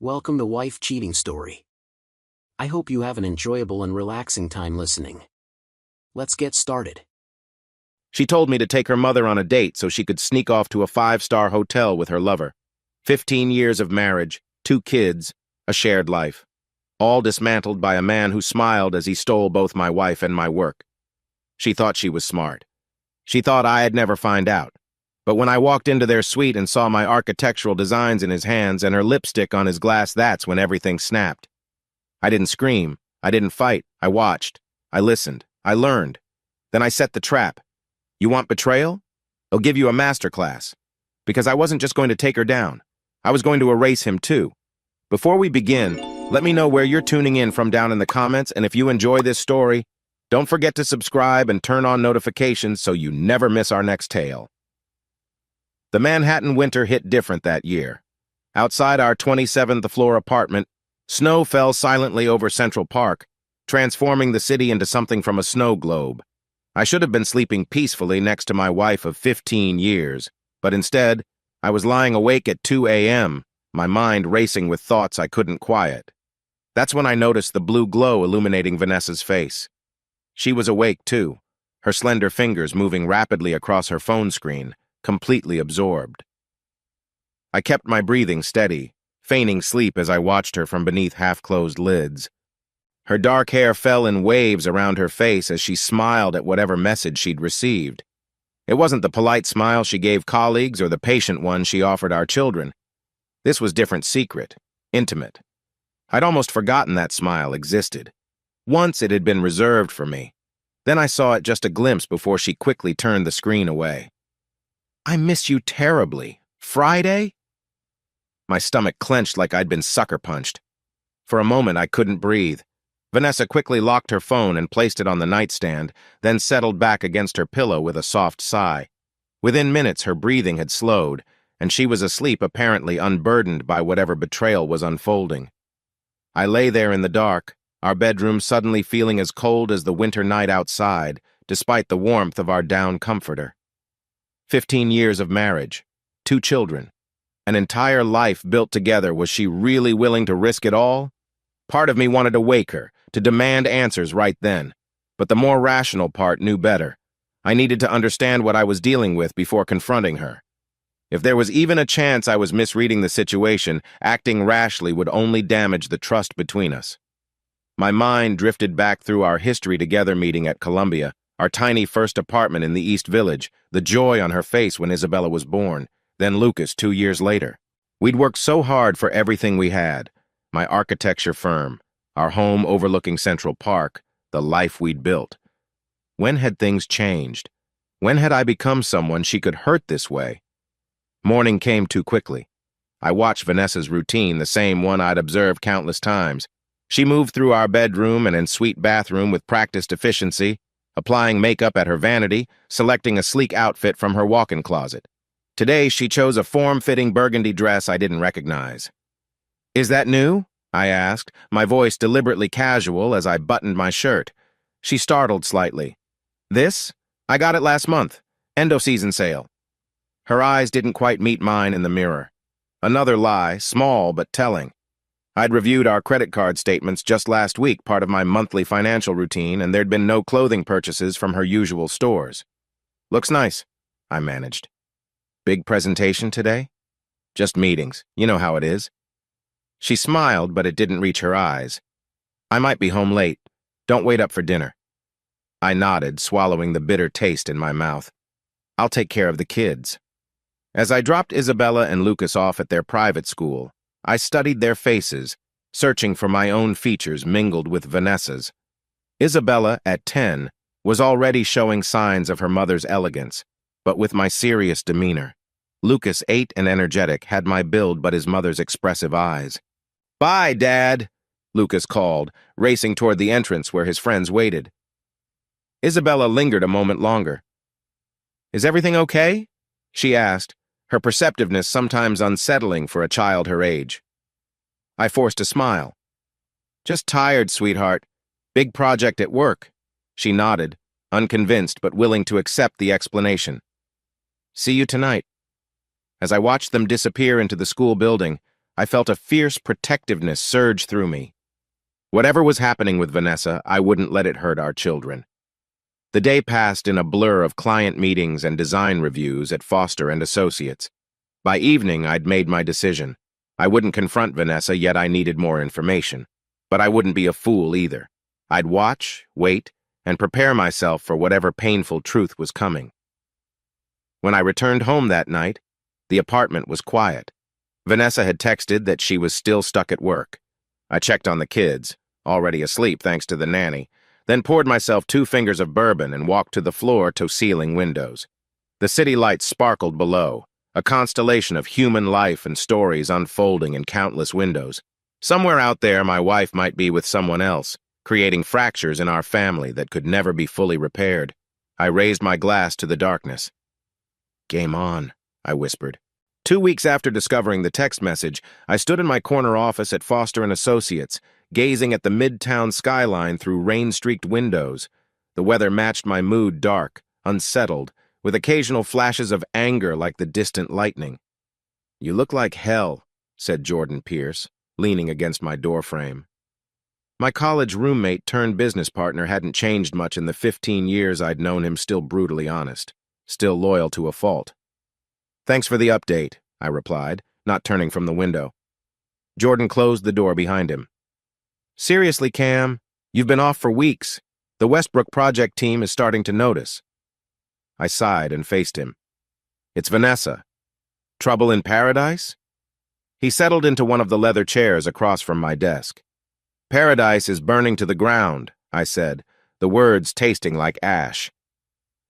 Welcome to Wife Cheating Story. I hope you have an enjoyable and relaxing time listening. Let's get started. She told me to take her mother on a date so she could sneak off to a 5-star hotel with her lover. 15 years of marriage, 2 kids, a shared life. All dismantled by a man who smiled as he stole both my wife and my work. She thought she was smart. She thought I'd never find out. But when I walked into their suite and saw my architectural designs in his hands and her lipstick on his glass, that's when everything snapped. I didn't scream. I didn't fight. I watched. I listened. I learned. Then I set the trap. You want betrayal? I'll give you a masterclass. Because I wasn't just going to take her down. I was going to erase him too. Before we begin, let me know where you're tuning in from down in the comments, and if you enjoy this story, don't forget to subscribe and turn on notifications so you never miss our next tale. The Manhattan winter hit different that year. Outside our 27th floor apartment, snow fell silently over Central Park, transforming the city into something from a snow globe. I should have been sleeping peacefully next to my wife of 15 years, but instead, I was lying awake at 2 a.m., my mind racing with thoughts I couldn't quiet. That's when I noticed the blue glow illuminating Vanessa's face. She was awake too, her slender fingers moving rapidly across her phone screen, completely absorbed. I kept my breathing steady, feigning sleep as I watched her from beneath half-closed lids. Her dark hair fell in waves around her face as she smiled at whatever message she'd received. It wasn't the polite smile she gave colleagues or the patient one she offered our children. This was different, secret, intimate. I'd almost forgotten that smile existed. Once it had been reserved for me. Then I saw it just a glimpse before she quickly turned the screen away. I miss you terribly. Friday? My stomach clenched like I'd been sucker punched. For a moment, I couldn't breathe. Vanessa quickly locked her phone and placed it on the nightstand, then settled back against her pillow with a soft sigh. Within minutes, her breathing had slowed, and she was asleep, apparently unburdened by whatever betrayal was unfolding. I lay there in the dark, our bedroom suddenly feeling as cold as the winter night outside, despite the warmth of our down comforter. 15 years of marriage, 2 children, an entire life built together. Was she really willing to risk it all? Part of me wanted to wake her, to demand answers right then, but the more rational part knew better. I needed to understand what I was dealing with before confronting her. If there was even a chance I was misreading the situation, acting rashly would only damage the trust between us. My mind drifted back through our history together meeting at Columbia, our tiny first apartment in the East Village, the joy on her face when Isabella was born, then Lucas 2 years later. We'd worked so hard for everything we had, my architecture firm, our home overlooking Central Park, the life we'd built. When had things changed? When had I become someone she could hurt this way? Morning came too quickly. I watched Vanessa's routine, the same one I'd observed countless times. She moved through our bedroom and ensuite bathroom with practiced efficiency, applying makeup at her vanity, selecting a sleek outfit from her walk-in closet. Today, she chose a form-fitting burgundy dress I didn't recognize. "Is that new?" I asked, my voice deliberately casual as I buttoned my shirt. She startled slightly. "This? I got it last month. End-of-season sale." Her eyes didn't quite meet mine in the mirror. Another lie, small but telling. I'd reviewed our credit card statements just last week, part of my monthly financial routine, and there'd been no clothing purchases from her usual stores. "Looks nice," I managed. "Big presentation today?" "Just meetings. You know how it is." She smiled, but it didn't reach her eyes. "I might be home late. Don't wait up for dinner." I nodded, swallowing the bitter taste in my mouth. "I'll take care of the kids." As I dropped Isabella and Lucas off at their private school, I studied their faces, searching for my own features mingled with Vanessa's. Isabella, at 10, was already showing signs of her mother's elegance, but with my serious demeanor. Lucas, 8 and energetic, had my build but his mother's expressive eyes. "Bye, Dad," Lucas called, racing toward the entrance where his friends waited. Isabella lingered a moment longer. "Is everything okay?" she asked, her perceptiveness sometimes unsettling for a child her age. I forced a smile. "Just tired, sweetheart. Big project at work." She nodded, unconvinced but willing to accept the explanation. "See you tonight." As I watched them disappear into the school building, I felt a fierce protectiveness surge through me. Whatever was happening with Vanessa, I wouldn't let it hurt our children. The day passed in a blur of client meetings and design reviews at Foster & Associates. By evening, I'd made my decision. I wouldn't confront Vanessa, yet I needed more information. But I wouldn't be a fool either. I'd watch, wait, and prepare myself for whatever painful truth was coming. When I returned home that night, the apartment was quiet. Vanessa had texted that she was still stuck at work. I checked on the kids, already asleep thanks to the nanny, then poured myself 2 fingers of bourbon and walked to the floor-to-ceiling windows. The city lights sparkled below, a constellation of human life and stories unfolding in countless windows. Somewhere out there, my wife might be with someone else, creating fractures in our family that could never be fully repaired. I raised my glass to the darkness. "Game on," I whispered. 2 weeks after discovering the text message, I stood in my corner office at Foster & Associates, gazing at the midtown skyline through rain-streaked windows. The weather matched my mood, dark, unsettled, with occasional flashes of anger like the distant lightning. "You look like hell," said Jordan Pierce, leaning against my doorframe. My college roommate turned business partner hadn't changed much in the 15 years I'd known him, still brutally honest, still loyal to a fault. "Thanks for the update," I replied, not turning from the window. Jordan closed the door behind him. "Seriously, Cam, you've been off for weeks. The Westbrook project team is starting to notice." I sighed and faced him. "It's Vanessa. Trouble in paradise?" He settled into one of the leather chairs across from my desk. "Paradise is burning to the ground," I said, the words tasting like ash.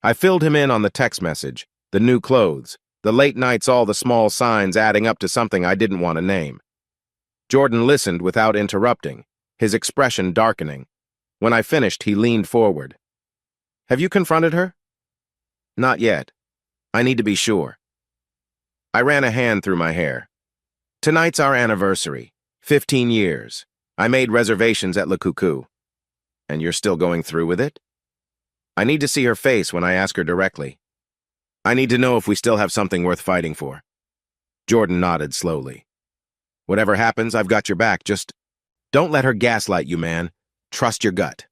I filled him in on the text message, the new clothes, the late nights, all the small signs adding up to something I didn't want to name. Jordan listened without interrupting, his expression darkening. When I finished, he leaned forward. "Have you confronted her?" "Not yet. I need to be sure." I ran a hand through my hair. "Tonight's our anniversary, 15 years. I made reservations at Le Cuckoo." "And you're still going through with it?" "I need to see her face when I ask her directly. I need to know if we still have something worth fighting for." Jordan nodded slowly. "Whatever happens, I've got your back. Just don't let her gaslight you, man. Trust your gut."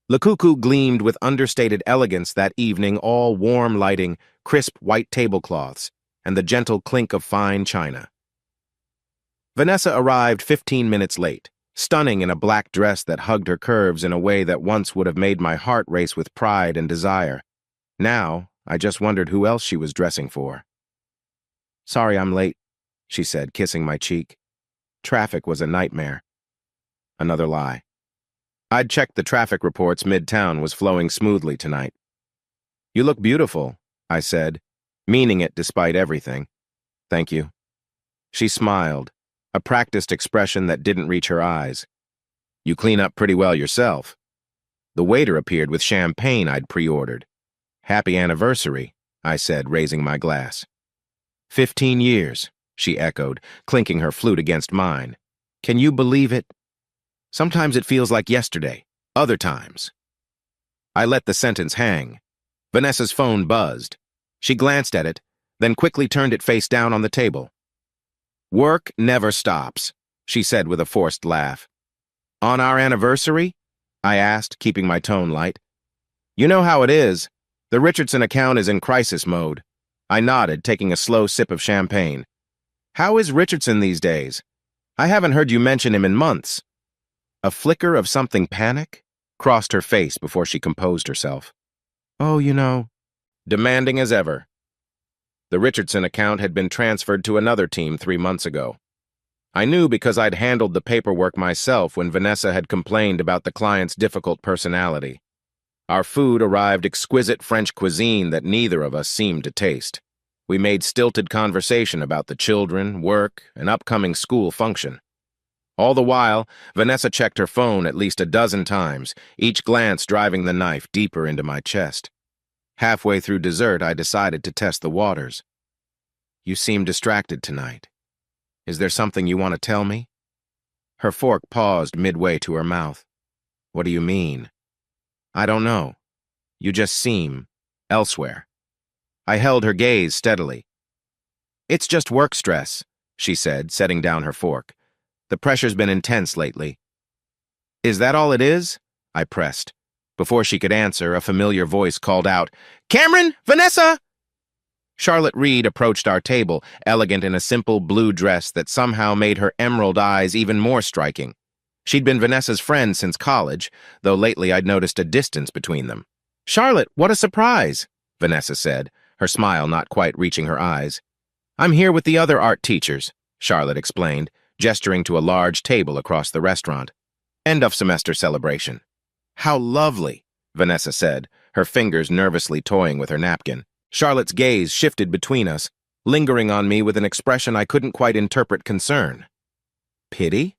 Le Cuckoo gleamed with understated elegance that evening, all warm lighting, crisp white tablecloths, and the gentle clink of fine china. Vanessa arrived 15 minutes late, stunning in a black dress that hugged her curves in a way that once would have made my heart race with pride and desire. Now, I just wondered who else she was dressing for. "Sorry I'm late," she said, kissing my cheek. "Traffic was a nightmare." Another lie. I'd checked the traffic reports. Midtown was flowing smoothly tonight. "You look beautiful," I said, meaning it despite everything. "Thank you." She smiled, a practiced expression that didn't reach her eyes. "You clean up pretty well yourself." The waiter appeared with champagne I'd pre-ordered. "Happy anniversary," I said, raising my glass. 15 years, she echoed, clinking her flute against mine. "Can you believe it? Sometimes it feels like yesterday, other times." I let the sentence hang. Vanessa's phone buzzed. She glanced at it, then quickly turned it face down on the table. "Work never stops," she said with a forced laugh. "On our anniversary?" I asked, keeping my tone light. "You know how it is. The Richardson account is in crisis mode." I nodded, taking a slow sip of champagne. "How is Richardson these days? I haven't heard you mention him in months." A flicker of something panic crossed her face before she composed herself. "Oh, you know," demanding as ever. The Richardson account had been transferred to another team 3 months ago. I knew because I'd handled the paperwork myself when Vanessa had complained about the client's difficult personality. Our food arrived exquisite French cuisine that neither of us seemed to taste. We made stilted conversation about the children, work, and upcoming school function. All the while, Vanessa checked her phone at least a dozen times, each glance driving the knife deeper into my chest. Halfway through dessert, I decided to test the waters. "You seem distracted tonight. Is there something you want to tell me?" Her fork paused midway to her mouth. "What do you mean?" "I don't know. You just seem elsewhere." I held her gaze steadily. "It's just work stress. she said, setting down her fork. The pressure's been intense lately. Is that all it is? I pressed. Before she could answer, a familiar voice called out, Cameron! Vanessa! Charlotte Reed approached our table, elegant in a simple blue dress that somehow made her emerald eyes even more striking. She'd been Vanessa's friend since college, though lately I'd noticed a distance between them. Charlotte, what a surprise, Vanessa said, her smile not quite reaching her eyes. I'm here with the other art teachers, Charlotte explained, gesturing to a large table across the restaurant. End of semester celebration. How lovely, Vanessa said, her fingers nervously toying with her napkin. Charlotte's gaze shifted between us, lingering on me with an expression I couldn't quite interpret concern. Pity?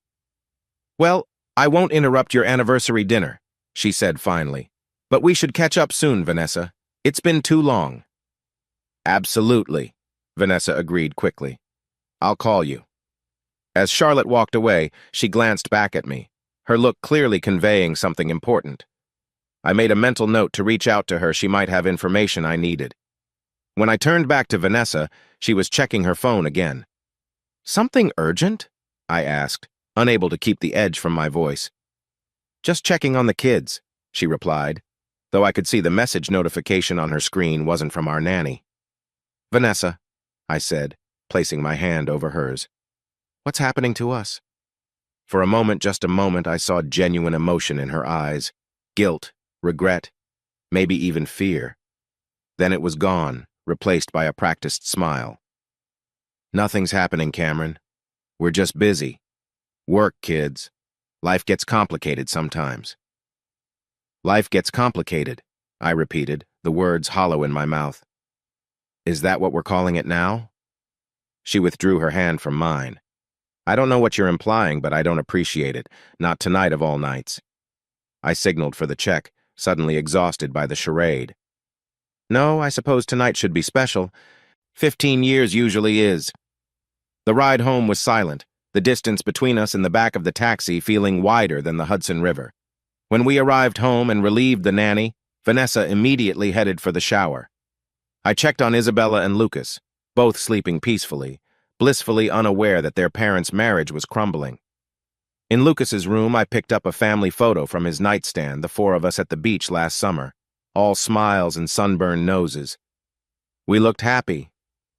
Well, I won't interrupt your anniversary dinner, she said finally. But we should catch up soon, Vanessa. It's been too long. Absolutely, Vanessa agreed quickly. I'll call you. As Charlotte walked away, she glanced back at me, her look clearly conveying something important. I made a mental note to reach out to her. She might have information I needed. When I turned back to Vanessa, she was checking her phone again. Something urgent? I asked, unable to keep the edge from my voice. Just checking on the kids, she replied, though I could see the message notification on her screen wasn't from our nanny. Vanessa, I said, placing my hand over hers. What's happening to us? For a moment, just a moment, I saw genuine emotion in her eyes. Guilt, regret, maybe even fear. Then it was gone, replaced by a practiced smile. Nothing's happening, Cameron. We're just busy. Work, kids. Life gets complicated sometimes. Life gets complicated, I repeated, the words hollow in my mouth. Is that what we're calling it now? She withdrew her hand from mine. I don't know what you're implying, but I don't appreciate it. Not tonight of all nights. I signaled for the check, suddenly exhausted by the charade. No, I suppose tonight should be special. 15 years usually is. The ride home was silent, the distance between us in the back of the taxi feeling wider than the Hudson River. When we arrived home and relieved the nanny, Vanessa immediately headed for the shower. I checked on Isabella and Lucas, both sleeping peacefully, blissfully unaware that their parents' marriage was crumbling. In Lucas's room, I picked up a family photo from his nightstand, the four of us at the beach last summer, all smiles and sunburned noses. We looked happy.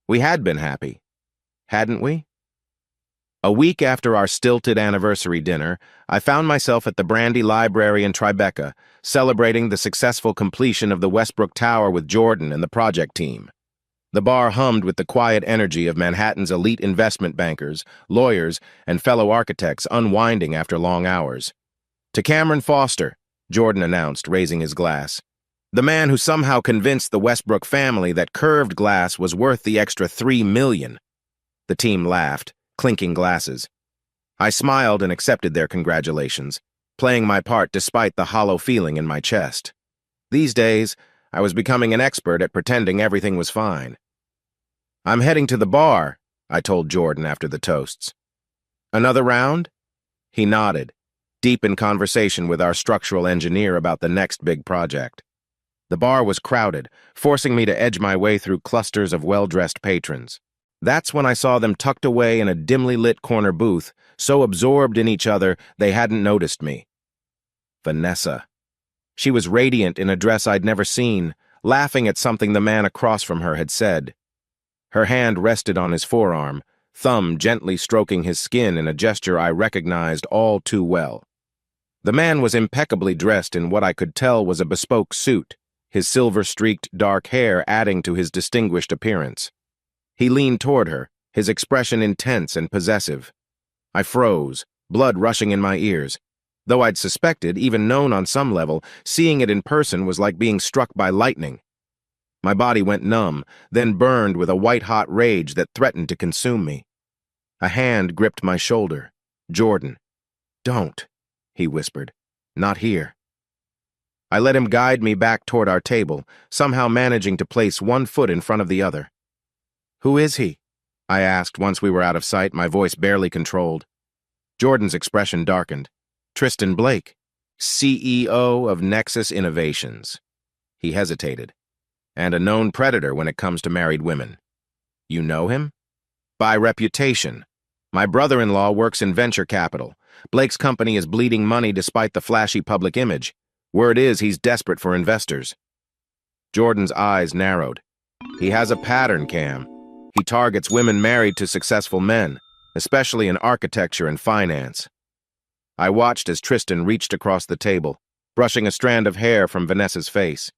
We had been happy. Hadn't we? A week after our stilted anniversary dinner, I found myself at the Brandy Library in Tribeca, celebrating the successful completion of the Westbrook Tower with Jordan and the project team. The bar hummed with the quiet energy of Manhattan's elite investment bankers, lawyers, and fellow architects unwinding after long hours. To Cameron Foster, Jordan announced, raising his glass. The man who somehow convinced the Westbrook family that curved glass was worth the extra $3 million. The team laughed, clinking glasses. I smiled and accepted their congratulations, playing my part despite the hollow feeling in my chest. These days, I was becoming an expert at pretending everything was fine. I'm heading to the bar, I told Jordan after the toasts. Another round? He nodded, deep in conversation with our structural engineer about the next big project. The bar was crowded, forcing me to edge my way through clusters of well-dressed patrons. That's when I saw them tucked away in a dimly lit corner booth, so absorbed in each other they hadn't noticed me. Vanessa. She was radiant in a dress I'd never seen, laughing at something the man across from her had said. Her hand rested on his forearm, thumb gently stroking his skin in a gesture I recognized all too well. The man was impeccably dressed in what I could tell was a bespoke suit, his silver-streaked dark hair adding to his distinguished appearance. He leaned toward her, his expression intense and possessive. I froze, blood rushing in my ears. Though I'd suspected, even known on some level, seeing it in person was like being struck by lightning. My body went numb, then burned with a white-hot rage that threatened to consume me. A hand gripped my shoulder. Jordan. Don't, he whispered. Not here. I let him guide me back toward our table, somehow managing to place one foot in front of the other. Who is he? I asked once we were out of sight, my voice barely controlled. Jordan's expression darkened. Tristan Blake, CEO of Nexus Innovations. He hesitated. And a known predator when it comes to married women. You know him? By reputation, My brother-in-law works in venture capital. Blake's company is bleeding money despite the flashy public image. Word is he's desperate for investors. Jordan's eyes narrowed. He has a pattern, Cam. He targets women married to successful men, especially in architecture and finance. I watched as Tristan reached across the table, brushing a strand of hair from Vanessa's face.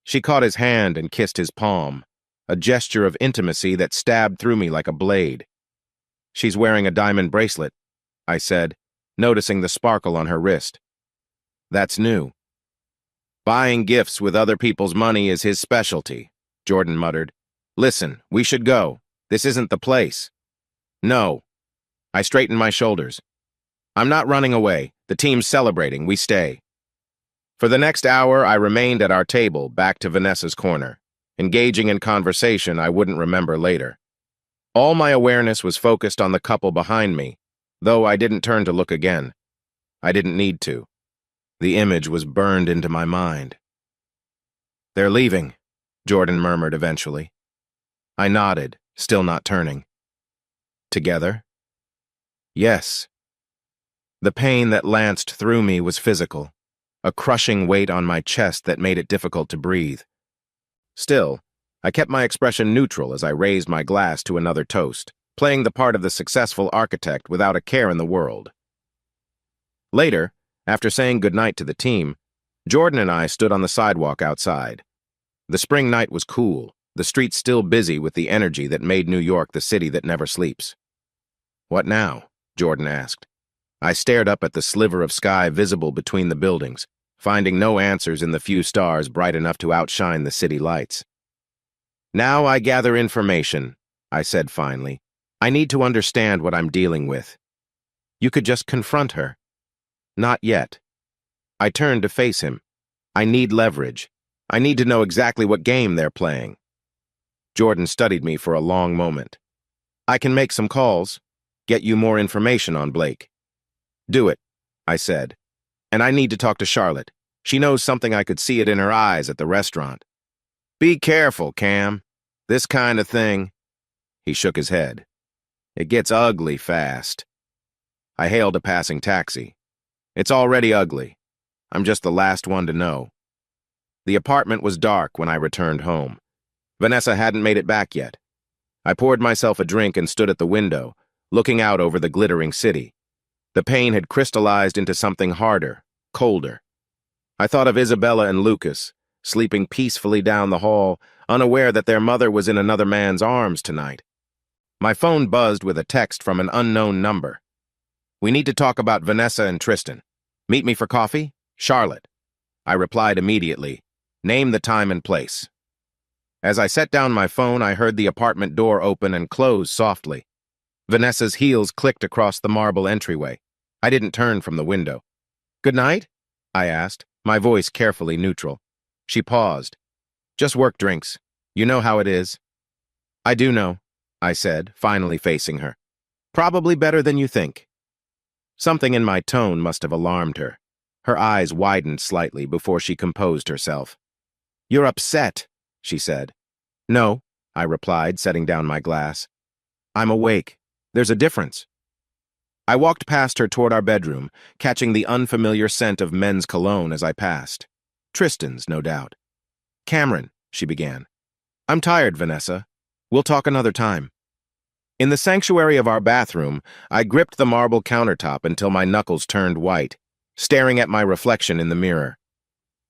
She caught his hand and kissed his palm, a gesture of intimacy that stabbed through me like a blade. She's wearing a diamond bracelet, I said, noticing the sparkle on her wrist. That's new. Buying gifts with other people's money is his specialty, Jordan muttered. Listen, we should go. This isn't the place. No. I straightened my shoulders. I'm not running away. The team's celebrating. We stay. For the next hour, I remained at our table, back to Vanessa's corner, engaging in conversation I wouldn't remember later. All my awareness was focused on the couple behind me, though I didn't turn to look again. I didn't need to. The image was burned into my mind. They're leaving, Jordan murmured eventually. I nodded, still not turning. Together? Yes. The pain that lanced through me was physical, a crushing weight on my chest that made it difficult to breathe. Still, I kept my expression neutral as I raised my glass to another toast, playing the part of the successful architect without a care in the world. Later, after saying goodnight to the team, Jordan and I stood on the sidewalk outside. The spring night was cool, the streets still busy with the energy that made New York the city that never sleeps. What now? Jordan asked. I stared up at the sliver of sky visible between the buildings, finding no answers in the few stars bright enough to outshine the city lights. Now I gather information, I said finally. I need to understand what I'm dealing with. You could just confront her. Not yet. I turned to face him. I need leverage. I need to know exactly what game they're playing. Jordan studied me for a long moment. I can make some calls, get you more information on Blake. Do it, I said. And I need to talk to Charlotte. She knows something. I could see it in her eyes at the restaurant. Be careful, Cam. This kind of thing. He shook his head. It gets ugly fast. I hailed a passing taxi. It's already ugly. I'm just the last one to know. The apartment was dark when I returned home. Vanessa hadn't made it back yet. I poured myself a drink and stood at the window, looking out over the glittering city. The pain had crystallized into something harder, colder. I thought of Isabella and Lucas, sleeping peacefully down the hall, unaware that their mother was in another man's arms tonight. My phone buzzed with a text from an unknown number. We need to talk about Vanessa and Tristan. Meet me for coffee? Charlotte. I replied immediately. Name the time and place. As I set down my phone, I heard the apartment door open and close softly. Vanessa's heels clicked across the marble entryway. I didn't turn from the window. Good night? I asked, my voice carefully neutral. She paused. Just work drinks. You know how it is. I do know, I said, finally facing her. Probably better than you think. Something in my tone must have alarmed her. Her eyes widened slightly before she composed herself. You're upset, she said. No, I replied, setting down my glass. I'm awake. There's a difference. I walked past her toward our bedroom, catching the unfamiliar scent of men's cologne as I passed. Tristan's, no doubt. Cameron, she began. I'm tired, Vanessa. We'll talk another time. In the sanctuary of our bathroom, I gripped the marble countertop until my knuckles turned white, staring at my reflection in the mirror.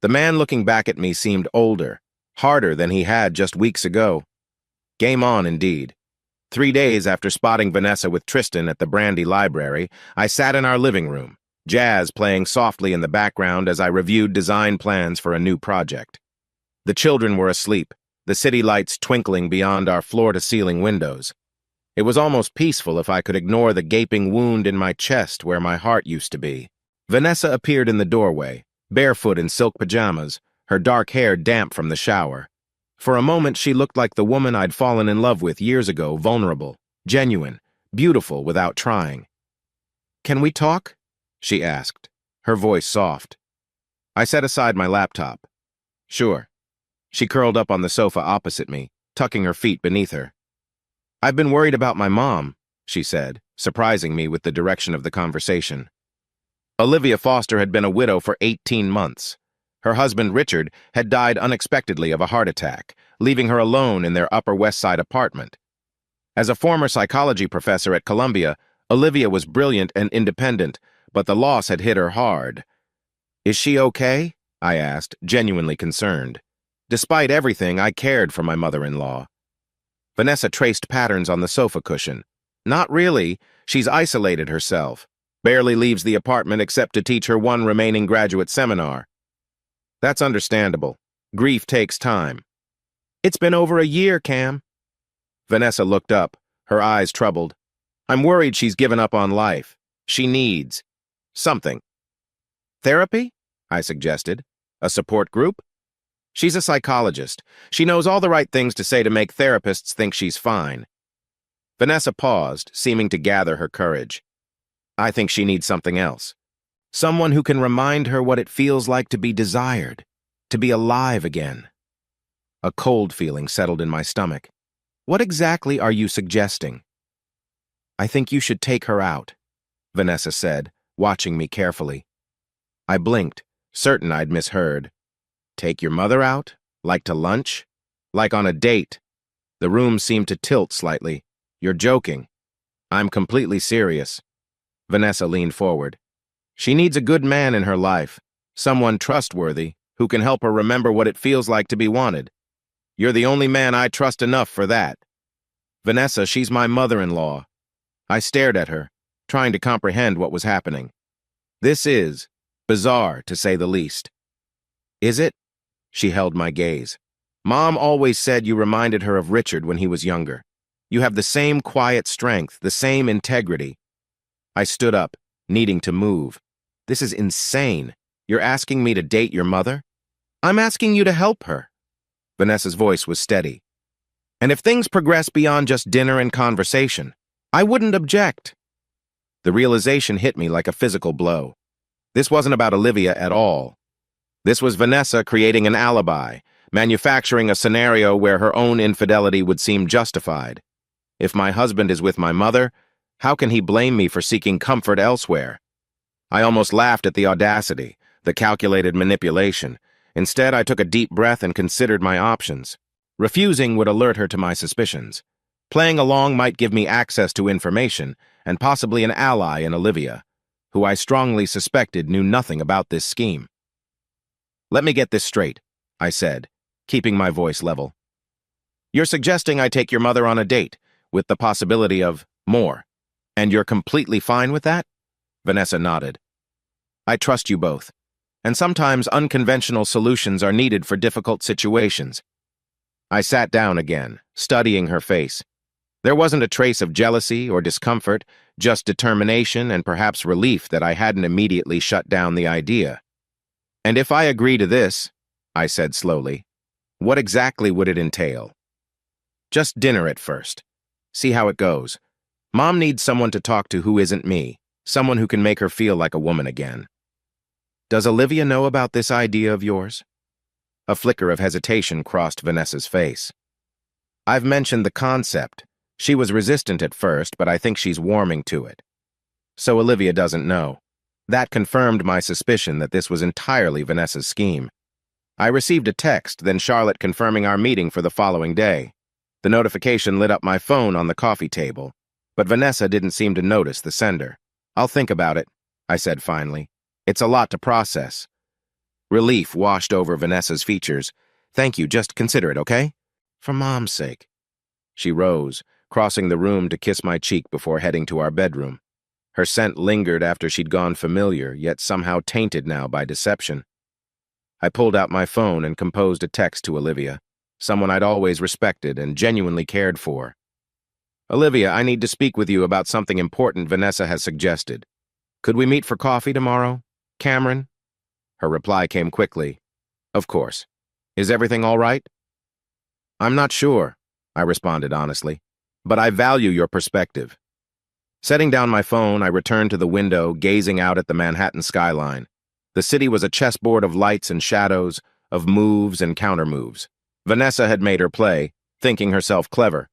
The man looking back at me seemed older, harder than he had just weeks ago. Game on, indeed. 3 days after spotting Vanessa with Tristan at the Brandy Library, I sat in our living room, jazz playing softly in the background as I reviewed design plans for a new project. The children were asleep, the city lights twinkling beyond our floor-to-ceiling windows. It was almost peaceful if I could ignore the gaping wound in my chest where my heart used to be. Vanessa appeared in the doorway, barefoot in silk pajamas, her dark hair damp from the shower. For a moment, she looked like the woman I'd fallen in love with years ago, vulnerable, genuine, beautiful without trying. Can we talk? She asked, her voice soft. I set aside my laptop. Sure. She curled up on the sofa opposite me, tucking her feet beneath her. I've been worried about my mom, she said, surprising me with the direction of the conversation. Olivia Foster had been a widow for 18 months. Her husband, Richard, had died unexpectedly of a heart attack, leaving her alone in their Upper West Side apartment. As a former psychology professor at Columbia, Olivia was brilliant and independent, but the loss had hit her hard. "Is she okay?" I asked, genuinely concerned. Despite everything, I cared for my mother-in-law. Vanessa traced patterns on the sofa cushion. "Not really. She's isolated herself. Barely leaves the apartment except to teach her one remaining graduate seminar." "That's understandable. Grief takes time." "It's been over a year, Cam." Vanessa looked up, her eyes troubled. "I'm worried she's given up on life. She needs something." "Therapy?" I suggested. "A support group?" "She's a psychologist. She knows all the right things to say to make therapists think she's fine." Vanessa paused, seeming to gather her courage. "I think she needs something else. Someone who can remind her what it feels like to be desired, to be alive again." A cold feeling settled in my stomach. "What exactly are you suggesting?" "I think you should take her out," Vanessa said, watching me carefully. I blinked, certain I'd misheard. "Take your mother out? Like to lunch? Like on a date?" The room seemed to tilt slightly. "You're joking." "I'm completely serious." Vanessa leaned forward. "She needs a good man in her life, someone trustworthy, who can help her remember what it feels like to be wanted. You're the only man I trust enough for that." "Vanessa, she's my mother-in-law." I stared at her, trying to comprehend what was happening. "This is bizarre, to say the least." "Is it?" She held my gaze. "Mom always said you reminded her of Richard when he was younger. You have the same quiet strength, the same integrity." I stood up, needing to move. "This is insane. You're asking me to date your mother?" "I'm asking you to help her." Vanessa's voice was steady. "And if things progress beyond just dinner and conversation, I wouldn't object." The realization hit me like a physical blow. This wasn't about Olivia at all. This was Vanessa creating an alibi, manufacturing a scenario where her own infidelity would seem justified. If my husband is with my mother, how can he blame me for seeking comfort elsewhere? I almost laughed at the audacity, the calculated manipulation. Instead, I took a deep breath and considered my options. Refusing would alert her to my suspicions. Playing along might give me access to information, and possibly an ally in Olivia, who I strongly suspected knew nothing about this scheme. "Let me get this straight," I said, keeping my voice level. "You're suggesting I take your mother on a date, with the possibility of more, and you're completely fine with that?" Vanessa nodded. "I trust you both, and sometimes unconventional solutions are needed for difficult situations." I sat down again, studying her face. There wasn't a trace of jealousy or discomfort, just determination and perhaps relief that I hadn't immediately shut down the idea. "And if I agree to this," I said slowly, "what exactly would it entail?" "Just dinner at first. See how it goes. Mom needs someone to talk to who isn't me, someone who can make her feel like a woman again." "Does Olivia know about this idea of yours?" A flicker of hesitation crossed Vanessa's face. "I've mentioned the concept. She was resistant at first, but I think she's warming to it." "So Olivia doesn't know." That confirmed my suspicion that this was entirely Vanessa's scheme. I received a text, then Charlotte confirming our meeting for the following day. The notification lit up my phone on the coffee table, but Vanessa didn't seem to notice the sender. "I'll think about it," I said finally. "It's a lot to process." Relief washed over Vanessa's features. "Thank you, just consider it, okay? For Mom's sake." She rose, crossing the room to kiss my cheek before heading to our bedroom. Her scent lingered after she'd gone familiar, yet somehow tainted now by deception. I pulled out my phone and composed a text to Olivia, someone I'd always respected and genuinely cared for. "Olivia, I need to speak with you about something important Vanessa has suggested. Could we meet for coffee tomorrow? Cameron?" Her reply came quickly. "Of course. Is everything all right?" "I'm not sure," I responded honestly, "but I value your perspective." Setting down my phone, I returned to the window, gazing out at the Manhattan skyline. The city was a chessboard of lights and shadows, of moves and countermoves. Vanessa had made her play, thinking herself clever.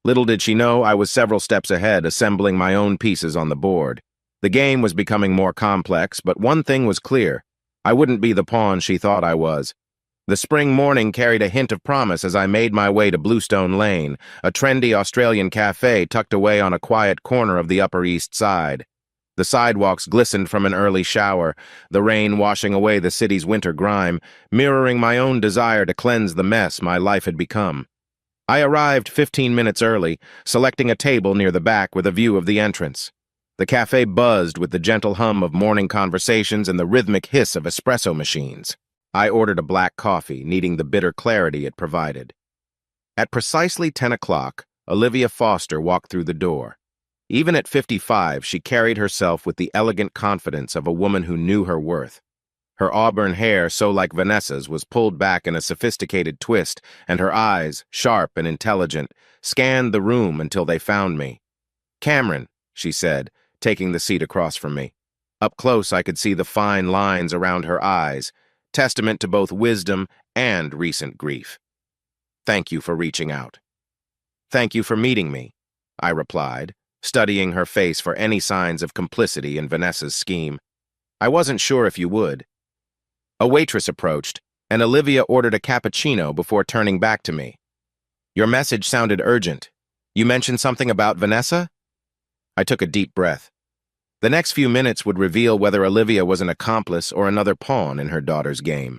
Little did she know I was several steps ahead, assembling my own pieces on the board. The game was becoming more complex, but one thing was clear. I wouldn't be the pawn she thought I was. The spring morning carried a hint of promise as I made my way to Bluestone Lane, a trendy Australian cafe tucked away on a quiet corner of the Upper East Side. The sidewalks glistened from an early shower, the rain washing away the city's winter grime, mirroring my own desire to cleanse the mess my life had become. I arrived 15 minutes early, selecting a table near the back with a view of the entrance. The cafe buzzed with the gentle hum of morning conversations and the rhythmic hiss of espresso machines. I ordered a black coffee, needing the bitter clarity it provided. At precisely 10 o'clock, Olivia Foster walked through the door. Even at 55, she carried herself with the elegant confidence of a woman who knew her worth. Her auburn hair, so like Vanessa's, was pulled back in a sophisticated twist, and her eyes, sharp and intelligent, scanned the room until they found me. "Cameron," she said, taking the seat across from me. Up close, I could see the fine lines around her eyes, testament to both wisdom and recent grief. "Thank you for reaching out." "Thank you for meeting me," I replied, studying her face for any signs of complicity in Vanessa's scheme. "I wasn't sure if you would." A waitress approached, and Olivia ordered a cappuccino before turning back to me. "Your message sounded urgent. You mentioned something about Vanessa?" I took a deep breath. The next few minutes would reveal whether Olivia was an accomplice or another pawn in her daughter's game.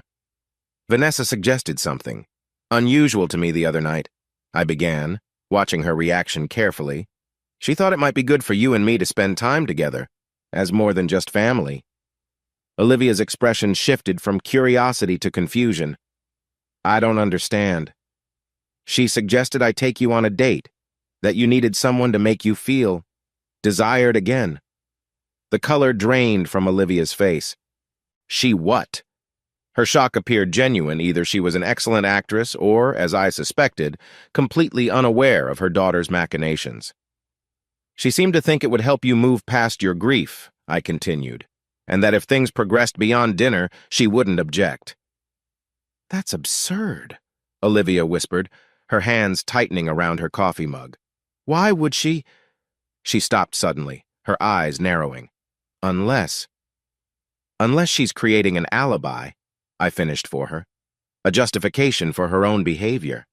"Vanessa suggested something unusual to me the other night," I began, watching her reaction carefully. "She thought it might be good for you and me to spend time together, as more than just family." Olivia's expression shifted from curiosity to confusion. "I don't understand." "She suggested I take you on a date, that you needed someone to make you feel desired again." The color drained from Olivia's face. "She what?" Her shock appeared genuine. Either she was an excellent actress or, as I suspected, completely unaware of her daughter's machinations. "She seemed to think it would help you move past your grief," I continued, "and that if things progressed beyond dinner, she wouldn't object." "That's absurd," Olivia whispered, her hands tightening around her coffee mug. "Why would she—" She stopped suddenly, her eyes narrowing. Unless she's creating an alibi," I finished for her, "a justification for her own behavior."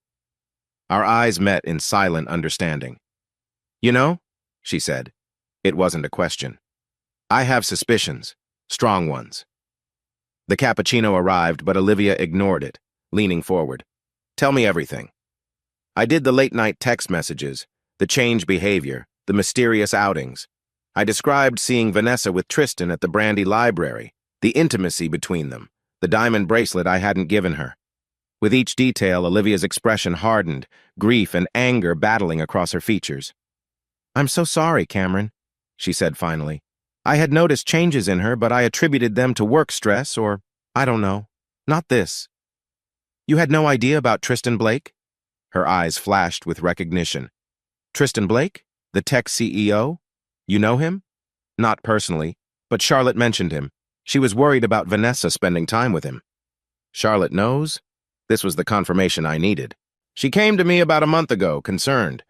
Our eyes met in silent understanding. "You know," she said. It wasn't a question. "I have suspicions, strong ones." The cappuccino arrived, but Olivia ignored it, leaning forward. "Tell me everything." I did the late-night text messages, the changed behavior, the mysterious outings. I described seeing Vanessa with Tristan at the Brandy Library, the intimacy between them, the diamond bracelet I hadn't given her. With each detail, Olivia's expression hardened, grief and anger battling across her features. "I'm so sorry, Cameron," she said finally. "I had noticed changes in her, but I attributed them to work stress or, I don't know, not this." "You had no idea about Tristan Blake?" Her eyes flashed with recognition. "Tristan Blake? The tech CEO? You know him?" "Not personally, but Charlotte mentioned him. She was worried about Vanessa spending time with him." "Charlotte knows?" This was the confirmation I needed. "She came to me about a month ago, concerned.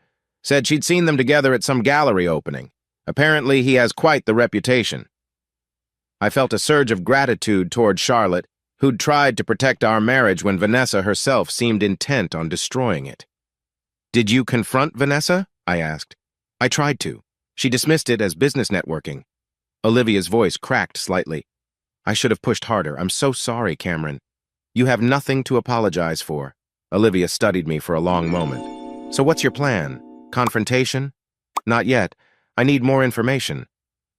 Said she'd seen them together at some gallery opening. Apparently he has quite the reputation." I felt a surge of gratitude toward Charlotte, who'd tried to protect our marriage when Vanessa herself seemed intent on destroying it. "Did you confront Vanessa?" I asked. "I tried to. She dismissed it as business networking." Olivia's voice cracked slightly. "I should have pushed harder. I'm so sorry, Cameron." "You have nothing to apologize for." Olivia studied me for a long moment. "So what's your plan? Confrontation?" "Not yet. I need more information.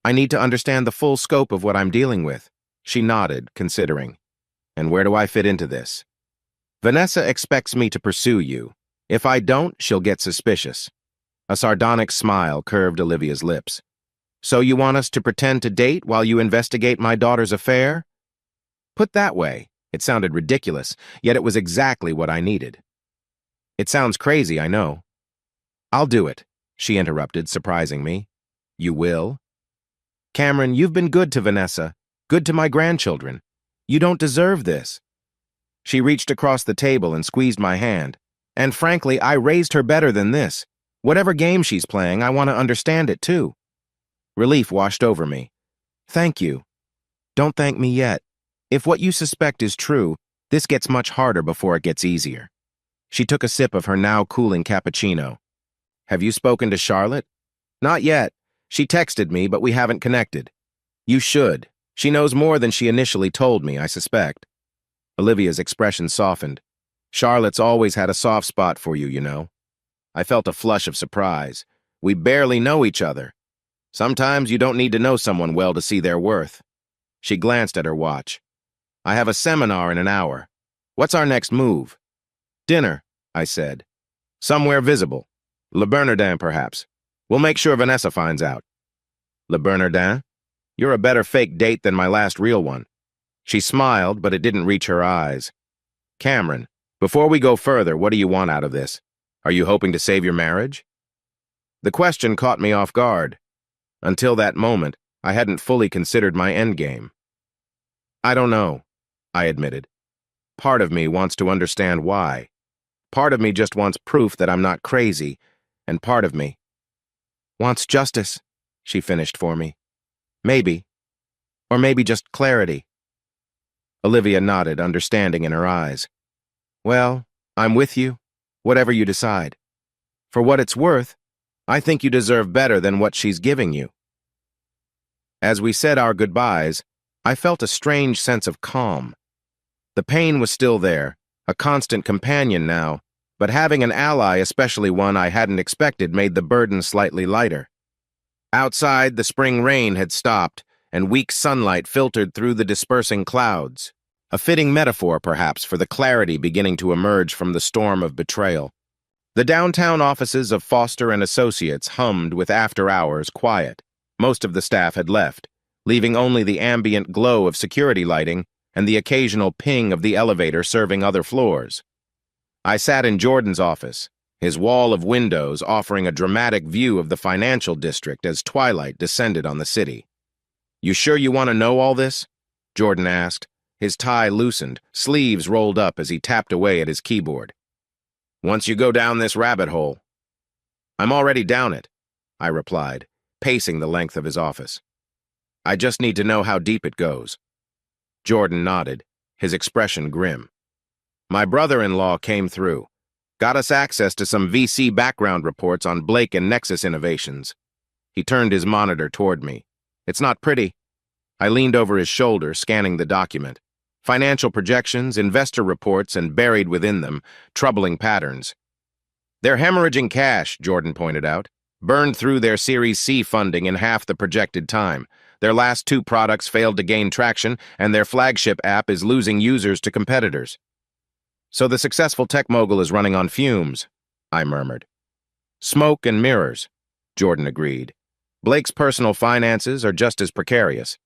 I need to understand the full scope of what I'm dealing with." She nodded, considering. "And where do I fit into this?" "Vanessa expects me to pursue you. If I don't, she'll get suspicious." A sardonic smile curved Olivia's lips. "So you want us to pretend to date while you investigate my daughter's affair?" Put that way, it sounded ridiculous, yet it was exactly what I needed. "It sounds crazy, I know." "I'll do it," she interrupted, surprising me. "You will?" "Cameron, you've been good to Vanessa, good to my grandchildren. You don't deserve this." She reached across the table and squeezed my hand. "And frankly, I raised her better than this. Whatever game she's playing, I want to understand it too. Relief washed over me. Thank you. Don't thank me yet. If what you suspect is true, this gets much harder before it gets easier. She took a sip of her now cooling cappuccino. Have you spoken to Charlotte? Not yet. She texted me, but we haven't connected. You should. She knows more than she initially told me, I suspect. Olivia's expression softened. Charlotte's always had a soft spot for you, you know. I felt a flush of surprise. We barely know each other. Sometimes you don't need to know someone well to see their worth. She glanced at her watch. I have a seminar in an hour. What's our next move? Dinner, I said. Somewhere visible. Le Bernardin, perhaps. We'll make sure Vanessa finds out. Le Bernardin? You're a better fake date than my last real one. She smiled, but it didn't reach her eyes. Cameron, before we go further, what do you want out of this? Are you hoping to save your marriage? The question caught me off guard. Until that moment, I hadn't fully considered my endgame. I don't know, I admitted. Part of me wants to understand why. Part of me just wants proof that I'm not crazy, and part of me wants justice, she finished for me. Maybe. Or maybe just clarity. Olivia nodded, understanding in her eyes. Well, I'm with you, whatever you decide. For what it's worth, I think you deserve better than what she's giving you. As we said our goodbyes, I felt a strange sense of calm. The pain was still there, a constant companion now, but having an ally, especially one I hadn't expected, made the burden slightly lighter. Outside, the spring rain had stopped, and weak sunlight filtered through the dispersing clouds. A fitting metaphor, perhaps, for the clarity beginning to emerge from the storm of betrayal. The downtown offices of Foster and Associates hummed with after-hours quiet. Most of the staff had left, leaving only the ambient glow of security lighting and the occasional ping of the elevator serving other floors. I sat in Jordan's office, his wall of windows offering a dramatic view of the financial district as twilight descended on the city. You sure you want to know all this? Jordan asked. His tie loosened, sleeves rolled up as he tapped away at his keyboard. Once you go down this rabbit hole. I'm already down it, I replied, pacing the length of his office. I just need to know how deep it goes. Jordan nodded, his expression grim. My brother-in-law came through, got us access to some VC background reports on Blake and Nexus Innovations. He turned his monitor toward me. It's not pretty. I leaned over his shoulder, scanning the document. Financial projections, investor reports, and buried within them, troubling patterns. They're hemorrhaging cash, Jordan pointed out. Burned through their Series C funding in half the projected time. Their last two products failed to gain traction, and their flagship app is losing users to competitors. So the successful tech mogul is running on fumes, I murmured. Smoke and mirrors, Jordan agreed. Blake's personal finances are just as precarious.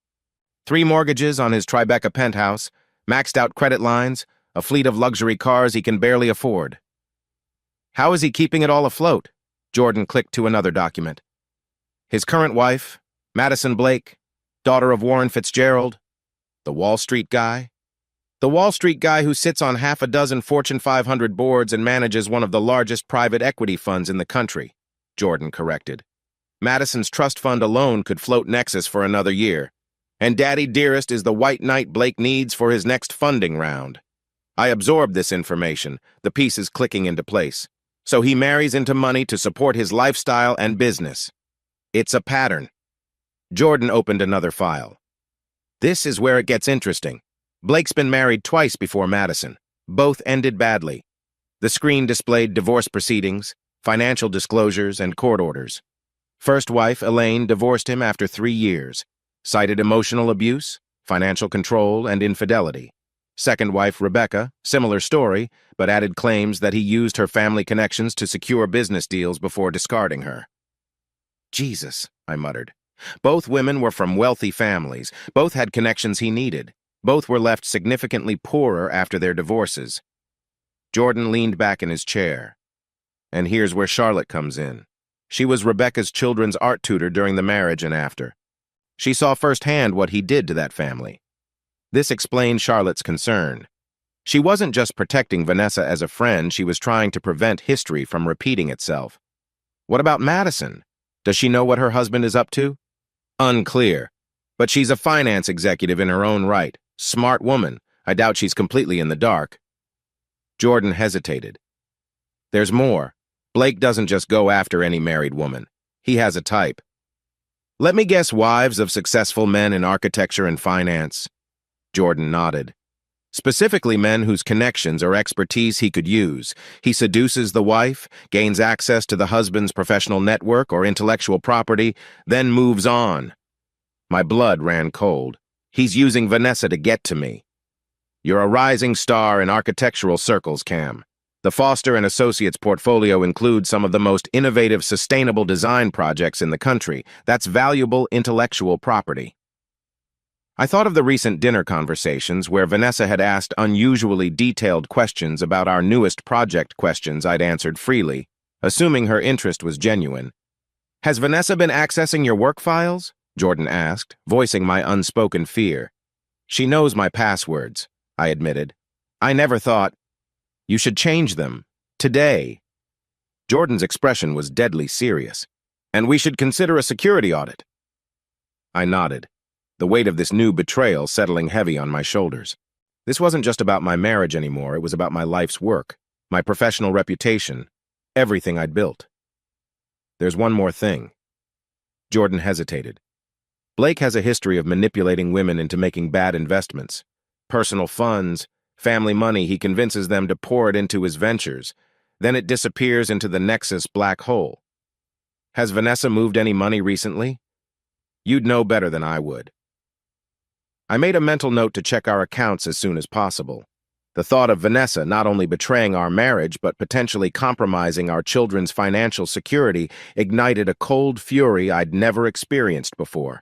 3 mortgages on his Tribeca penthouse, maxed-out credit lines, a fleet of luxury cars he can barely afford. How is he keeping it all afloat? Jordan clicked to another document. His current wife, Madison Blake, daughter of Warren Fitzgerald, the Wall Street guy. The Wall Street guy who sits on half a dozen Fortune 500 boards and manages one of the largest private equity funds in the country, Jordan corrected. Madison's trust fund alone could float Nexus for another year. And Daddy Dearest is the white knight Blake needs for his next funding round. I absorbed this information, the pieces clicking into place. So he marries into money to support his lifestyle and business. It's a pattern. Jordan opened another file. This is where it gets interesting. Blake's been married twice before Madison. Both ended badly. The screen displayed divorce proceedings, financial disclosures, and court orders. First wife, Elaine, divorced him after 3 years. Cited emotional abuse, financial control, and infidelity. Second wife, Rebecca, similar story, but added claims that he used her family connections to secure business deals before discarding her. Jesus, I muttered. Both women were from wealthy families. Both had connections he needed. Both were left significantly poorer after their divorces. Jordan leaned back in his chair. And here's where Charlotte comes in. She was Rebecca's children's art tutor during the marriage and after. She saw firsthand what he did to that family. This explained Charlotte's concern. She wasn't just protecting Vanessa as a friend, she was trying to prevent history from repeating itself. What about Madison? Does she know what her husband is up to? Unclear. But she's a finance executive in her own right. Smart woman. I doubt she's completely in the dark. Jordan hesitated. There's more. Blake doesn't just go after any married woman. He has a type. Let me guess, wives of successful men in architecture and finance. Jordan nodded. Specifically men whose connections or expertise he could use. He seduces the wife, gains access to the husband's professional network or intellectual property, then moves on. My blood ran cold. He's using Vanessa to get to me. You're a rising star in architectural circles, Cam. The Foster and Associates portfolio includes some of the most innovative sustainable design projects in the country. That's valuable intellectual property. I thought of the recent dinner conversations where Vanessa had asked unusually detailed questions about our newest project questions I'd answered freely, assuming her interest was genuine. Has Vanessa been accessing your work files? Jordan asked, voicing my unspoken fear. She knows my passwords, I admitted. I never thought. You should change them. Today. Jordan's expression was deadly serious. And we should consider a security audit. I nodded, the weight of this new betrayal settling heavy on my shoulders. This wasn't just about my marriage anymore, it was about my life's work, my professional reputation, everything I'd built. There's one more thing. Jordan hesitated. Blake has a history of manipulating women into making bad investments. Personal funds, family money, he convinces them to pour it into his ventures. Then it disappears into the Nexus black hole. Has Vanessa moved any money recently? You'd know better than I would. I made a mental note to check our accounts as soon as possible. The thought of Vanessa not only betraying our marriage but potentially compromising our children's financial security ignited a cold fury I'd never experienced before.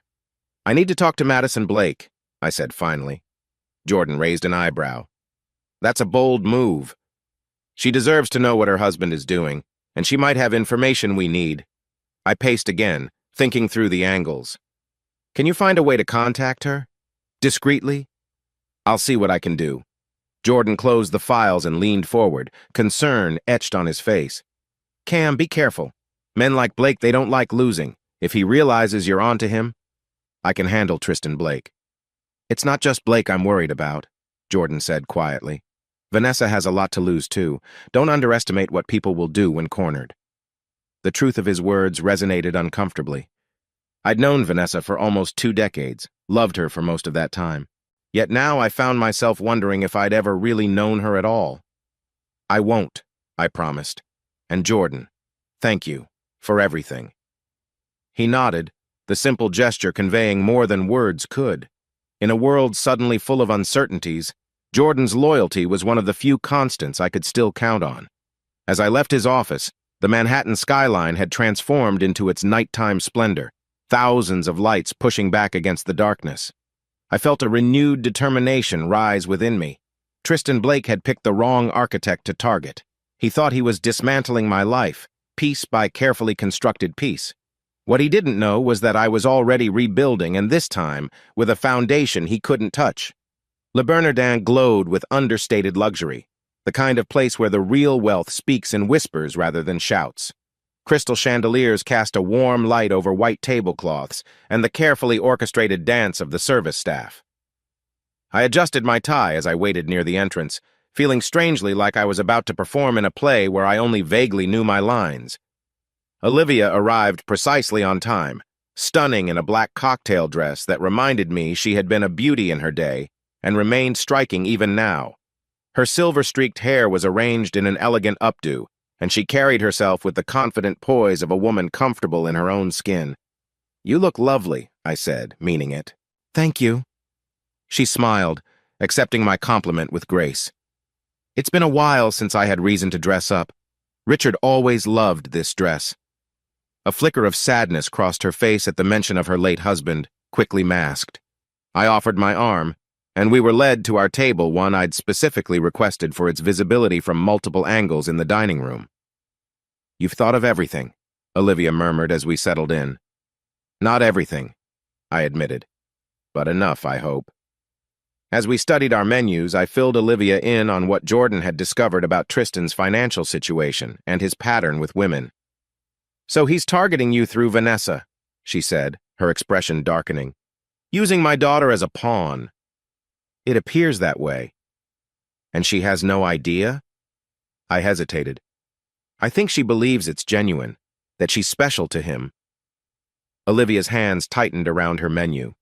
I need to talk to Madison Blake, I said finally. Jordan raised an eyebrow. That's a bold move. She deserves to know what her husband is doing, and she might have information we need. I paced again, thinking through the angles. Can you find a way to contact her? Discreetly? I'll see what I can do. Jordan closed the files and leaned forward, concern etched on his face. Cam, be careful. Men like Blake, they don't like losing. If he realizes you're onto him, I can handle Tristan Blake. It's not just Blake I'm worried about, Jordan said quietly. Vanessa has a lot to lose too. Don't underestimate what people will do when cornered. The truth of his words resonated uncomfortably. I'd known Vanessa for almost 2 decades, loved her for most of that time. Yet now I found myself wondering if I'd ever really known her at all. I won't, I promised. And Jordan, thank you for everything. He nodded, the simple gesture conveying more than words could. In a world suddenly full of uncertainties, Jordan's loyalty was one of the few constants I could still count on. As I left his office, the Manhattan skyline had transformed into its nighttime splendor, thousands of lights pushing back against the darkness. I felt a renewed determination rise within me. Tristan Blake had picked the wrong architect to target. He thought he was dismantling my life, piece by carefully constructed piece. What he didn't know was that I was already rebuilding, and this time, with a foundation he couldn't touch. Le Bernardin glowed with understated luxury, the kind of place where the real wealth speaks in whispers rather than shouts. Crystal chandeliers cast a warm light over white tablecloths and the carefully orchestrated dance of the service staff. I adjusted my tie as I waited near the entrance, feeling strangely like I was about to perform in a play where I only vaguely knew my lines. Olivia arrived precisely on time, stunning in a black cocktail dress that reminded me she had been a beauty in her day and remained striking even now. Her silver-streaked hair was arranged in an elegant updo, and she carried herself with the confident poise of a woman comfortable in her own skin. You look lovely, I said, meaning it. Thank you. She smiled, accepting my compliment with grace. It's been a while since I had reason to dress up. Richard always loved this dress. A flicker of sadness crossed her face at the mention of her late husband, quickly masked. I offered my arm, and we were led to our table, one I'd specifically requested for its visibility from multiple angles in the dining room. You've thought of everything, Olivia murmured as we settled in. Not everything, I admitted, but enough, I hope. As we studied our menus, I filled Olivia in on what Jordan had discovered about Tristan's financial situation and his pattern with women. So he's targeting you through Vanessa, she said, her expression darkening. Using my daughter as a pawn. It appears that way. And she has no idea? I hesitated. I think she believes it's genuine, that she's special to him. Olivia's hands tightened around her menu.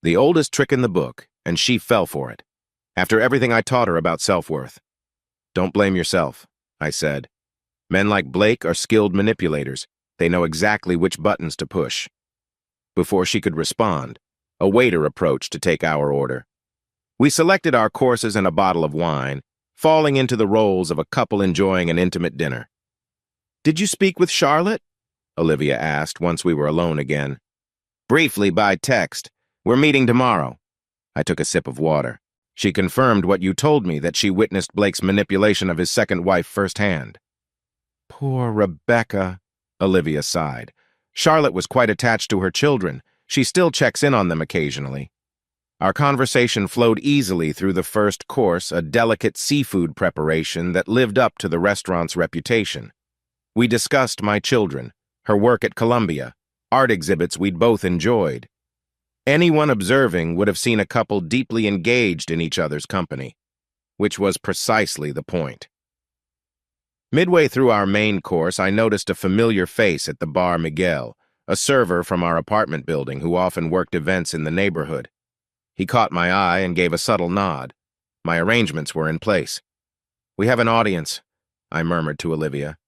The oldest trick in the book, and she fell for it. After everything I taught her about self-worth. Don't blame yourself, I said. Men like Blake are skilled manipulators. They know exactly which buttons to push. Before she could respond, a waiter approached to take our order. We selected our courses and a bottle of wine, falling into the roles of a couple enjoying an intimate dinner. Did you speak with Charlotte? Olivia asked once we were alone again. Briefly by text. We're meeting tomorrow. I took a sip of water. She confirmed what you told me, that she witnessed Blake's manipulation of his second wife firsthand. Poor Rebecca, Olivia sighed. Charlotte was quite attached to her children. She still checks in on them occasionally. Our conversation flowed easily through the first course, a delicate seafood preparation that lived up to the restaurant's reputation. We discussed my children, her work at Columbia, art exhibits we'd both enjoyed. Anyone observing would have seen a couple deeply engaged in each other's company, which was precisely the point. Midway through our main course, I noticed a familiar face at the bar Miguel, a server from our apartment building who often worked events in the neighborhood. He caught my eye and gave a subtle nod. My arrangements were in place. We have an audience, I murmured to Olivia.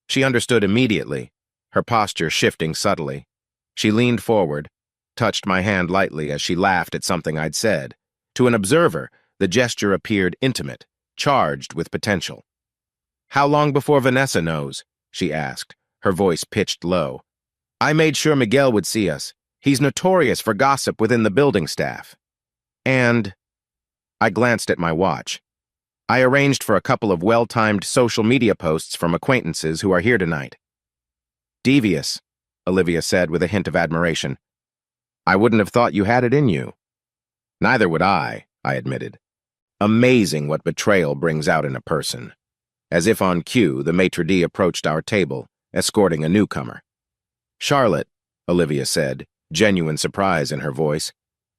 She understood immediately, her posture shifting subtly. She leaned forward, touched my hand lightly as she laughed at something I'd said. To an observer, the gesture appeared intimate, charged with potential. How long before Vanessa knows? She asked, her voice pitched low. I made sure Miguel would see us. He's notorious for gossip within the building staff. And I glanced at my watch. I arranged for a couple of well-timed social media posts from acquaintances who are here tonight. Devious, Olivia said with a hint of admiration. I wouldn't have thought you had it in you. Neither would I admitted. Amazing what betrayal brings out in a person. As if on cue, the maitre d' approached our table, escorting a newcomer. Charlotte, Olivia said, genuine surprise in her voice.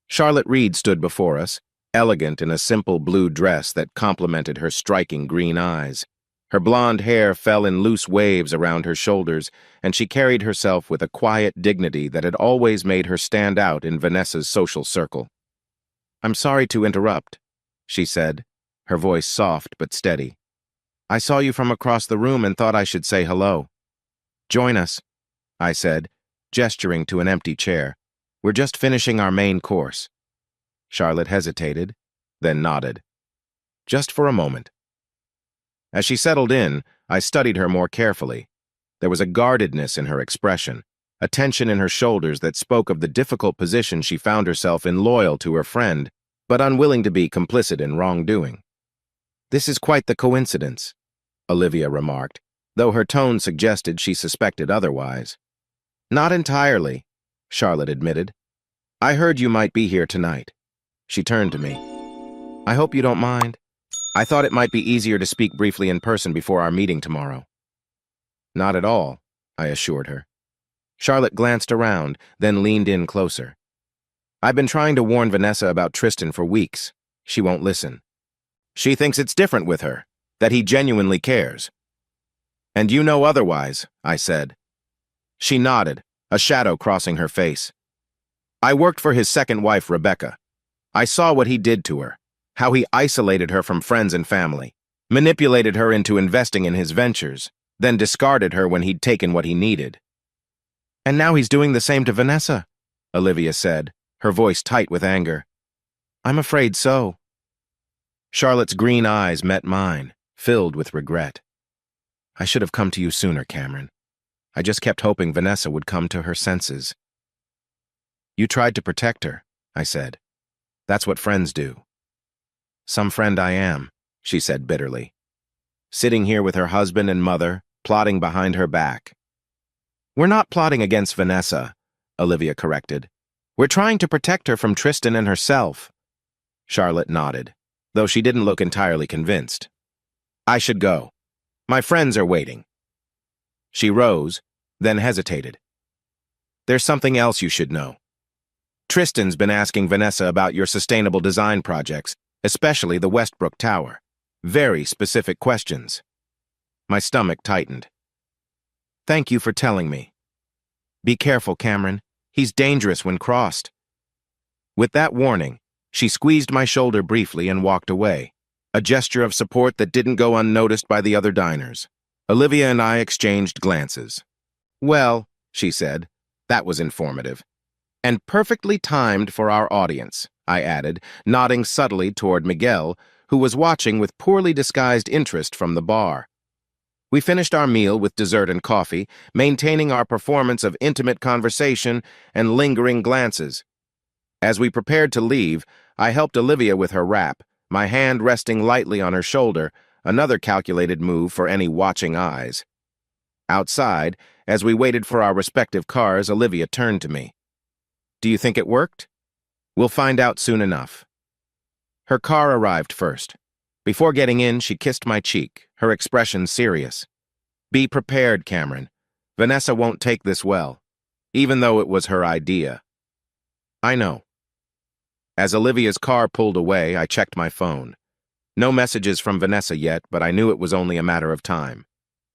Charlotte Reed stood before us, elegant in a simple blue dress that complemented her striking green eyes. Her blonde hair fell in loose waves around her shoulders, and she carried herself with a quiet dignity that had always made her stand out in Vanessa's social circle. I'm sorry to interrupt, she said, her voice soft but steady. I saw you from across the room and thought I should say hello. Join us, I said, gesturing to an empty chair. We're just finishing our main course. Charlotte hesitated, then nodded. Just for a moment. As she settled in, I studied her more carefully. There was a guardedness in her expression, a tension in her shoulders that spoke of the difficult position she found herself in, loyal to her friend, but unwilling to be complicit in wrongdoing. This is quite the coincidence, Olivia remarked, though her tone suggested she suspected otherwise. Not entirely, Charlotte admitted. I heard you might be here tonight. She turned to me. I hope you don't mind. I thought it might be easier to speak briefly in person before our meeting tomorrow. Not at all, I assured her. Charlotte glanced around, then leaned in closer. I've been trying to warn Vanessa about Tristan for weeks. She won't listen. She thinks it's different with her, that he genuinely cares. And you know otherwise, I said. She nodded, a shadow crossing her face. I worked for his second wife, Rebecca. I saw what he did to her, how he isolated her from friends and family, manipulated her into investing in his ventures, then discarded her when he'd taken what he needed. And now he's doing the same to Vanessa, Olivia said, her voice tight with anger. I'm afraid so. Charlotte's green eyes met mine, filled with regret. I should have come to you sooner, Cameron. I just kept hoping Vanessa would come to her senses. You tried to protect her, I said. That's what friends do. Some friend I am, she said bitterly. Sitting here with her husband and mother, plotting behind her back. We're not plotting against Vanessa, Olivia corrected. We're trying to protect her from Tristan and herself. Charlotte nodded, though she didn't look entirely convinced. I should go. My friends are waiting. She rose, then hesitated. There's something else you should know. Tristan's been asking Vanessa about your sustainable design projects, especially the Westbrook Tower. Very specific questions. My stomach tightened. Thank you for telling me. Be careful, Cameron. He's dangerous when crossed. With that warning, she squeezed my shoulder briefly and walked away, a gesture of support that didn't go unnoticed by the other diners. Olivia and I exchanged glances. Well, she said, that was informative. And perfectly timed for our audience, I added, nodding subtly toward Miguel, who was watching with poorly disguised interest from the bar. We finished our meal with dessert and coffee, maintaining our performance of intimate conversation and lingering glances. As we prepared to leave, I helped Olivia with her wrap, my hand resting lightly on her shoulder, another calculated move for any watching eyes. Outside, as we waited for our respective cars, Olivia turned to me. Do you think it worked? We'll find out soon enough. Her car arrived first. Before getting in, she kissed my cheek, her expression serious. Be prepared, Cameron. Vanessa won't take this well, even though it was her idea. I know. As Olivia's car pulled away, I checked my phone. No messages from Vanessa yet, but I knew it was only a matter of time.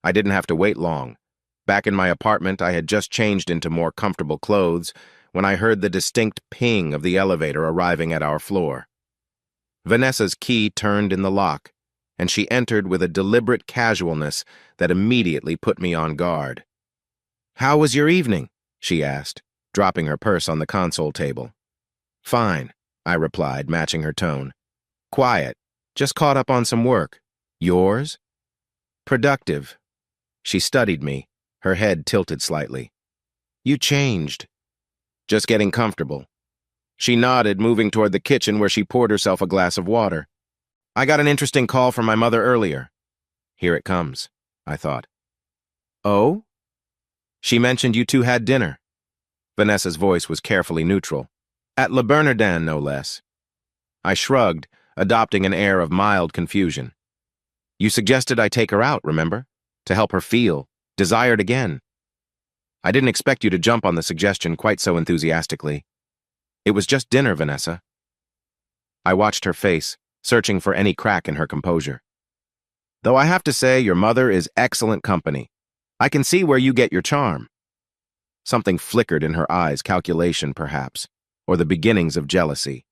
I didn't have to wait long. Back in my apartment, I had just changed into more comfortable clothes when I heard the distinct ping of the elevator arriving at our floor. Vanessa's key turned in the lock, and she entered with a deliberate casualness that immediately put me on guard. How was your evening? She asked, dropping her purse on the console table. Fine, I replied, matching her tone. Quiet, just caught up on some work. Yours? Productive. She studied me, her head tilted slightly. You changed. Just getting comfortable. She nodded, moving toward the kitchen where she poured herself a glass of water. I got an interesting call from my mother earlier. Here it comes, I thought. Oh? She mentioned you two had dinner. Vanessa's voice was carefully neutral. At Le Bernardin, no less. I shrugged, adopting an air of mild confusion. You suggested I take her out, remember? To help her feel, desired again. I didn't expect you to jump on the suggestion quite so enthusiastically. It was just dinner, Vanessa. I watched her face, searching for any crack in her composure. Though I have to say, your mother is excellent company. I can see where you get your charm. Something flickered in her eyes, calculation perhaps, or the beginnings of jealousy.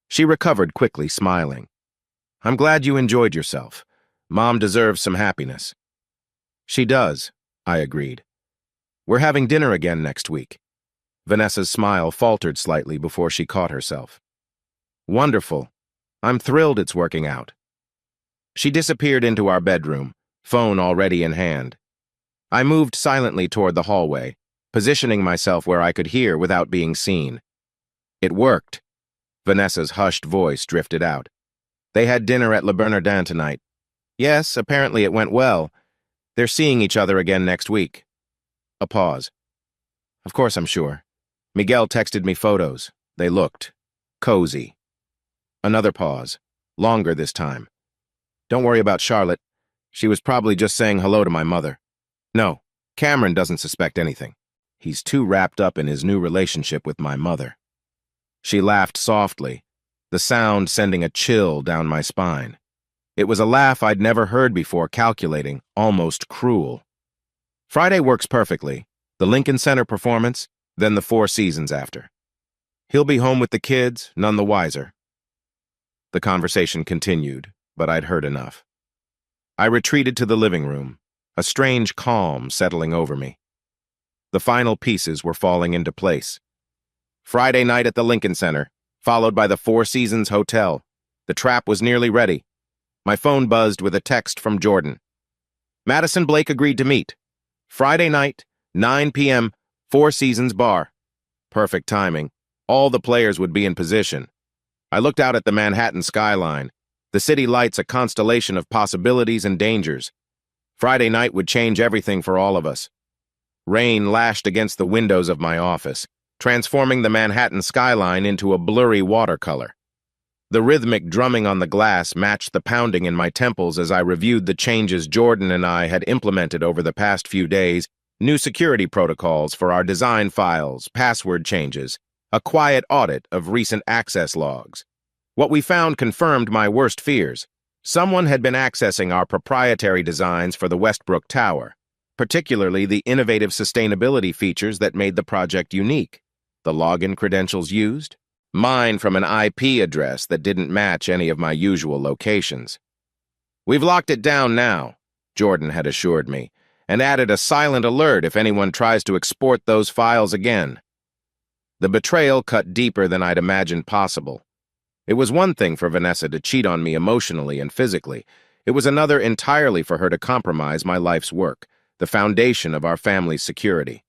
She recovered quickly, smiling. I'm glad you enjoyed yourself. Mom deserves some happiness. She does, I agreed. We're having dinner again next week. Vanessa's smile faltered slightly before she caught herself. Wonderful. I'm thrilled it's working out. She disappeared into our bedroom, phone already in hand. I moved silently toward the hallway, positioning myself where I could hear without being seen. It worked. Vanessa's hushed voice drifted out. They had dinner at Le Bernardin tonight. Yes, apparently it went well. They're seeing each other again next week. A pause. Of course I'm sure. Miguel texted me photos. They looked cozy. Another pause. Longer this time. Don't worry about Charlotte. She was probably just saying hello to my mother. No, Cameron doesn't suspect anything. He's too wrapped up in his new relationship with my mother. She laughed softly, the sound sending a chill down my spine. It was a laugh I'd never heard before, calculating, almost cruel. Friday works perfectly. The Lincoln Center performance, then the Four Seasons after. He'll be home with the kids, none the wiser. The conversation continued, but I'd heard enough. I retreated to the living room, a strange calm settling over me. The final pieces were falling into place. Friday night at the Lincoln Center, followed by the Four Seasons Hotel. The trap was nearly ready. My phone buzzed with a text from Jordan. Madison Blake agreed to meet. Friday night, 9 p.m., Four Seasons Bar. Perfect timing. All the players would be in position. I looked out at the Manhattan skyline. The city lights a constellation of possibilities and dangers. Friday night would change everything for all of us. Rain lashed against the windows of my office, transforming the Manhattan skyline into a blurry watercolor. The rhythmic drumming on the glass matched the pounding in my temples as I reviewed the changes Jordan and I had implemented over the past few days, New security protocols for our design files, password changes, a quiet audit of recent access logs. What we found confirmed my worst fears. Someone had been accessing our proprietary designs for the Westbrook Tower, particularly the innovative sustainability features that made the project unique. The login credentials used? Mine from an IP address that didn't match any of my usual locations. "We've locked it down now," Jordan had assured me, and added a silent alert if anyone tries to export those files again. The betrayal cut deeper than I'd imagined possible. It was one thing for Vanessa to cheat on me emotionally and physically. It was another entirely for her to compromise my life's work, the foundation of our family's security.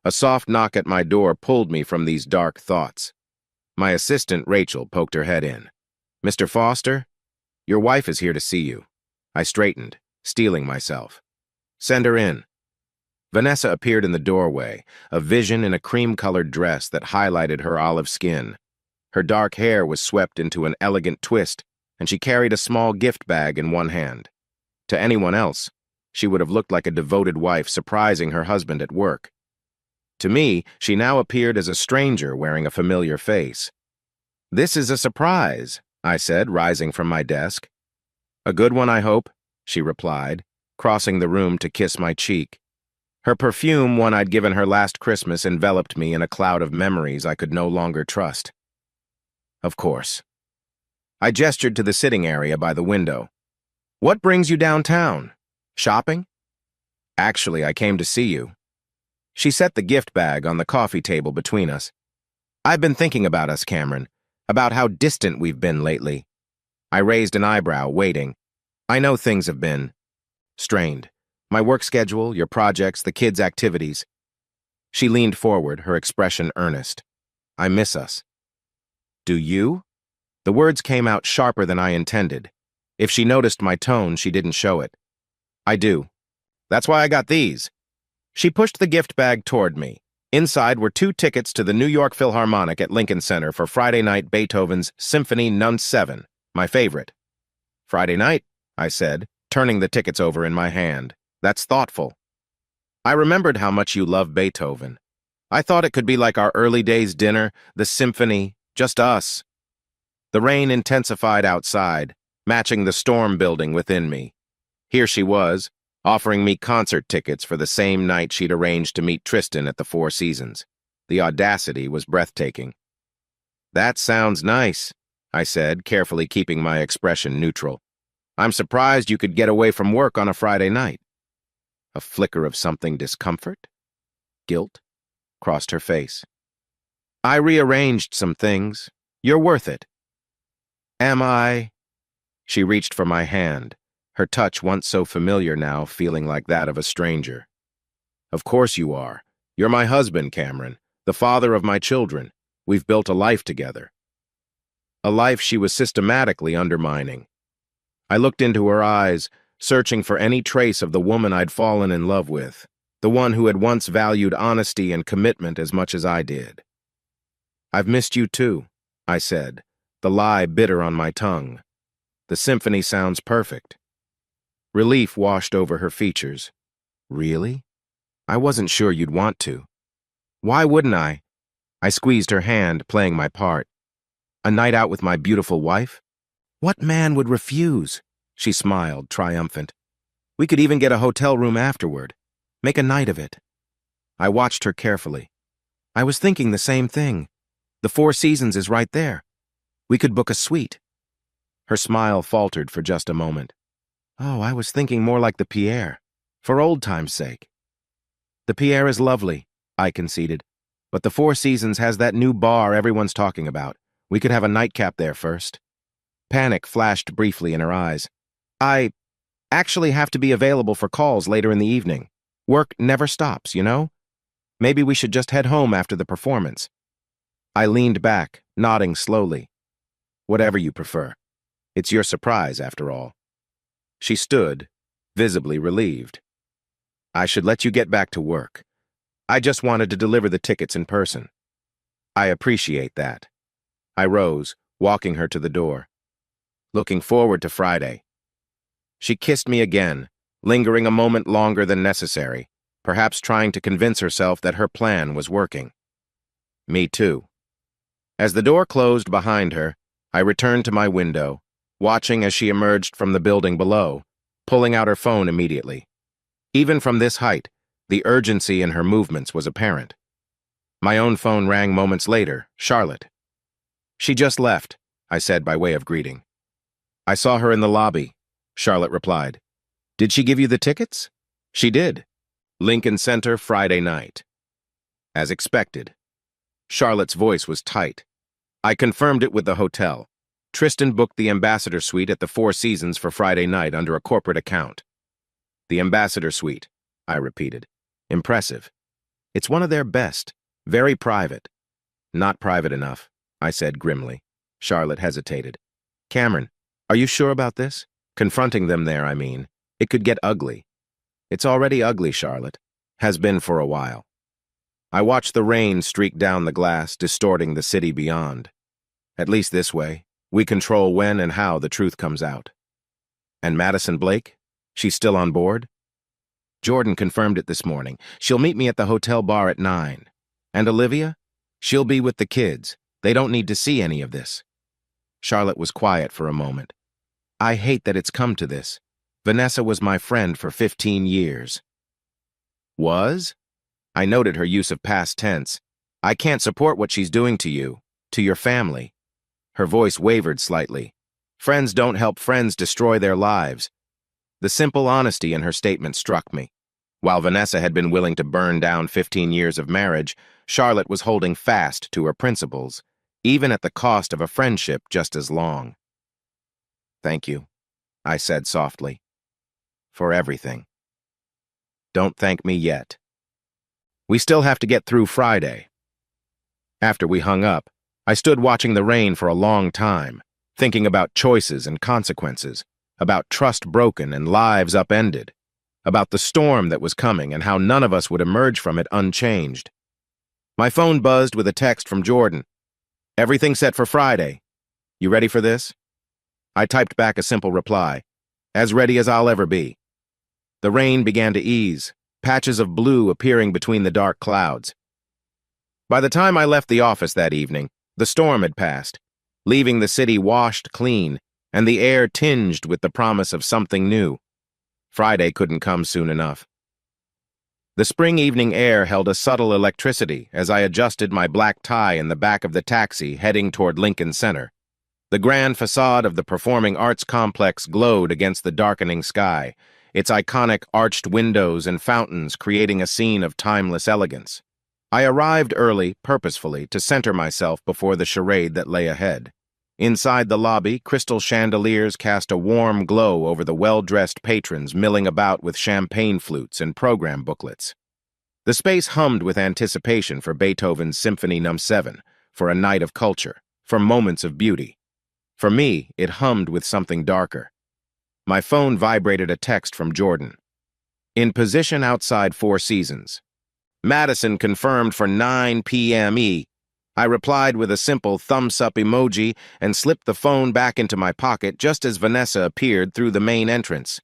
A soft knock at my door pulled me from these dark thoughts. My assistant, Rachel, poked her head in. "Mr. Foster, your wife is here to see you." I straightened, steeling myself. "Send her in." Vanessa appeared in the doorway, a vision in a cream-colored dress that highlighted her olive skin. Her dark hair was swept into an elegant twist, and she carried a small gift bag in one hand. To anyone else, she would have looked like a devoted wife surprising her husband at work. To me, she now appeared as a stranger wearing a familiar face. "This is a surprise," I said, rising from my desk. "A good one, I hope," she replied, crossing the room to kiss my cheek. Her perfume, one I'd given her last Christmas, enveloped me in a cloud of memories I could no longer trust. Of course. I gestured to the sitting area by the window. "What brings you downtown? Shopping?" "Actually, I came to see you." She set the gift bag on the coffee table between us. "I've been thinking about us, Cameron, about how distant we've been lately." I raised an eyebrow, waiting. "I know things have been strained. My work schedule, your projects, the kids' activities." She leaned forward, her expression earnest. "I miss us." "Do you?" The words came out sharper than I intended. If she noticed my tone, she didn't show it. "I do. That's why I got these." She pushed the gift bag toward me. Inside were 2 tickets to the New York Philharmonic at Lincoln Center for Friday night Beethoven's Symphony No. 7, my favorite. "Friday night," I said, turning the tickets over in my hand. "That's thoughtful." I remembered how much you love Beethoven. I thought it could be like our early days dinner, the symphony, just us. The rain intensified outside, matching the storm building within me. Here she was, offering me concert tickets for the same night she'd arranged to meet Tristan at the Four Seasons. The audacity was breathtaking. "That sounds nice," I said, carefully keeping my expression neutral. "I'm surprised you could get away from work on a Friday night." A flicker of something discomfort? Guilt? Crossed her face. "I rearranged some things. You're worth it." "Am I?" She reached for my hand, her touch once so familiar now feeling like that of a stranger. "Of course you are. You're my husband, Cameron, the father of my children. We've built a life together." A life she was systematically undermining. I looked into her eyes, searching for any trace of the woman I'd fallen in love with, the one who had once valued honesty and commitment as much as I did. "I've missed you too," I said, the lie bitter on my tongue. "The symphony sounds perfect." Relief washed over her features. "Really? I wasn't sure you'd want to." "Why wouldn't I?" I squeezed her hand, playing my part. "A night out with my beautiful wife? What man would refuse?" She smiled, triumphant. "We could even get a hotel room afterward. Make a night of it." I watched her carefully. "I was thinking the same thing. The Four Seasons is right there. We could book a suite." Her smile faltered for just a moment. "Oh, I was thinking more like the Pierre, for old time's sake." "The Pierre is lovely," I conceded, "but the Four Seasons has that new bar everyone's talking about. We could have a nightcap there first." Panic flashed briefly in her eyes. "I actually have to be available for calls later in the evening. Work never stops, you know? Maybe we should just head home after the performance." I leaned back, nodding slowly. "Whatever you prefer. It's your surprise, after all." She stood, visibly relieved. "I should let you get back to work. I just wanted to deliver the tickets in person." "I appreciate that." I rose, walking her to the door. "Looking forward to Friday." She kissed me again, lingering a moment longer than necessary, perhaps trying to convince herself that her plan was working. Me too. As the door closed behind her, I returned to my window, watching as she emerged from the building below, pulling out her phone immediately. Even from this height, the urgency in her movements was apparent. My own phone rang moments later, Charlotte. "She just left," I said by way of greeting. "I saw her in the lobby," Charlotte replied. "Did she give you the tickets?" "She did. Lincoln Center, Friday night." As expected. Charlotte's voice was tight. "I confirmed it with the hotel. Tristan booked the Ambassador Suite at the Four Seasons for Friday night under a corporate account." "The Ambassador Suite," I repeated. "Impressive. It's one of their best. Very private." "Not private enough," I said grimly. Charlotte hesitated. "Cameron, are you sure about this? Confronting them there, I mean. It could get ugly." "It's already ugly, Charlotte. Has been for a while." I watched the rain streak down the glass, distorting the city beyond. At least this way, we control when and how the truth comes out. "And Madison Blake? She's still on board?" "Jordan confirmed it this morning. She'll meet me at the hotel bar at 9. And Olivia? She'll be with the kids. They don't need to see any of this." Charlotte was quiet for a moment. "I hate that it's come to this. Vanessa was my friend for 15 years. "Was?" I noted her use of past tense. "I can't support what she's doing to you, to your family." Her voice wavered slightly. "Friends don't help friends destroy their lives." The simple honesty in her statement struck me. While Vanessa had been willing to burn down 15 years of marriage, Charlotte was holding fast to her principles, even at the cost of a friendship just as long. "Thank you," I said softly. "For everything." "Don't thank me yet. We still have to get through Friday." After we hung up, I stood watching the rain for a long time, thinking about choices and consequences, about trust broken and lives upended, about the storm that was coming and how none of us would emerge from it unchanged. My phone buzzed with a text from Jordan. "Everything set for Friday. You ready for this?" I typed back a simple reply. "As ready as I'll ever be." The rain began to ease, patches of blue appearing between the dark clouds. By the time I left the office that evening, the storm had passed, leaving the city washed clean and the air tinged with the promise of something new. Friday couldn't come soon enough. The spring evening air held a subtle electricity as I adjusted my black tie in the back of the taxi heading toward Lincoln Center. The grand facade of the Performing Arts Complex glowed against the darkening sky, its iconic arched windows and fountains creating a scene of timeless elegance. I arrived early, purposefully, to center myself before the charade that lay ahead. Inside the lobby, crystal chandeliers cast a warm glow over the well-dressed patrons milling about with champagne flutes and program booklets. The space hummed with anticipation for Beethoven's Symphony No. 7, for a night of culture, for moments of beauty. For me, it hummed with something darker. My phone vibrated a text from Jordan. "In position outside Four Seasons. Madison confirmed for 9 p.m. I replied with a simple thumbs-up emoji and slipped the phone back into my pocket just as Vanessa appeared through the main entrance.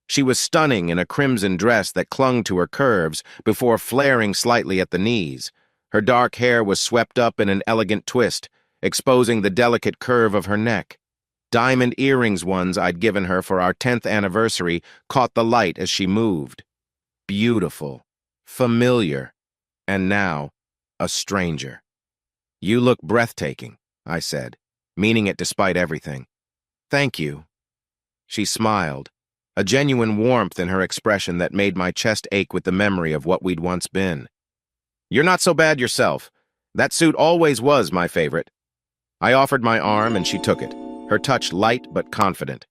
She was stunning in a crimson dress that clung to her curves before flaring slightly at the knees. Her dark hair was swept up in an elegant twist, exposing the delicate curve of her neck. Diamond earrings ones I'd given her for our 10th anniversary caught the light as she moved. Beautiful, familiar, and now, a stranger. "You look breathtaking," I said, meaning it despite everything. "Thank you." She smiled, a genuine warmth in her expression that made my chest ache with the memory of what we'd once been. "You're not so bad yourself. That suit always was my favorite." I offered my arm and she took it, her touch light but confident.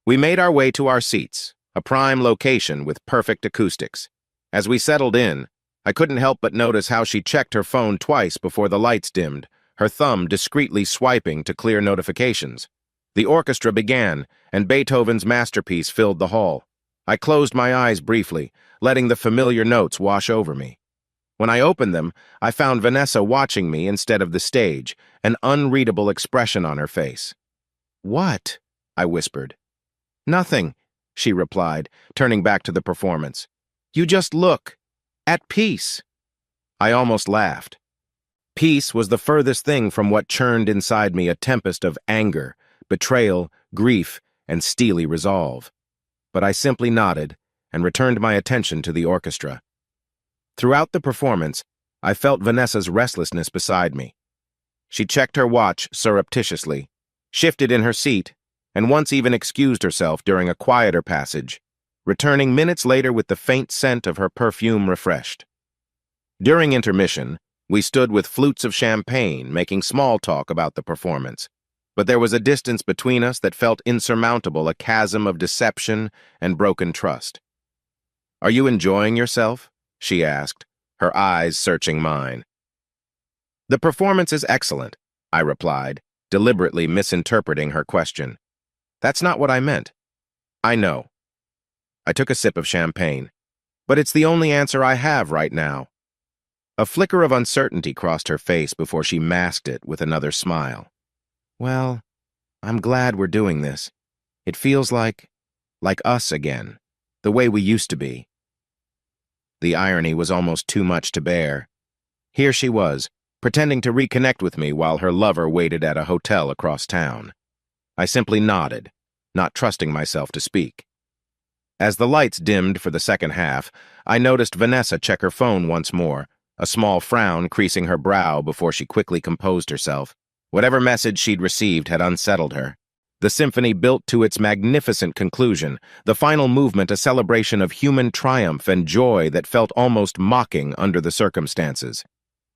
We made our way to our seats, a prime location with perfect acoustics. As we settled in, I couldn't help but notice how she checked her phone twice before the lights dimmed, her thumb discreetly swiping to clear notifications. The orchestra began, and Beethoven's masterpiece filled the hall. I closed my eyes briefly, letting the familiar notes wash over me. When I opened them, I found Vanessa watching me instead of the stage, an unreadable expression on her face. "What?" I whispered. "Nothing," she replied, turning back to the performance. "You just look. At peace. I almost laughed. Peace was the furthest thing from what churned inside me, a tempest of anger, betrayal, grief, and steely resolve. But I simply nodded and returned my attention to the orchestra. Throughout the performance, I felt Vanessa's restlessness beside me. She checked her watch surreptitiously, shifted in her seat, and once even excused herself during a quieter passage, returning minutes later with the faint scent of her perfume refreshed. During intermission, we stood with flutes of champagne, making small talk about the performance, but there was a distance between us that felt insurmountable, a chasm of deception and broken trust. "Are you enjoying yourself?" she asked, her eyes searching mine. "The performance is excellent," I replied, deliberately misinterpreting her question. "That's not what I meant." "I know." I took a sip of champagne. "But it's the only answer I have right now." A flicker of uncertainty crossed her face before she masked it with another smile. "Well, I'm glad we're doing this. It feels like us again, the way we used to be." The irony was almost too much to bear. Here she was, pretending to reconnect with me while her lover waited at a hotel across town. I simply nodded, not trusting myself to speak. As the lights dimmed for the second half, I noticed Vanessa check her phone once more, a small frown creasing her brow before she quickly composed herself. Whatever message she'd received had unsettled her. The symphony built to its magnificent conclusion, the final movement a celebration of human triumph and joy that felt almost mocking under the circumstances.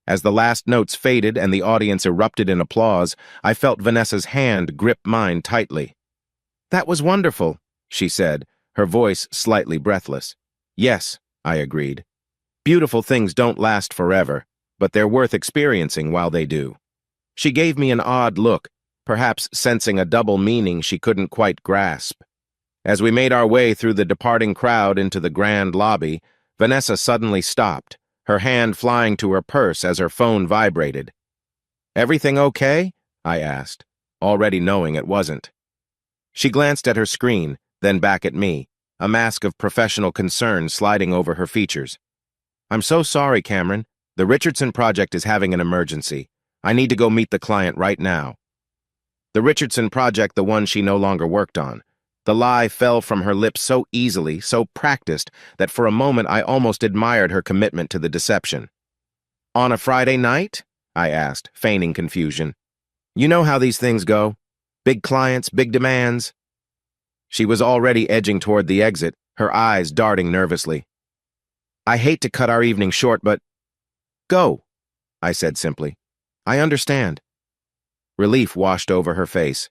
As the last notes faded and the audience erupted in applause, I felt Vanessa's hand grip mine tightly. "That was wonderful," she said, her voice slightly breathless. "Yes," I agreed. "Beautiful things don't last forever, but they're worth experiencing while they do." She gave me an odd look, perhaps sensing a double meaning she couldn't quite grasp. As we made our way through the departing crowd into the grand lobby, Vanessa suddenly stopped, her hand flying to her purse as her phone vibrated. "Everything okay?" I asked, already knowing it wasn't. She glanced at her screen, then back at me, a mask of professional concern sliding over her features. "I'm so sorry, Cameron. The Richardson project is having an emergency. I need to go meet the client right now." The Richardson project, the one she no longer worked on. The lie fell from her lips so easily, so practiced, that for a moment I almost admired her commitment to the deception. "On a Friday night?" I asked, feigning confusion. "You know how these things go. Big clients, big demands." She was already edging toward the exit, her eyes darting nervously. "I hate to cut our evening short, but—" "Go," I said simply. "I understand." Relief washed over her face.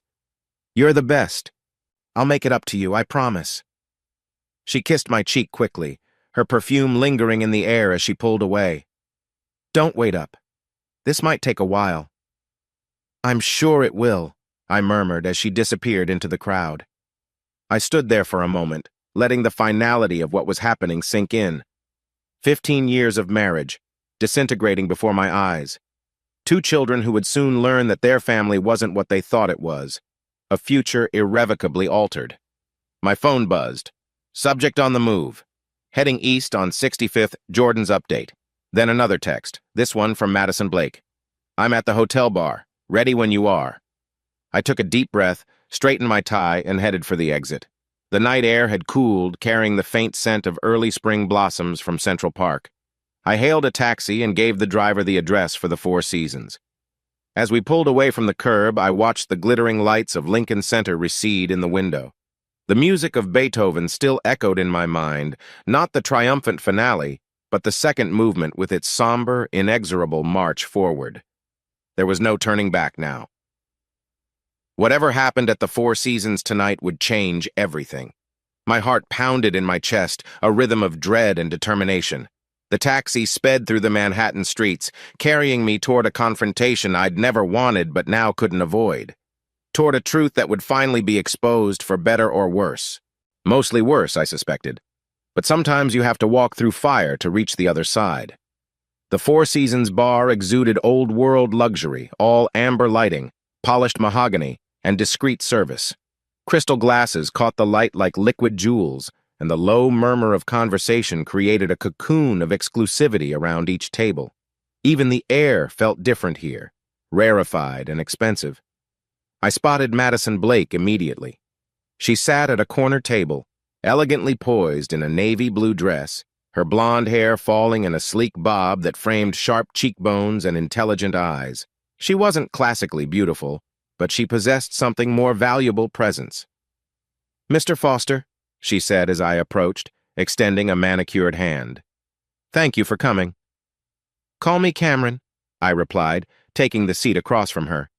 "You're the best. I'll make it up to you, I promise." She kissed my cheek quickly, her perfume lingering in the air as she pulled away. "Don't wait up. This might take a while." "I'm sure it will," I murmured as she disappeared into the crowd. I stood there for a moment, letting the finality of what was happening sink in. 15 years of marriage, disintegrating before my eyes. 2 children who would soon learn that their family wasn't what they thought it was. A future irrevocably altered. My phone buzzed. Subject on the move. Heading east on 65th, Jordan's update. Then another text, this one from Madison Blake. "I'm at the hotel bar. Ready when you are." I took a deep breath, straightened my tie, and headed for the exit. The night air had cooled, carrying the faint scent of early spring blossoms from Central Park. I hailed a taxi and gave the driver the address for the Four Seasons. As we pulled away from the curb, I watched the glittering lights of Lincoln Center recede in the window. The music of Beethoven still echoed in my mind, not the triumphant finale, but the second movement with its somber, inexorable march forward. There was no turning back now. Whatever happened at the Four Seasons tonight would change everything. My heart pounded in my chest, a rhythm of dread and determination. The taxi sped through the Manhattan streets, carrying me toward a confrontation I'd never wanted but now couldn't avoid. Toward a truth that would finally be exposed for better or worse. Mostly worse, I suspected. But sometimes you have to walk through fire to reach the other side. The Four Seasons bar exuded old-world luxury, all amber lighting, polished mahogany, and discreet service. Crystal glasses caught the light like liquid jewels, and the low murmur of conversation created a cocoon of exclusivity around each table. Even the air felt different here, rarefied and expensive. I spotted Madison Blake immediately. She sat at a corner table, elegantly poised in a navy blue dress, her blonde hair falling in a sleek bob that framed sharp cheekbones and intelligent eyes. She wasn't classically beautiful, but she possessed something more valuable presence. "Mr. Foster," she said as I approached, extending a manicured hand. "Thank you for coming." "Call me Cameron," I replied, taking the seat across from her.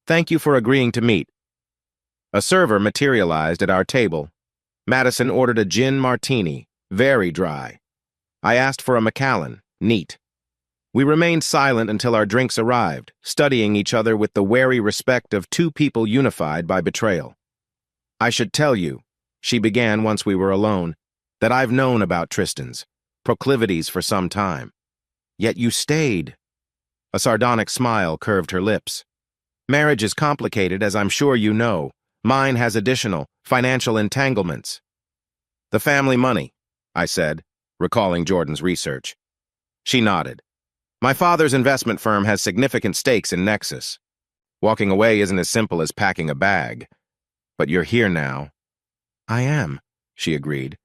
"Thank you for agreeing to meet." A server materialized at our table. Madison ordered a gin martini, very dry. I asked for a Macallan, neat. We remained silent until our drinks arrived, studying each other with the wary respect of two people unified by betrayal. "I should tell you," she began once we were alone, "that I've known about Tristan's proclivities for some time. Yet you stayed." A sardonic smile curved her lips. "Marriage is complicated, as I'm sure you know. Mine has additional, financial entanglements." "The family money," I said, recalling Jordan's research. She nodded. "My father's investment firm has significant stakes in Nexus. Walking away isn't as simple as packing a bag. But you're here now." "I am," she agreed,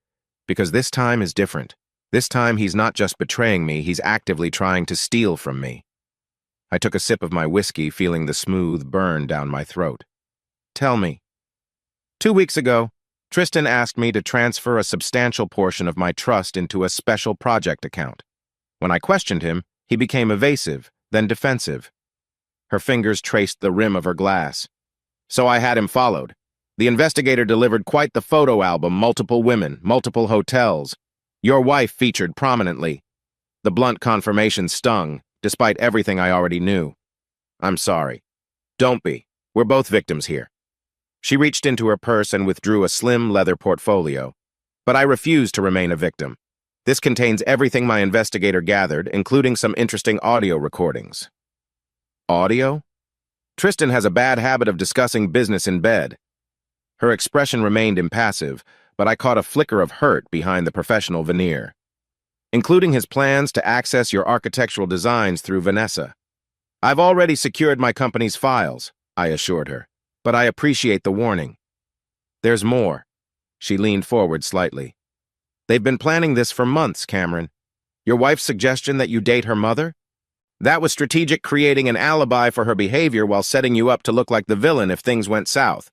"because this time is different. This time he's not just betraying me, he's actively trying to steal from me." I took a sip of my whiskey, feeling the smooth burn down my throat. "Tell me." 2 weeks ago, Tristan asked me to transfer a substantial portion of my trust into a special project account. When I questioned him, he became evasive, then defensive. Her fingers traced the rim of her glass. "So I had him followed. The investigator delivered quite the photo album, multiple women, multiple hotels. Your wife featured prominently. The blunt confirmation stung, despite everything I already knew. I'm sorry. Don't be. We're both victims here." She reached into her purse and withdrew a slim leather portfolio. "But I refuse to remain a victim. This contains everything my investigator gathered, including some interesting audio recordings." "Audio?" "Tristan has a bad habit of discussing business in bed." Her expression remained impassive, but I caught a flicker of hurt behind the professional veneer. "Including his plans to access your architectural designs through Vanessa. I've already secured my company's files," I assured her, "but I appreciate the warning." "There's more." She leaned forward slightly. "They've been planning this for months, Cameron. Your wife's suggestion that you date her mother? That was strategic, creating an alibi for her behavior while setting you up to look like the villain if things went south.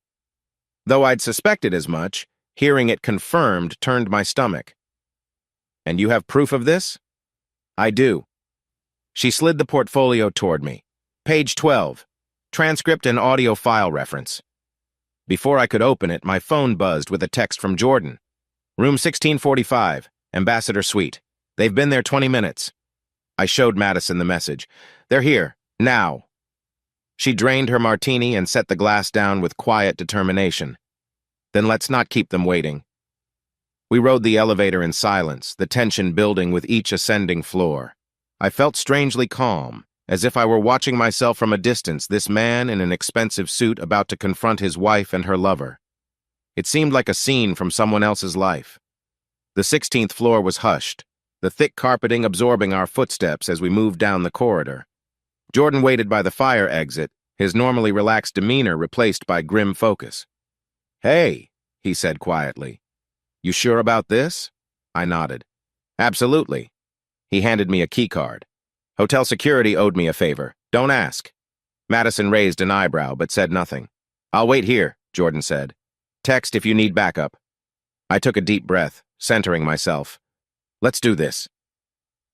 Though I'd suspected as much, hearing it confirmed turned my stomach." "And you have proof of this?" "I do." She slid the portfolio toward me. "Page 12. Transcript and audio file reference." Before I could open it, my phone buzzed with a text from Jordan. "Room 1645, Ambassador Suite. They've been there 20 minutes. I showed Madison the message. "They're here, now." She drained her martini and set the glass down with quiet determination. "Then let's not keep them waiting." We rode the elevator in silence, the tension building with each ascending floor. I felt strangely calm, as if I were watching myself from a distance, this man in an expensive suit about to confront his wife and her lover. It seemed like a scene from someone else's life. The 16th floor was hushed, the thick carpeting absorbing our footsteps as we moved down the corridor. Jordan waited by the fire exit, his normally relaxed demeanor replaced by grim focus. "Hey," he said quietly. "You sure about this?" I nodded. "Absolutely." He handed me a keycard. "Hotel security owed me a favor. Don't ask." Madison raised an eyebrow but said nothing. "I'll wait here," Jordan said. "Text if you need backup." I took a deep breath, centering myself. "Let's do this."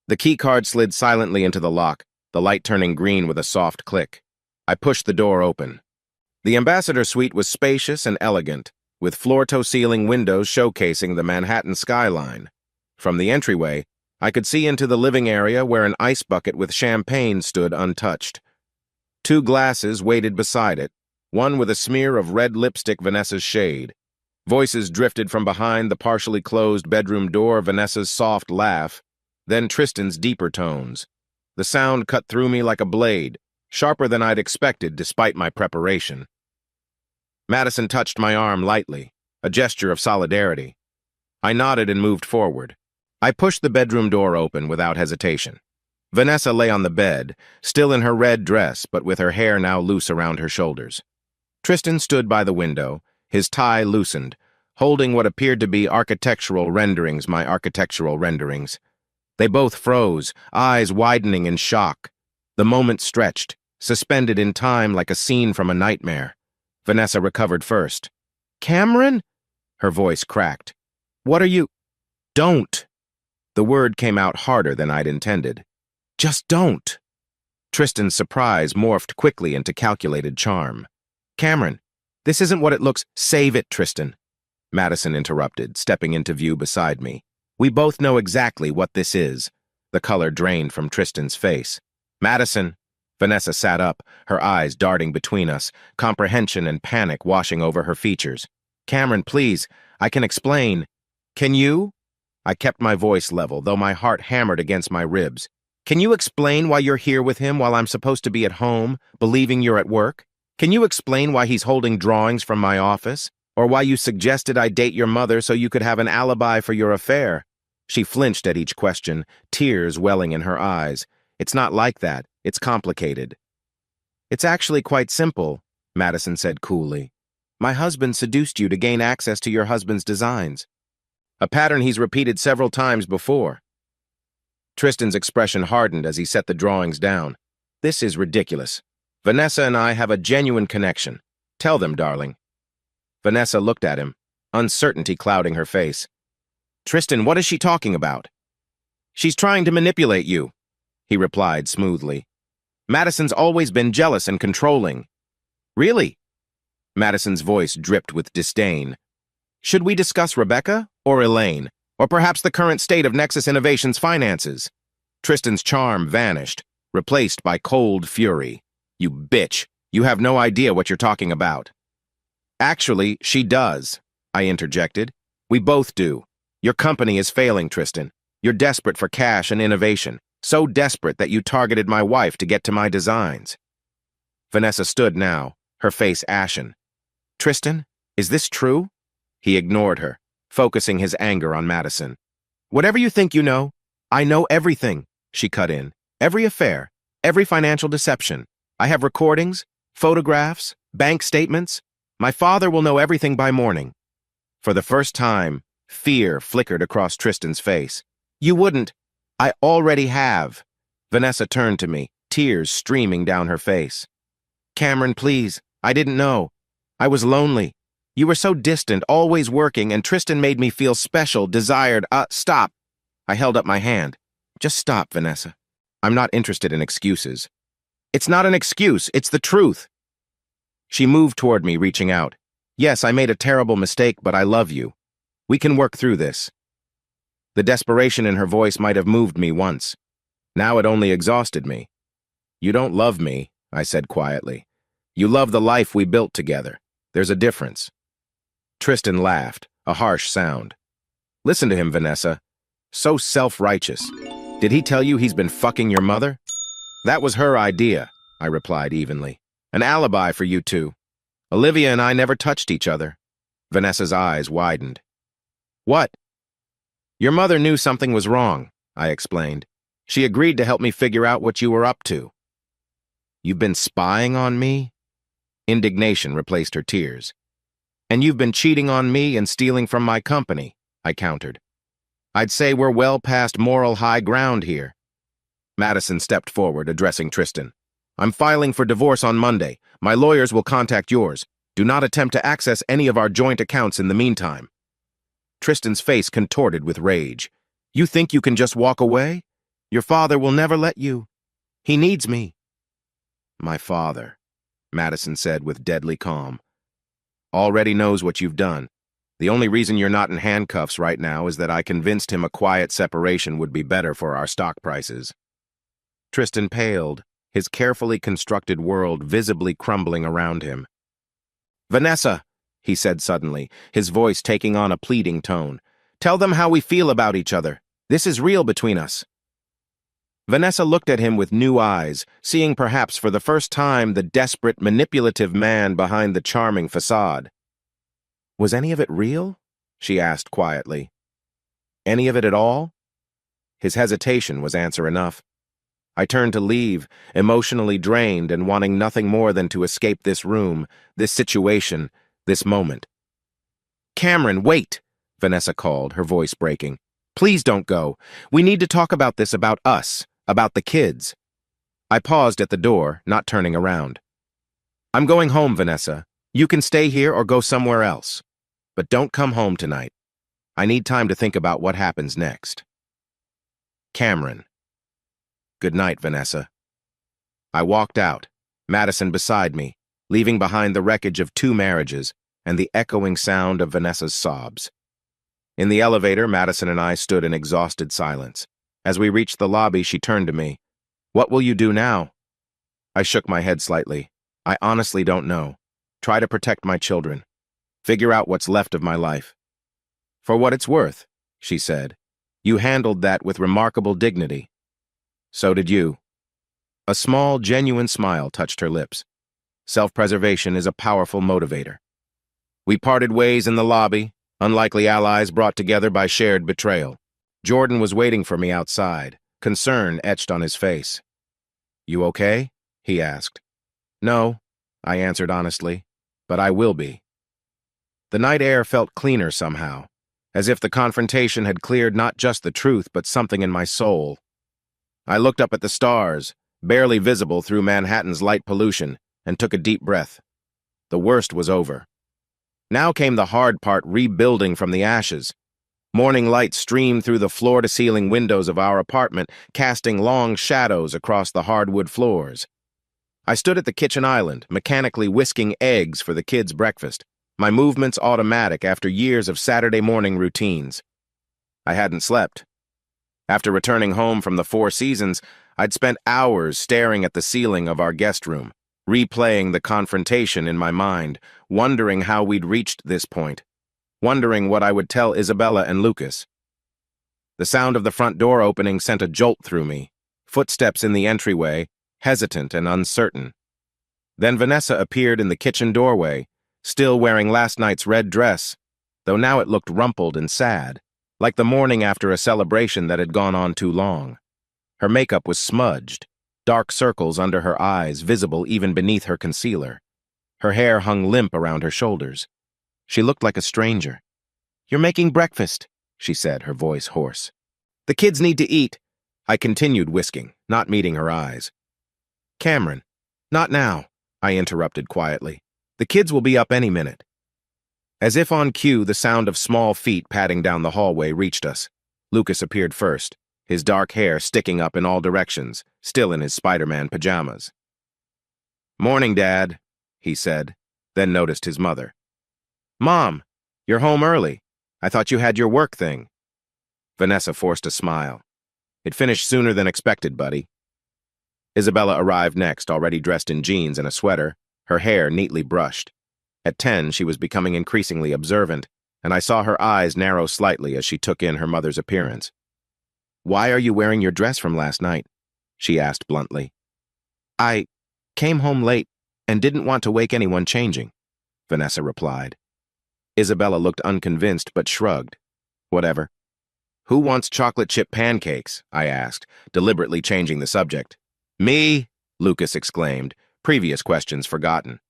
The keycard slid silently into the lock, the light turning green with a soft click. I pushed the door open. The Ambassador Suite was spacious and elegant, with floor-to-ceiling windows showcasing the Manhattan skyline. From the entryway, I could see into the living area where an ice bucket with champagne stood untouched. 2 glasses waited beside it, one with a smear of red lipstick Vanessa's shade. Voices drifted from behind the partially closed bedroom door, Vanessa's soft laugh, then Tristan's deeper tones. The sound cut through me like a blade, sharper than I'd expected despite my preparation. Madison touched my arm lightly, a gesture of solidarity. I nodded and moved forward. I pushed the bedroom door open without hesitation. Vanessa lay on the bed, still in her red dress but with her hair now loose around her shoulders. Tristan stood by the window, his tie loosened, holding what appeared to be my architectural renderings. They both froze, eyes widening in shock. The moment stretched, suspended in time like a scene from a nightmare. Vanessa recovered first. "Cameron?" Her voice cracked. "What are you—" "Don't!" The word came out harder than I'd intended. "Just don't!" Tristan's surprise morphed quickly into calculated charm. "Cameron, this isn't what it looks—" "Save it, Tristan," Madison interrupted, stepping into view beside me. "We both know exactly what this is." The color drained from Tristan's face. "Madison!" Vanessa sat up, her eyes darting between us, comprehension and panic washing over her features. "Cameron, please, I can explain." "Can you?" I kept my voice level, though my heart hammered against my ribs. "Can you explain why you're here with him while I'm supposed to be at home, believing you're at work? Can you explain why he's holding drawings from my office? Or why you suggested I date your mother so you could have an alibi for your affair?" She flinched at each question, tears welling in her eyes. "It's not like that. It's complicated." "It's actually quite simple," Madison said coolly. "My husband seduced you to gain access to your husband's designs. A pattern he's repeated several times before." Tristan's expression hardened as he set the drawings down. "This is ridiculous. Vanessa and I have a genuine connection. Tell them, darling." Vanessa looked at him, uncertainty clouding her face. "Tristan, what is she talking about?" "She's trying to manipulate you," he replied smoothly. "Madison's always been jealous and controlling." "Really?" Madison's voice dripped with disdain. "Should we discuss Rebecca or Elaine, or perhaps the current state of Nexus Innovations' finances?" Tristan's charm vanished, replaced by cold fury. "You bitch, you have no idea what you're talking about." "Actually, she does," I interjected. "We both do. Your company is failing, Tristan. You're desperate for cash and innovation, so desperate that you targeted my wife to get to my designs." Vanessa stood now, her face ashen. "Tristan, is this true?" He ignored her, focusing his anger on Madison. "Whatever you think you know, I know everything," she cut in. "Every affair, every financial deception. I have recordings, photographs, bank statements. My father will know everything by morning." For the first time, fear flickered across Tristan's face. "You wouldn't." "I already have." Vanessa turned to me, tears streaming down her face. "Cameron, please. I didn't know. I was lonely. You were so distant, always working, and Tristan made me feel special, desired. Stop." I held up my hand. "Just stop, Vanessa. I'm not interested in excuses." "It's not an excuse. It's the truth." She moved toward me, reaching out. "Yes, I made a terrible mistake, but I love you. We can work through this." The desperation in her voice might have moved me once. Now it only exhausted me. "You don't love me," I said quietly. "You love the life we built together. There's a difference." Tristan laughed, a harsh sound. "Listen to him, Vanessa. So self-righteous. Did he tell you he's been fucking your mother?" "That was her idea," I replied evenly. "An alibi for you two. Olivia and I never touched each other." Vanessa's eyes widened. "What?" "Your mother knew something was wrong," I explained. "She agreed to help me figure out what you were up to." "You've been spying on me?" Indignation replaced her tears. "And you've been cheating on me and stealing from my company," I countered. "I'd say we're well past moral high ground here." Madison stepped forward, addressing Tristan. "I'm filing for divorce on Monday. My lawyers will contact yours. Do not attempt to access any of our joint accounts in the meantime." Tristan's face contorted with rage. "You think you can just walk away? Your father will never let you. He needs me." "My father," Madison said with deadly calm, "already knows what you've done. The only reason you're not in handcuffs right now is that I convinced him a quiet separation would be better for our stock prices." Tristan paled, his carefully constructed world visibly crumbling around him. "Vanessa," he said suddenly, his voice taking on a pleading tone, "tell them how we feel about each other. This is real between us." Vanessa looked at him with new eyes, seeing perhaps for the first time the desperate, manipulative man behind the charming facade. "Was any of it real?" she asked quietly. Any of it at all? His hesitation was answer enough. I turned to leave, emotionally drained and wanting nothing more than to escape this room, this situation, this moment. "Cameron, wait!" Vanessa called, her voice breaking. "Please don't go. We need to talk about this, about us, about the kids." I paused at the door, not turning around. "I'm going home, Vanessa. You can stay here or go somewhere else. But don't come home tonight. I need time to think about what happens next." Cameron. Good night, Vanessa. I walked out, Madison beside me, leaving behind the wreckage of 2 marriages and the echoing sound of Vanessa's sobs. In the elevator, Madison and I stood in exhausted silence. As we reached the lobby, she turned to me. "What will you do now?" I shook my head slightly. "I honestly don't know. Try to protect my children. Figure out what's left of my life." "For what it's worth," she said. "You handled that with remarkable dignity." "So did you." A small, genuine smile touched her lips. Self-preservation is a powerful motivator. We parted ways in the lobby, unlikely allies brought together by shared betrayal. Jordan was waiting for me outside, concern etched on his face. "You okay?" he asked. "No," I answered honestly, "but I will be." The night air felt cleaner somehow, as if the confrontation had cleared not just the truth but something in my soul. I looked up at the stars, barely visible through Manhattan's light pollution, and took a deep breath. The worst was over. Now came the hard part, rebuilding from the ashes. Morning light streamed through the floor-to-ceiling windows of our apartment, casting long shadows across the hardwood floors. I stood at the kitchen island, mechanically whisking eggs for the kids' breakfast, my movements automatic after years of Saturday morning routines. I hadn't slept. After returning home from the Four Seasons, I'd spent hours staring at the ceiling of our guest room, replaying the confrontation in my mind, wondering how we'd reached this point, wondering what I would tell Isabella and Lucas. The sound of the front door opening sent a jolt through me, footsteps in the entryway, hesitant and uncertain. Then Vanessa appeared in the kitchen doorway, still wearing last night's red dress, though now it looked rumpled and sad, like the morning after a celebration that had gone on too long. Her makeup was smudged, dark circles under her eyes visible even beneath her concealer. Her hair hung limp around her shoulders. She looked like a stranger. "You're making breakfast," she said, her voice hoarse. "The kids need to eat." I continued whisking, not meeting her eyes. "Cameron, not now," I interrupted quietly. "The kids will be up any minute." As if on cue, the sound of small feet padding down the hallway reached us. Lucas appeared first, his dark hair sticking up in all directions, still in his Spider-Man pajamas. "Morning, Dad," he said, then noticed his mother. "Mom, you're home early. I thought you had your work thing." Vanessa forced a smile. "It finished sooner than expected, buddy." Isabella arrived next, already dressed in jeans and a sweater, her hair neatly brushed. At 10, she was becoming increasingly observant, and I saw her eyes narrow slightly as she took in her mother's appearance. "Why are you wearing your dress from last night?" she asked bluntly. "I came home late and didn't want to wake anyone changing," Vanessa replied. Isabella looked unconvinced but shrugged. "Whatever." "Who wants chocolate chip pancakes?" I asked, deliberately changing the subject. "Me," Lucas exclaimed, previous questions forgotten.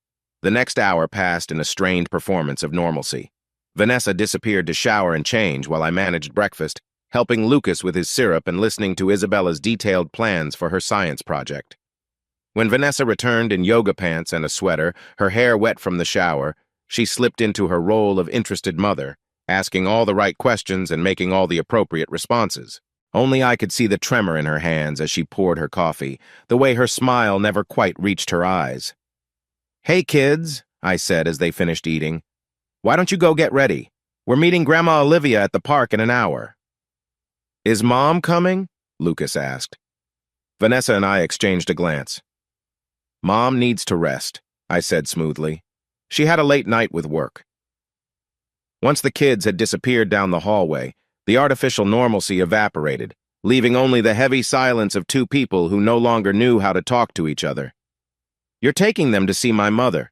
The next hour passed in a strained performance of normalcy. Vanessa disappeared to shower and change while I managed breakfast, helping Lucas with his syrup and listening to Isabella's detailed plans for her science project. When Vanessa returned in yoga pants and a sweater, her hair wet from the shower, she slipped into her role of interested mother, asking all the right questions and making all the appropriate responses. Only I could see the tremor in her hands as she poured her coffee, the way her smile never quite reached her eyes. "Hey, kids," I said as they finished eating. "Why don't you go get ready? We're meeting Grandma Olivia at the park in an hour." "Is Mom coming?" Lucas asked. Vanessa and I exchanged a glance. "Mom needs to rest," I said smoothly. "She had a late night with work." Once the kids had disappeared down the hallway, the artificial normalcy evaporated, leaving only the heavy silence of 2 people who no longer knew how to talk to each other. "You're taking them to see my mother,"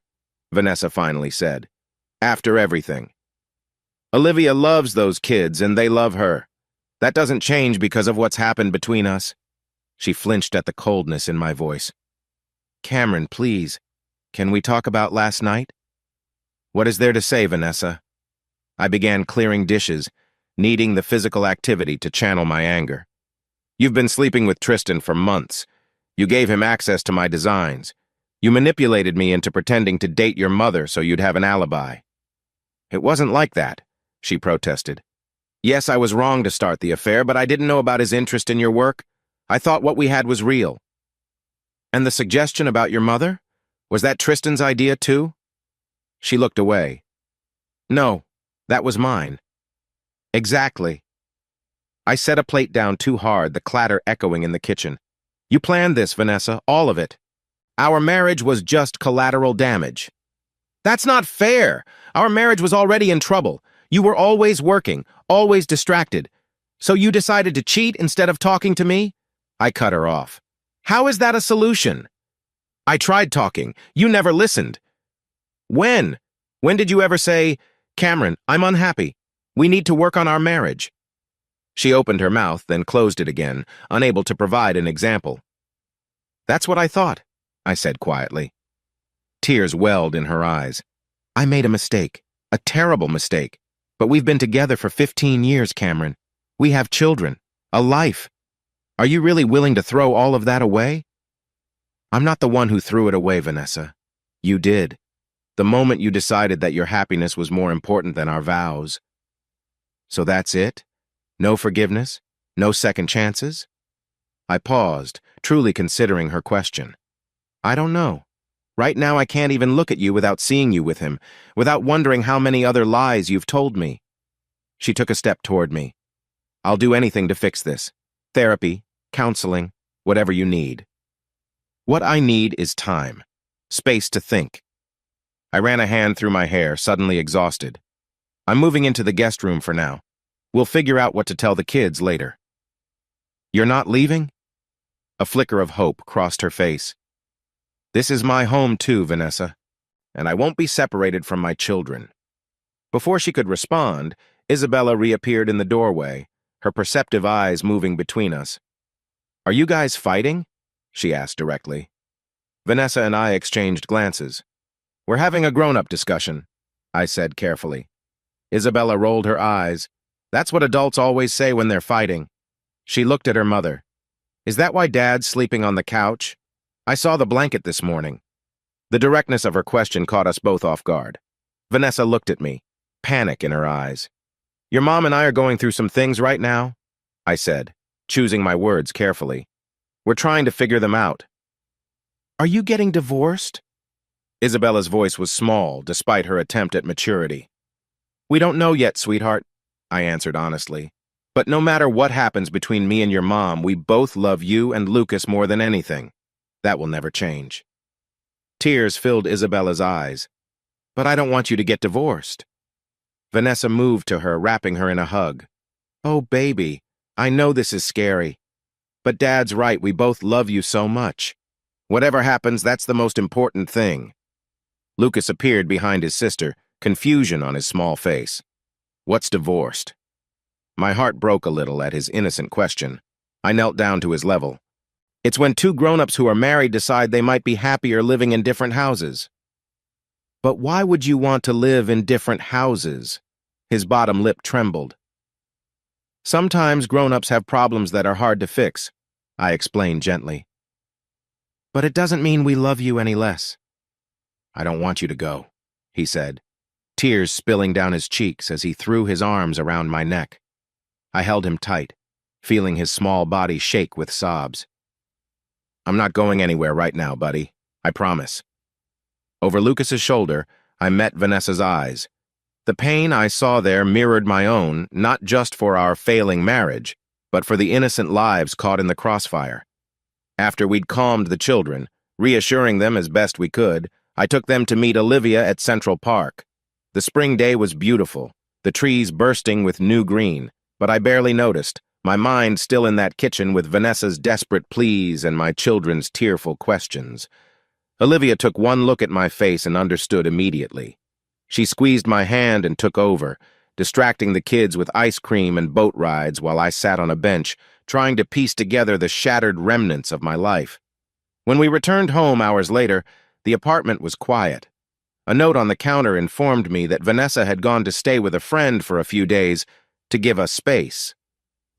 Vanessa finally said. "After everything. Olivia loves those kids and they love her. That doesn't change because of what's happened between us. She flinched at the coldness in my voice. Cameron, please, can we talk about last night? What is there to say, Vanessa? I began clearing dishes, needing the physical activity to channel my anger. You've been sleeping with Tristan for months. You gave him access to my designs. You manipulated me into pretending to date your mother so you'd have an alibi. It wasn't like that, she protested. Yes, I was wrong to start the affair, but I didn't know about his interest in your work. I thought what we had was real. And the suggestion about your mother? Was that Tristan's idea too? She looked away. No, that was mine. Exactly. I set a plate down too hard, the clatter echoing in the kitchen. You planned this, Vanessa, all of it. Our marriage was just collateral damage. That's not fair. Our marriage was already in trouble. You were always working, always distracted. So you decided to cheat instead of talking to me? I cut her off. How is that a solution? I tried talking. You never listened. When? When did you ever say, Cameron, I'm unhappy. We need to work on our marriage? She opened her mouth, then closed it again, unable to provide an example. That's what I thought, I said quietly. Tears welled in her eyes. I made a mistake, a terrible mistake. But we've been together for 15 years, Cameron. We have children, a life. Are you really willing to throw all of that away? I'm not the one who threw it away, Vanessa. You did. The moment you decided that your happiness was more important than our vows. So that's it? No forgiveness? No second chances? I paused, truly considering her question. I don't know. Right now I can't even look at you without seeing you with him, without wondering how many other lies you've told me. She took a step toward me. I'll do anything to fix this. Therapy, counseling, whatever you need. What I need is time. Space to think. I ran a hand through my hair, suddenly exhausted. I'm moving into the guest room for now. We'll figure out what to tell the kids later. You're not leaving? A flicker of hope crossed her face. This is my home too, Vanessa, and I won't be separated from my children. Before she could respond, Isabella reappeared in the doorway, her perceptive eyes moving between us. Are you guys fighting? She asked directly. Vanessa and I exchanged glances. We're having a grown-up discussion, I said carefully. Isabella rolled her eyes. That's what adults always say when they're fighting. She looked at her mother. Is that why Dad's sleeping on the couch? I saw the blanket this morning. The directness of her question caught us both off guard. Vanessa looked at me, panic in her eyes. Your mom and I are going through some things right now, I said, choosing my words carefully. We're trying to figure them out. Are you getting divorced? Isabella's voice was small, despite her attempt at maturity. We don't know yet, sweetheart, I answered honestly. But no matter what happens between me and your mom, we both love you and Lucas more than anything. That will never change. Tears filled Isabella's eyes. But I don't want you to get divorced. Vanessa moved to her, wrapping her in a hug. Oh, baby, I know this is scary. But Dad's right, we both love you so much. Whatever happens, that's the most important thing. Lucas appeared behind his sister, confusion on his small face. What's divorced? My heart broke a little at his innocent question. I knelt down to his level. It's when two grown-ups who are married decide they might be happier living in different houses. But why would you want to live in different houses? His bottom lip trembled. Sometimes grown-ups have problems that are hard to fix, I explained gently. But it doesn't mean we love you any less. I don't want you to go, he said, tears spilling down his cheeks as he threw his arms around my neck. I held him tight, feeling his small body shake with sobs. I'm not going anywhere right now, buddy. I promise. Over Lucas's shoulder, I met Vanessa's eyes. The pain I saw there mirrored my own, not just for our failing marriage, but for the innocent lives caught in the crossfire. After we'd calmed the children, reassuring them as best we could, I took them to meet Olivia at Central Park. The spring day was beautiful, the trees bursting with new green, but I barely noticed, my mind still in that kitchen with Vanessa's desperate pleas and my children's tearful questions. Olivia took one look at my face and understood immediately. She squeezed my hand and took over, distracting the kids with ice cream and boat rides while I sat on a bench, trying to piece together the shattered remnants of my life. When we returned home hours later, the apartment was quiet. A note on the counter informed me that Vanessa had gone to stay with a friend for a few days to give us space.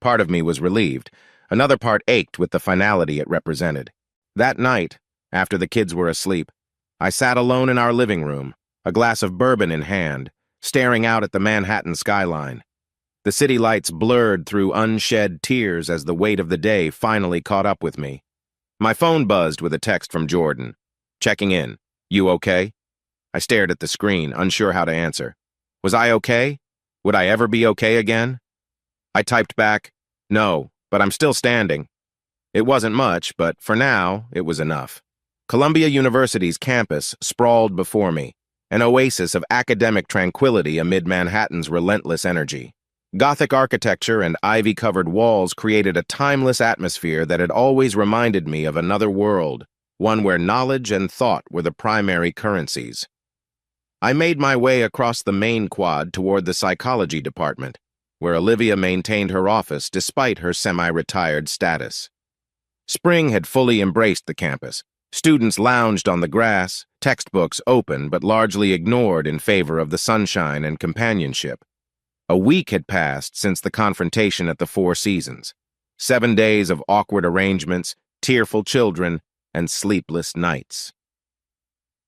Part of me was relieved. Another part ached with the finality it represented. That night, after the kids were asleep, I sat alone in our living room, a glass of bourbon in hand, staring out at the Manhattan skyline. The city lights blurred through unshed tears as the weight of the day finally caught up with me. My phone buzzed with a text from Jordan. Checking in. You okay? I stared at the screen, unsure how to answer. Was I okay? Would I ever be okay again? I typed back, no, but I'm still standing. It wasn't much, but for now, it was enough. Columbia University's campus sprawled before me, an oasis of academic tranquility amid Manhattan's relentless energy. Gothic architecture and ivy-covered walls created a timeless atmosphere that had always reminded me of another world, one where knowledge and thought were the primary currencies. I made my way across the main quad toward the psychology department, where Olivia maintained her office despite her semi-retired status. Spring had fully embraced the campus. Students lounged on the grass, textbooks open but largely ignored in favor of the sunshine and companionship. A week had passed since the confrontation at the Four Seasons. 7 days of awkward arrangements, tearful children, and sleepless nights.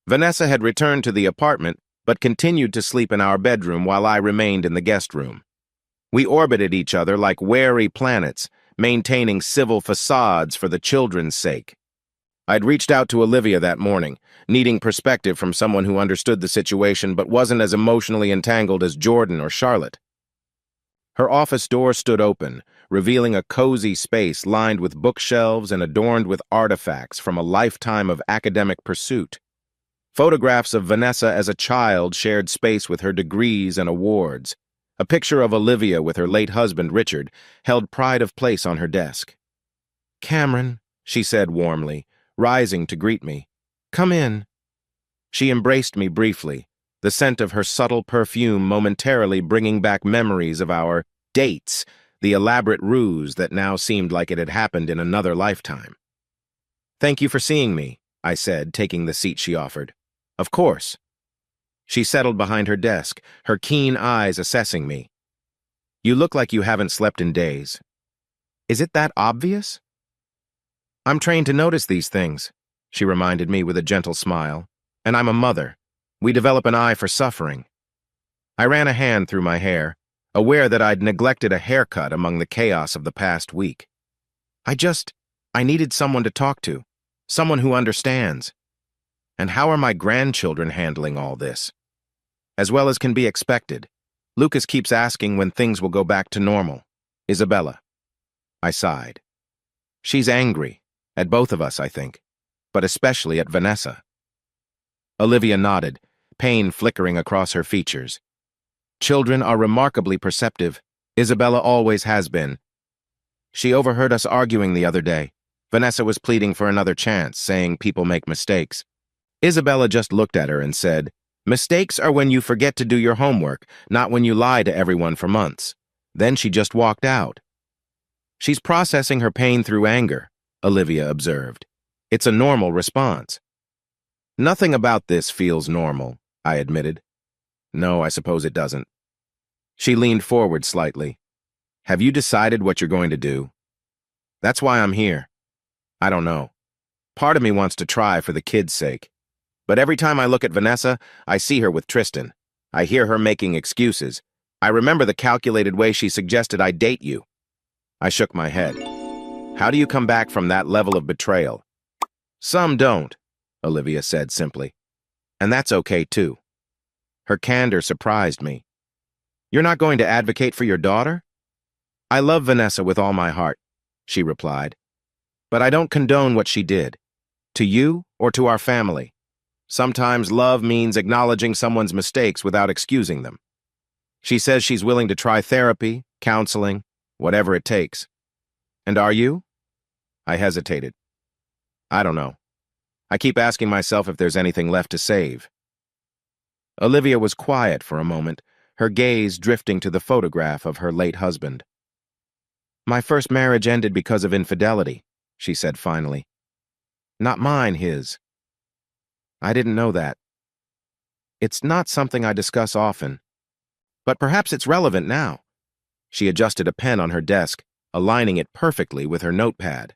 Vanessa had returned to the apartment, but continued to sleep in our bedroom while I remained in the guest room. We orbited each other like wary planets, maintaining civil facades for the children's sake. I'd reached out to Olivia that morning, needing perspective from someone who understood the situation but wasn't as emotionally entangled as Jordan or Charlotte. Her office door stood open, revealing a cozy space lined with bookshelves and adorned with artifacts from a lifetime of academic pursuit. Photographs of Vanessa as a child shared space with her degrees and awards. A picture of Olivia with her late husband, Richard, held pride of place on her desk. "Cameron," she said warmly, rising to greet me. "Come in." She embraced me briefly, the scent of her subtle perfume momentarily bringing back memories of our dates, the elaborate ruse that now seemed like it had happened in another lifetime. "Thank you for seeing me," I said, taking the seat she offered. "Of course." She settled behind her desk, her keen eyes assessing me. "You look like you haven't slept in days. Is it that obvious?" "I'm trained to notice these things," she reminded me with a gentle smile. "And I'm a mother. We develop an eye for suffering." I ran a hand through my hair, aware that I'd neglected a haircut among the chaos of the past week. I needed someone to talk to, someone who understands. And how are my grandchildren handling all this? As well as can be expected, Lucas keeps asking when things will go back to normal. Isabella. I sighed. She's angry, at both of us, I think, but especially at Vanessa. Olivia nodded, pain flickering across her features. Children are remarkably perceptive. Isabella always has been. She overheard us arguing the other day. Vanessa was pleading for another chance, saying people make mistakes. Isabella just looked at her and said, "Mistakes are when you forget to do your homework, not when you lie to everyone for months." Then she just walked out. "She's processing her pain through anger," Olivia observed. "It's a normal response." "Nothing about this feels normal," I admitted. "No, I suppose it doesn't." She leaned forward slightly. "Have you decided what you're going to do?" "That's why I'm here." "I don't know. Part of me wants to try for the kids' sake. But every time I look at Vanessa, I see her with Tristan. I hear her making excuses. I remember the calculated way she suggested I date you." I shook my head. "How do you come back from that level of betrayal?" "Some don't," Olivia said simply. "And that's okay, too." Her candor surprised me. "You're not going to advocate for your daughter?" "I love Vanessa with all my heart," she replied. "But I don't condone what she did. To you or to our family. Sometimes love means acknowledging someone's mistakes without excusing them." She says she's willing to try therapy, counseling, whatever it takes. "And are you?" I hesitated. "I don't know. I keep asking myself if there's anything left to save." Olivia was quiet for a moment, her gaze drifting to the photograph of her late husband. "My first marriage ended because of infidelity," she said finally. "Not mine, his." "I didn't know that. It's not something I discuss often, but perhaps it's relevant now." She adjusted a pen on her desk, aligning it perfectly with her notepad.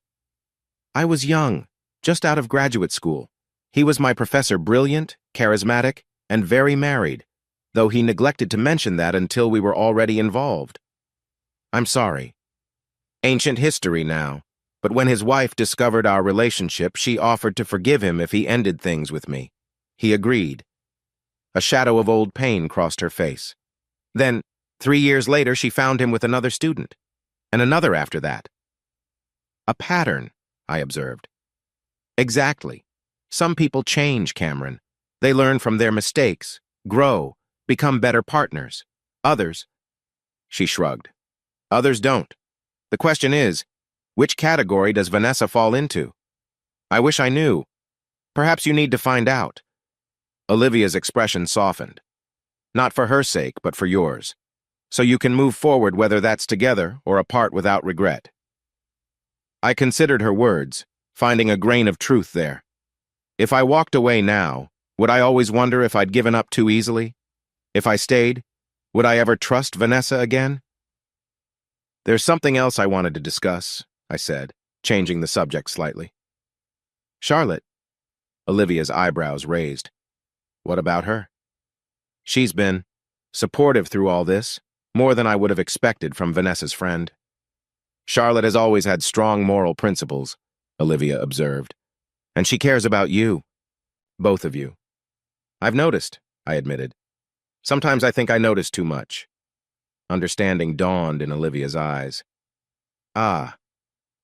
"I was young, just out of graduate school. He was my professor, brilliant, charismatic, and very married, though he neglected to mention that until we were already involved. I'm sorry. Ancient history now, but when his wife discovered our relationship, she offered to forgive him if he ended things with me. He agreed." A shadow of old pain crossed her face. "Then, 3 years later, she found him with another student, and another after that." "A pattern," I observed. "Exactly. Some people change, Cameron. They learn from their mistakes, grow, become better partners. Others—" She shrugged. "Others don't. The question is, which category does Vanessa fall into? I wish I knew. Perhaps you need to find out." Olivia's expression softened. "Not for her sake, but for yours. So you can move forward whether that's together or apart without regret." I considered her words, finding a grain of truth there. If I walked away now, would I always wonder if I'd given up too easily? If I stayed, would I ever trust Vanessa again? "There's something else I wanted to discuss," I said, changing the subject slightly. "Charlotte." Olivia's eyebrows raised. "What about her?" "She's been supportive through all this, more than I would have expected from Vanessa's friend." "Charlotte has always had strong moral principles," Olivia observed. "And she cares about you. Both of you." "I've noticed," I admitted. "Sometimes I think I notice too much." Understanding dawned in Olivia's eyes. "Ah,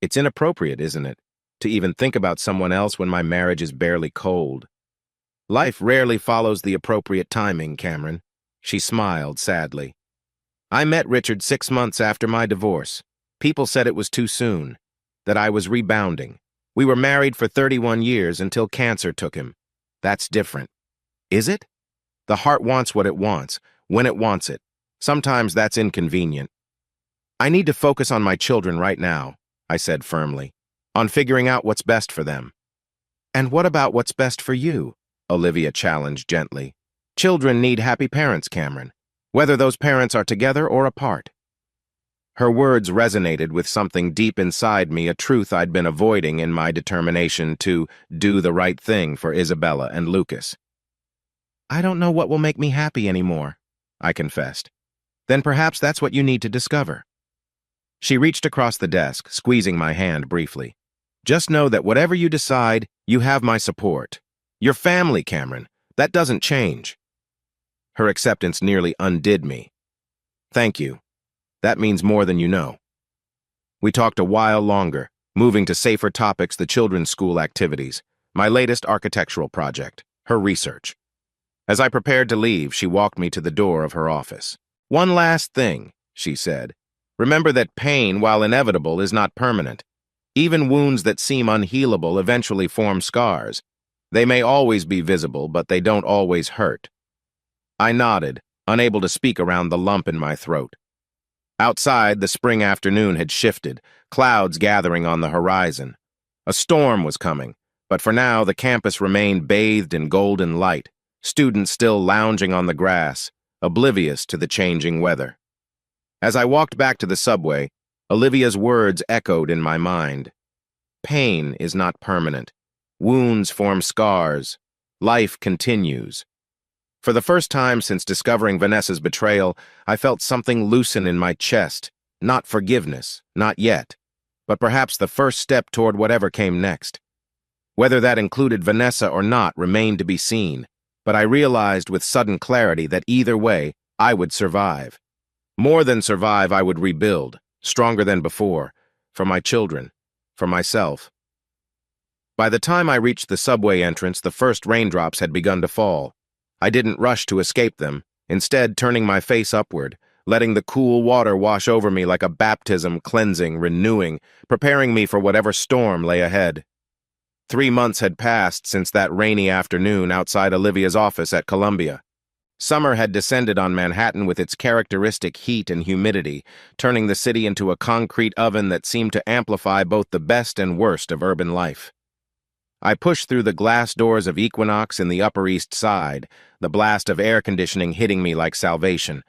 it's inappropriate, isn't it, to even think about someone else when my marriage is barely cold? Life rarely follows the appropriate timing, Cameron." She smiled sadly. "I met Richard 6 months after my divorce. People said it was too soon, that I was rebounding. We were married for 31 years until cancer took him. That's different." "Is it?" "The heart wants what it wants, when it wants it. Sometimes that's inconvenient." "I need to focus on my children right now," I said firmly, "on figuring out what's best for them." "And what about what's best for you?" Olivia challenged gently. "Children need happy parents, Cameron, whether those parents are together or apart." Her words resonated with something deep inside me, a truth I'd been avoiding in my determination to do the right thing for Isabella and Lucas. "I don't know what will make me happy anymore," I confessed. "Then perhaps that's what you need to discover." She reached across the desk, squeezing my hand briefly. "Just know that whatever you decide, you have my support. Your family, Cameron. That doesn't change." Her acceptance nearly undid me. "Thank you. That means more than you know." We talked a while longer, moving to safer topics, the children's school activities, my latest architectural project, her research. As I prepared to leave, she walked me to the door of her office. "One last thing," she said. "Remember that pain, while inevitable, is not permanent. Even wounds that seem unhealable eventually form scars. They may always be visible, but they don't always hurt." I nodded, unable to speak around the lump in my throat. Outside, the spring afternoon had shifted, clouds gathering on the horizon. A storm was coming, but for now the campus remained bathed in golden light, students still lounging on the grass, oblivious to the changing weather. As I walked back to the subway, Olivia's words echoed in my mind. Pain is not permanent. Wounds form scars. Life continues. For the first time since discovering Vanessa's betrayal, I felt something loosen in my chest. Not forgiveness, not yet, but perhaps the first step toward whatever came next. Whether that included Vanessa or not remained to be seen, but I realized with sudden clarity that either way, I would survive. More than survive, I would rebuild, stronger than before, for my children, for myself. By the time I reached the subway entrance, the first raindrops had begun to fall. I didn't rush to escape them, instead turning my face upward, letting the cool water wash over me like a baptism, cleansing, renewing, preparing me for whatever storm lay ahead. 3 months had passed since that rainy afternoon outside Olivia's office at Columbia. Summer had descended on Manhattan with its characteristic heat and humidity, turning the city into a concrete oven that seemed to amplify both the best and worst of urban life. I pushed through the glass doors of Equinox in the Upper East Side, the blast of air conditioning hitting me like salvation.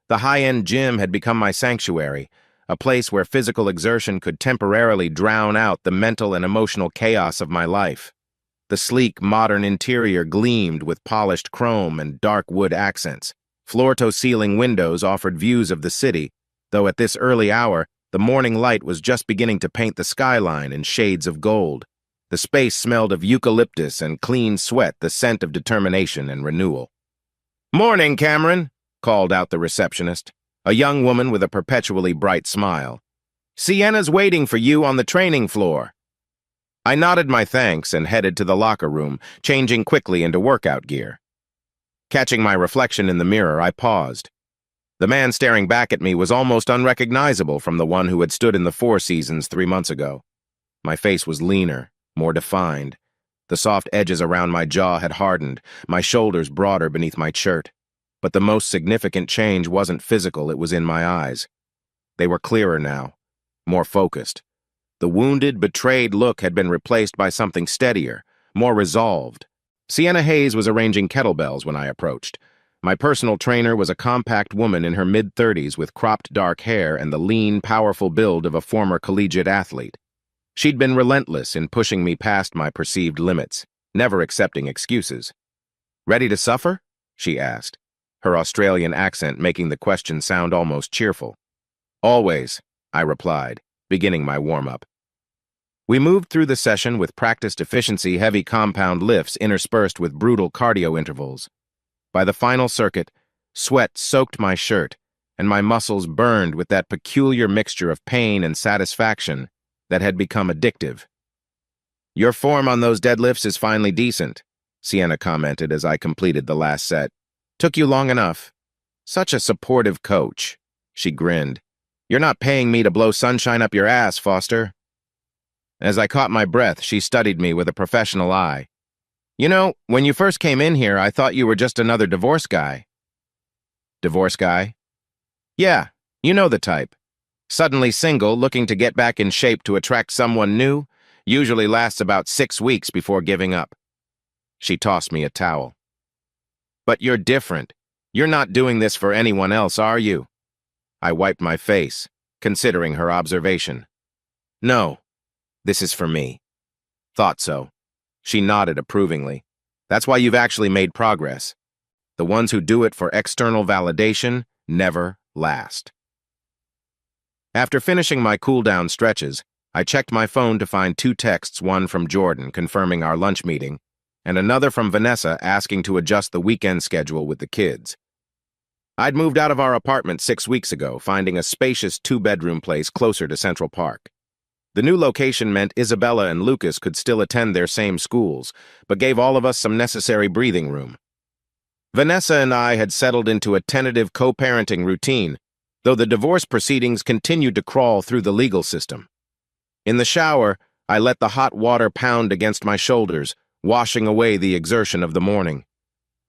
The high-end gym had become my sanctuary, a place where physical exertion could temporarily drown out the mental and emotional chaos of my life. The sleek, modern interior gleamed with polished chrome and dark wood accents. Floor-to-ceiling windows offered views of the city, though at this early hour, the morning light was just beginning to paint the skyline in shades of gold. The space smelled of eucalyptus and clean sweat, the scent of determination and renewal. "Morning, Cameron," called out the receptionist, a young woman with a perpetually bright smile. "Sienna's waiting for you on the training floor." I nodded my thanks and headed to the locker room, changing quickly into workout gear. Catching my reflection in the mirror, I paused. The man staring back at me was almost unrecognizable from the one who had stood in the Four Seasons 3 months ago. My face was leaner, more defined. The soft edges around my jaw had hardened, my shoulders broader beneath my shirt. But the most significant change wasn't physical, it was in my eyes. They were clearer now, more focused. The wounded, betrayed look had been replaced by something steadier, more resolved. Sienna Hayes was arranging kettlebells when I approached. My personal trainer was a compact woman in her mid-30s with cropped dark hair and the lean, powerful build of a former collegiate athlete. She'd been relentless in pushing me past my perceived limits, never accepting excuses. "Ready to suffer?" she asked, her Australian accent making the question sound almost cheerful. "Always," I replied, beginning my warm-up. We moved through the session with practiced efficiency-heavy compound lifts interspersed with brutal cardio intervals. By the final circuit, sweat soaked my shirt, and my muscles burned with that peculiar mixture of pain and satisfaction that had become addictive. "Your form on those deadlifts is finally decent," Sienna commented as I completed the last set. "Took you long enough." "Such a supportive coach," she grinned. "You're not paying me to blow sunshine up your ass, Foster." As I caught my breath, she studied me with a professional eye. "You know, when you first came in here, I thought you were just another divorce guy." "Divorce guy?" "Yeah, you know the type. Suddenly single, looking to get back in shape to attract someone new, usually lasts about 6 weeks before giving up." She tossed me a towel. "But you're different. You're not doing this for anyone else, are you?" I wiped my face, considering her observation. "No, this is for me." "Thought so." She nodded approvingly. "That's why you've actually made progress. The ones who do it for external validation never last." After finishing my cool-down stretches, I checked my phone to find 2 texts, one from Jordan confirming our lunch meeting, and another from Vanessa asking to adjust the weekend schedule with the kids. I'd moved out of our apartment 6 weeks ago, finding a spacious 2-bedroom place closer to Central Park. The new location meant Isabella and Lucas could still attend their same schools, but gave all of us some necessary breathing room. Vanessa and I had settled into a tentative co-parenting routine, though the divorce proceedings continued to crawl through the legal system. In the shower, I let the hot water pound against my shoulders, washing away the exertion of the morning.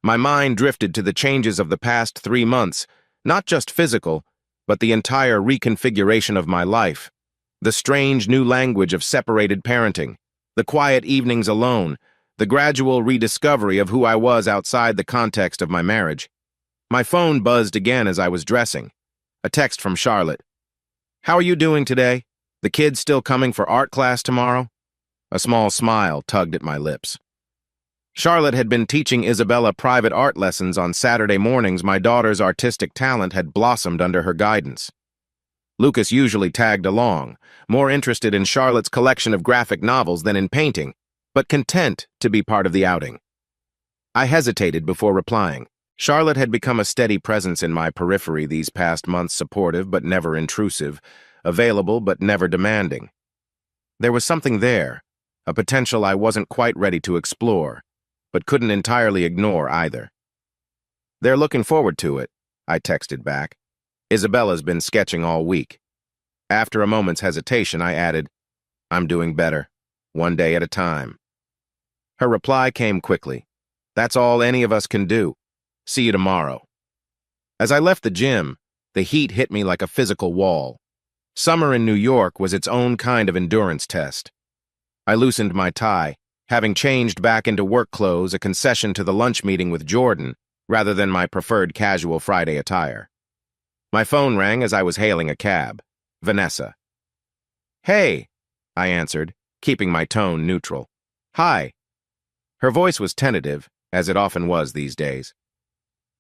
My mind drifted to the changes of the past 3 months, not just physical, but the entire reconfiguration of my life. The strange new language of separated parenting, the quiet evenings alone, the gradual rediscovery of who I was outside the context of my marriage. My phone buzzed again as I was dressing. A text from Charlotte. "How are you doing today? The kids still coming for art class tomorrow?" A small smile tugged at my lips. Charlotte had been teaching Isabella private art lessons on Saturday mornings. My daughter's artistic talent had blossomed under her guidance. Lucas usually tagged along, more interested in Charlotte's collection of graphic novels than in painting, but content to be part of the outing. I hesitated before replying. Charlotte had become a steady presence in my periphery these past months, supportive but never intrusive, available but never demanding. There was something there, a potential I wasn't quite ready to explore, but couldn't entirely ignore either. "They're looking forward to it," I texted back. "Isabella's been sketching all week." After a moment's hesitation, I added, "I'm doing better, one day at a time." Her reply came quickly. "That's all any of us can do. See you tomorrow. As I left the gym, the heat hit me like a physical wall. Summer in New York was its own kind of endurance test. I loosened my tie, having changed back into work clothes, a concession to the lunch meeting with Jordan, rather than my preferred casual Friday attire. My phone rang as I was hailing a cab. Vanessa. "Hey," I answered, keeping my tone neutral. "Hi." Her voice was tentative, as it often was these days.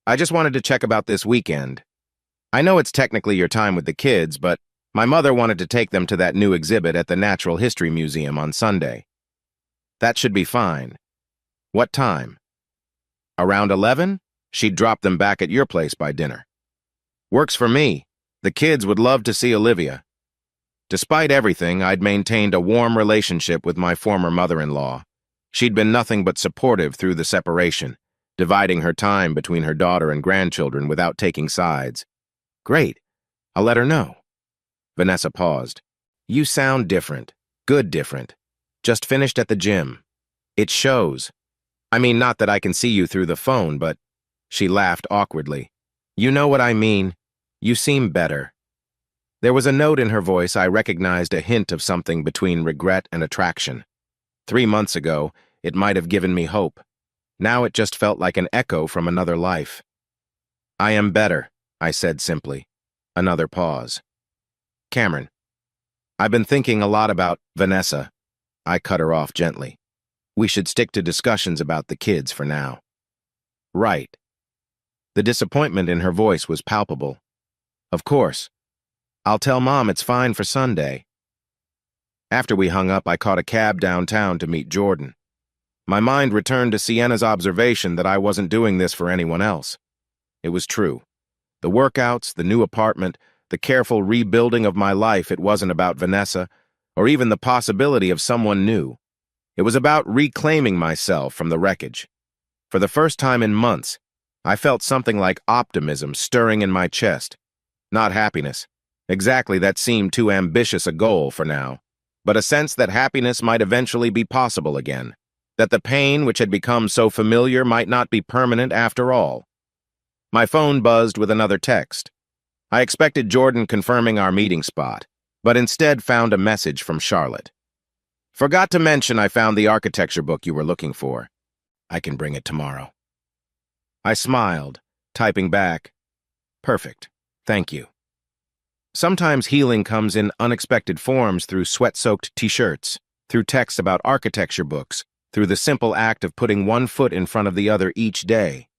"I just wanted to check about this weekend. I know it's technically your time with the kids, but my mother wanted to take them to that new exhibit at the Natural History Museum on Sunday." "That should be fine. What time?" "Around 11? She'd drop them back at your place by dinner." "Works for me. The kids would love to see Olivia." Despite everything, I'd maintained a warm relationship with my former mother-in-law. She'd been nothing but supportive through the separation, dividing her time between her daughter and grandchildren without taking sides. "Great. I'll let her know." Vanessa paused. "You sound different. Good different. Just finished at the gym. It shows. I mean, not that I can see you through the phone, but..." She laughed awkwardly. "You know what I mean. You seem better." There was a note in her voice I recognized, a hint of something between regret and attraction. 3 months ago, it might have given me hope. Now it just felt like an echo from another life. "I am better," I said simply. Another pause. "Cameron, I've been thinking a lot about..." "Vanessa," I cut her off gently. "We should stick to discussions about the kids for now." "Right." The disappointment in her voice was palpable. "Of course. I'll tell Mom it's fine for Sunday." After we hung up, I caught a cab downtown to meet Jordan. My mind returned to Sienna's observation that I wasn't doing this for anyone else. It was true. The workouts, the new apartment, the careful rebuilding of my life, it wasn't about Vanessa, or even the possibility of someone new. It was about reclaiming myself from the wreckage. For the first time in months, I felt something like optimism stirring in my chest. Not happiness. Exactly, that seemed too ambitious a goal for now. But a sense that happiness might eventually be possible again. That the pain which had become so familiar might not be permanent after all. My phone buzzed with another text. I expected Jordan confirming our meeting spot, but instead found a message from Charlotte. "Forgot to mention I found the architecture book you were looking for. I can bring it tomorrow." I smiled, typing back, "Perfect. Thank you." Sometimes healing comes in unexpected forms, through sweat-soaked t-shirts, through texts about architecture books, through the simple act of putting one foot in front of the other each day.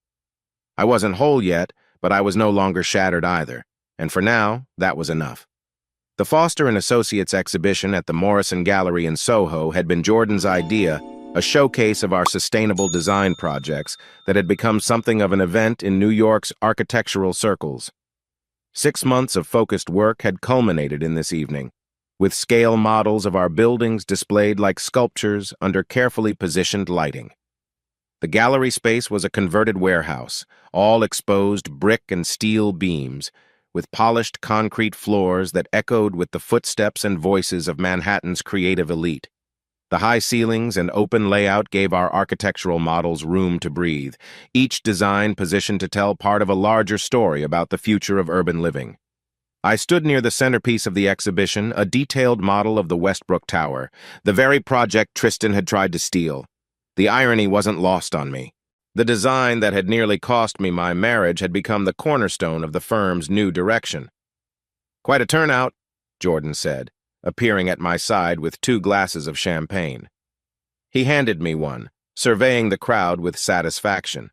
I wasn't whole yet, but I was no longer shattered either, and for now, that was enough. The Foster and Associates exhibition at the Morrison Gallery in Soho had been Jordan's idea, a showcase of our sustainable design projects that had become something of an event in New York's architectural circles. 6 months of focused work had culminated in this evening, with scale models of our buildings displayed like sculptures under carefully positioned lighting. The gallery space was a converted warehouse, all exposed brick and steel beams, with polished concrete floors that echoed with the footsteps and voices of Manhattan's creative elite. The high ceilings and open layout gave our architectural models room to breathe, each design positioned to tell part of a larger story about the future of urban living. I stood near the centerpiece of the exhibition, a detailed model of the Westbrook Tower, the very project Tristan had tried to steal. The irony wasn't lost on me. The design that had nearly cost me my marriage had become the cornerstone of the firm's new direction. "Quite a turnout," Jordan said, appearing at my side with 2 glasses of champagne. He handed me one, surveying the crowd with satisfaction.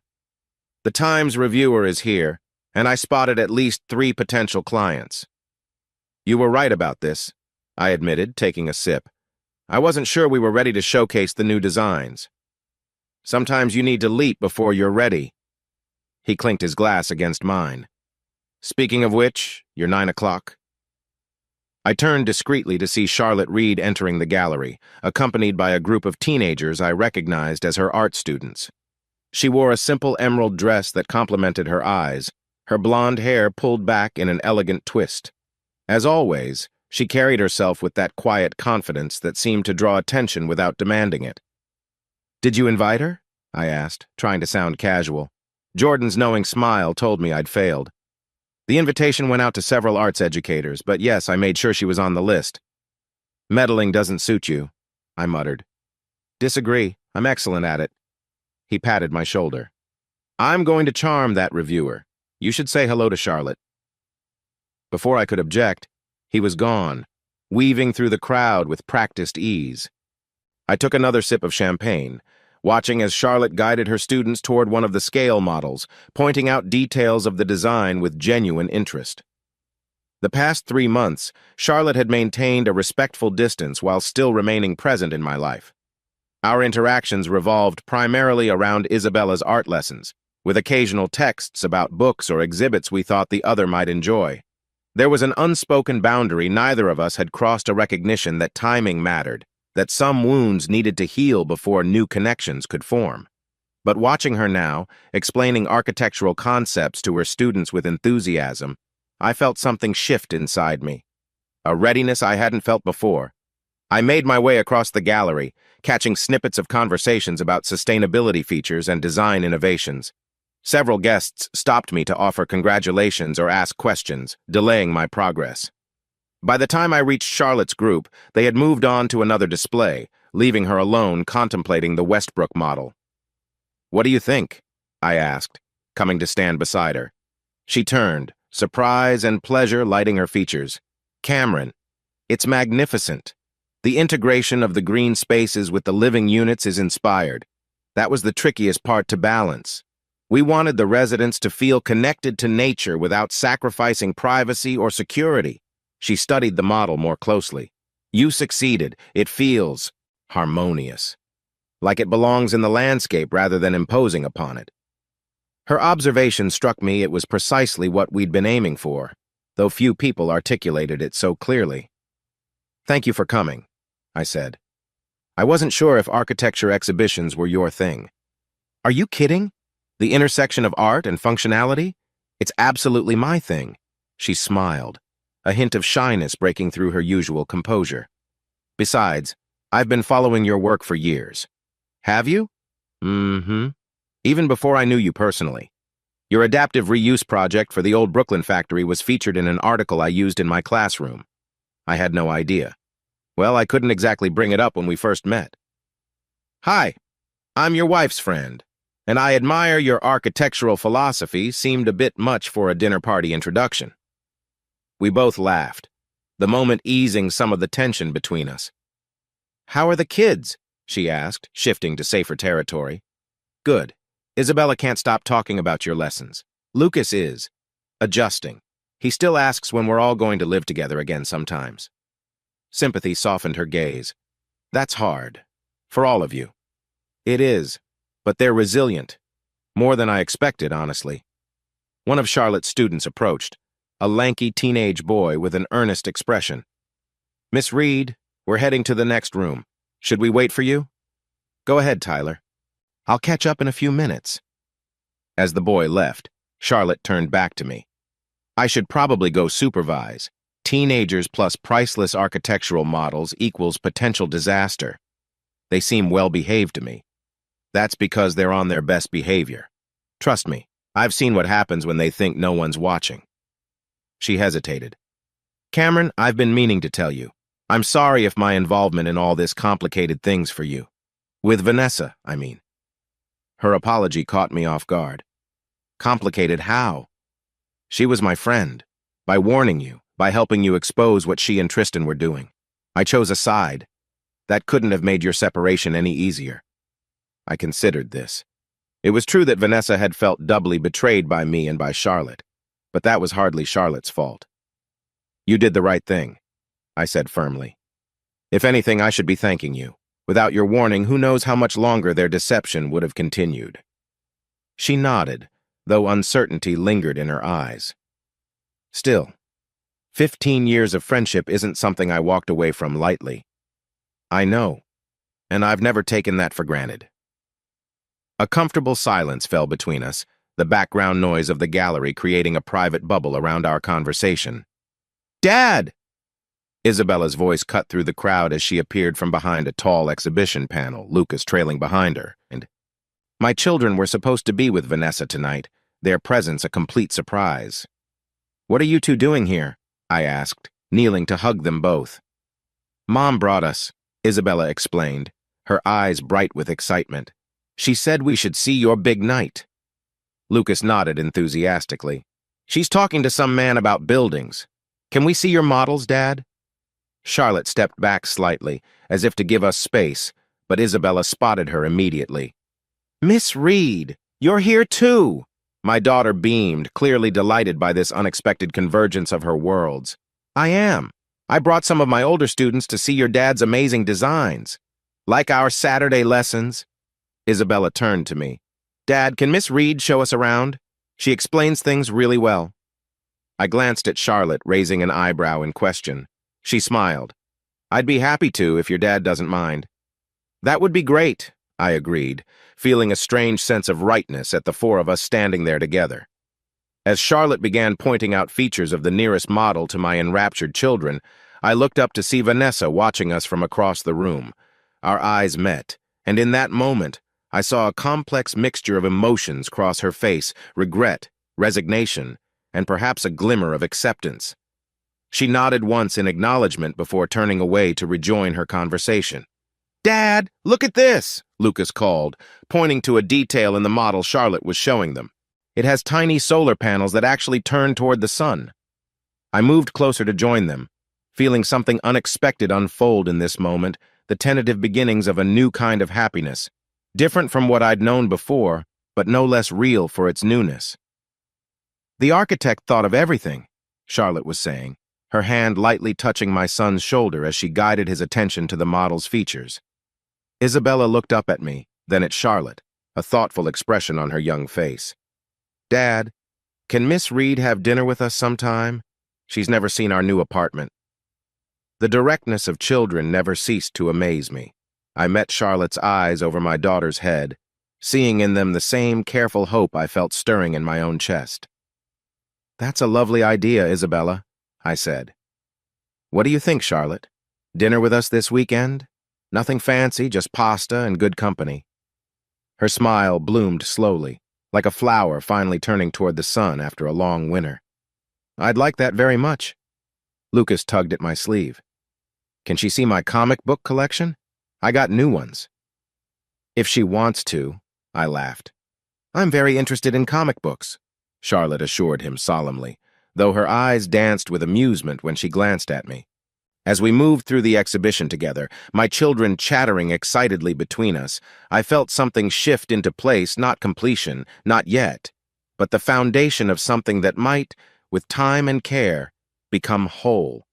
"The Times reviewer is here, and I spotted at least 3 potential clients." "You were right about this," I admitted, taking a sip. "I wasn't sure we were ready to showcase the new designs." "Sometimes you need to leap before you're ready." He clinked his glass against mine. "Speaking of which, you're 9 o'clock." I turned discreetly to see Charlotte Reed entering the gallery, accompanied by a group of teenagers I recognized as her art students. She wore a simple emerald dress that complemented her eyes, her blonde hair pulled back in an elegant twist. As always, she carried herself with that quiet confidence that seemed to draw attention without demanding it. "Did you invite her?" I asked, trying to sound casual. Jordan's knowing smile told me I'd failed. The invitation went out to several arts educators, but yes, I made sure she was on the list. Meddling doesn't suit you, I muttered. Disagree. I'm excellent at it. He patted my shoulder. I'm going to charm that reviewer. You should say hello to Charlotte. Before I could object, he was gone, weaving through the crowd with practiced ease. I took another sip of champagne, watching as Charlotte guided her students toward one of the scale models, pointing out details of the design with genuine interest. The past 3 months, Charlotte had maintained a respectful distance while still remaining present in my life. Our interactions revolved primarily around Isabella's art lessons, with occasional texts about books or exhibits we thought the other might enjoy. There was an unspoken boundary neither of us had crossed, a recognition that timing mattered, that some wounds needed to heal before new connections could form. But watching her now, explaining architectural concepts to her students with enthusiasm, I felt something shift inside me, a readiness I hadn't felt before. I made my way across the gallery, catching snippets of conversations about sustainability features and design innovations. Several guests stopped me to offer congratulations or ask questions, delaying my progress. By the time I reached Charlotte's group, they had moved on to another display, leaving her alone contemplating the Westbrook model. "What do you think?" I asked, coming to stand beside her. She turned, surprise and pleasure lighting her features. "Cameron, it's magnificent. The integration of the green spaces with the living units is inspired. That was the trickiest part to balance. We wanted the residents to feel connected to nature without sacrificing privacy or security." She studied the model more closely. "You succeeded. It feels harmonious, like it belongs in the landscape rather than imposing upon it." Her observation struck me it was precisely what we'd been aiming for, though few people articulated it so clearly. "Thank you for coming," I said. "I wasn't sure if architecture exhibitions were your thing." "Are you kidding? The intersection of art and functionality? It's absolutely my thing." She smiled, a hint of shyness breaking through her usual composure. "Besides, I've been following your work for years." "Have you?" "Mm-hmm. Even before I knew you personally. Your adaptive reuse project for the old Brooklyn factory was featured in an article I used in my classroom." I had no idea. Well, I couldn't exactly bring it up when we first met. "Hi, I'm your wife's friend, and I admire your architectural philosophy. Seemed a bit much for a dinner party introduction." We both laughed, the moment easing some of the tension between us. "How are the kids?" she asked, shifting to safer territory. "Good. Isabella can't stop talking about your lessons. Lucas is adjusting. He still asks when we're all going to live together again sometimes." Sympathy softened her gaze. "That's hard. For all of you." "It is. But they're resilient. More than I expected, honestly." One of Charlotte's students approached, a lanky teenage boy with an earnest expression. "Miss Reed, we're heading to the next room. Should we wait for you?" "Go ahead, Tyler. I'll catch up in a few minutes." As the boy left, Charlotte turned back to me. "I should probably go supervise. Teenagers plus priceless architectural models equals potential disaster. They seem well-behaved to me. That's because they're on their best behavior. Trust me, I've seen what happens when they think no one's watching." She hesitated. "Cameron, I've been meaning to tell you. I'm sorry if my involvement in all this complicated things for you. With Vanessa, I mean." Her apology caught me off guard. "Complicated how?" "She was my friend. By warning you, by helping you expose what she and Tristan were doing. I chose a side. That couldn't have made your separation any easier." I considered this. It was true that Vanessa had felt doubly betrayed by me and by Charlotte, but that was hardly Charlotte's fault. "You did the right thing," I said firmly. "If anything, I should be thanking you. Without your warning, who knows how much longer their deception would have continued." She nodded, though uncertainty lingered in her eyes. Still, 15 years of friendship isn't something I walked away from lightly. I know, and I've never taken that for granted. A comfortable silence fell between us, the background noise of the gallery creating a private bubble around our conversation. "Dad!" Isabella's voice cut through the crowd as she appeared from behind a tall exhibition panel, Lucas trailing behind her, and My children were supposed to be with Vanessa tonight, their presence a complete surprise. "What are you two doing here?" I asked, kneeling to hug them both. "Mom brought us," Isabella explained, her eyes bright with excitement. "She said we should see your big night." Lucas nodded enthusiastically. "She's talking to some man about buildings. Can we see your models, Dad?" Charlotte stepped back slightly, as if to give us space, but Isabella spotted her immediately. "Miss Reed, you're here too!" My daughter beamed, clearly delighted by this unexpected convergence of her worlds. "I am. I brought some of my older students to see your dad's amazing designs. Like our Saturday lessons." Isabella turned to me. "Dad, can Miss Reed show us around? She explains things really well." I glanced at Charlotte, raising an eyebrow in question. She smiled. "I'd be happy to if your dad doesn't mind." "That would be great," I agreed, feeling a strange sense of rightness at the four of us standing there together. As Charlotte began pointing out features of the nearest model to my enraptured children, I looked up to see Vanessa watching us from across the room. Our eyes met, and in that moment, I saw a complex mixture of emotions cross her face: regret, resignation, and perhaps a glimmer of acceptance. She nodded once in acknowledgement before turning away to rejoin her conversation. "Dad, look at this!" Lucas called, pointing to a detail in the model Charlotte was showing them. "It has tiny solar panels that actually turn toward the sun." I moved closer to join them, feeling something unexpected unfold in this moment, the tentative beginnings of a new kind of happiness, different from what I'd known before, but no less real for its newness. "The architect thought of everything," Charlotte was saying, her hand lightly touching my son's shoulder as she guided his attention to the model's features. Isabella looked up at me, then at Charlotte, a thoughtful expression on her young face. "Dad, can Miss Reed have dinner with us sometime? She's never seen our new apartment." The directness of children never ceased to amaze me. I met Charlotte's eyes over my daughter's head, seeing in them the same careful hope I felt stirring in my own chest. "That's a lovely idea, Isabella," I said. "What do you think, Charlotte? Dinner with us this weekend? Nothing fancy, just pasta and good company." Her smile bloomed slowly, like a flower finally turning toward the sun after a long winter. "I'd like that very much." Lucas tugged at my sleeve. "Can she see my comic book collection? I got new ones." "If she wants to," I laughed. "I'm very interested in comic books," Charlotte assured him solemnly, though her eyes danced with amusement when she glanced at me. As we moved through the exhibition together, my children chattering excitedly between us, I felt something shift into place, not completion, not yet, but the foundation of something that might, with time and care, become whole.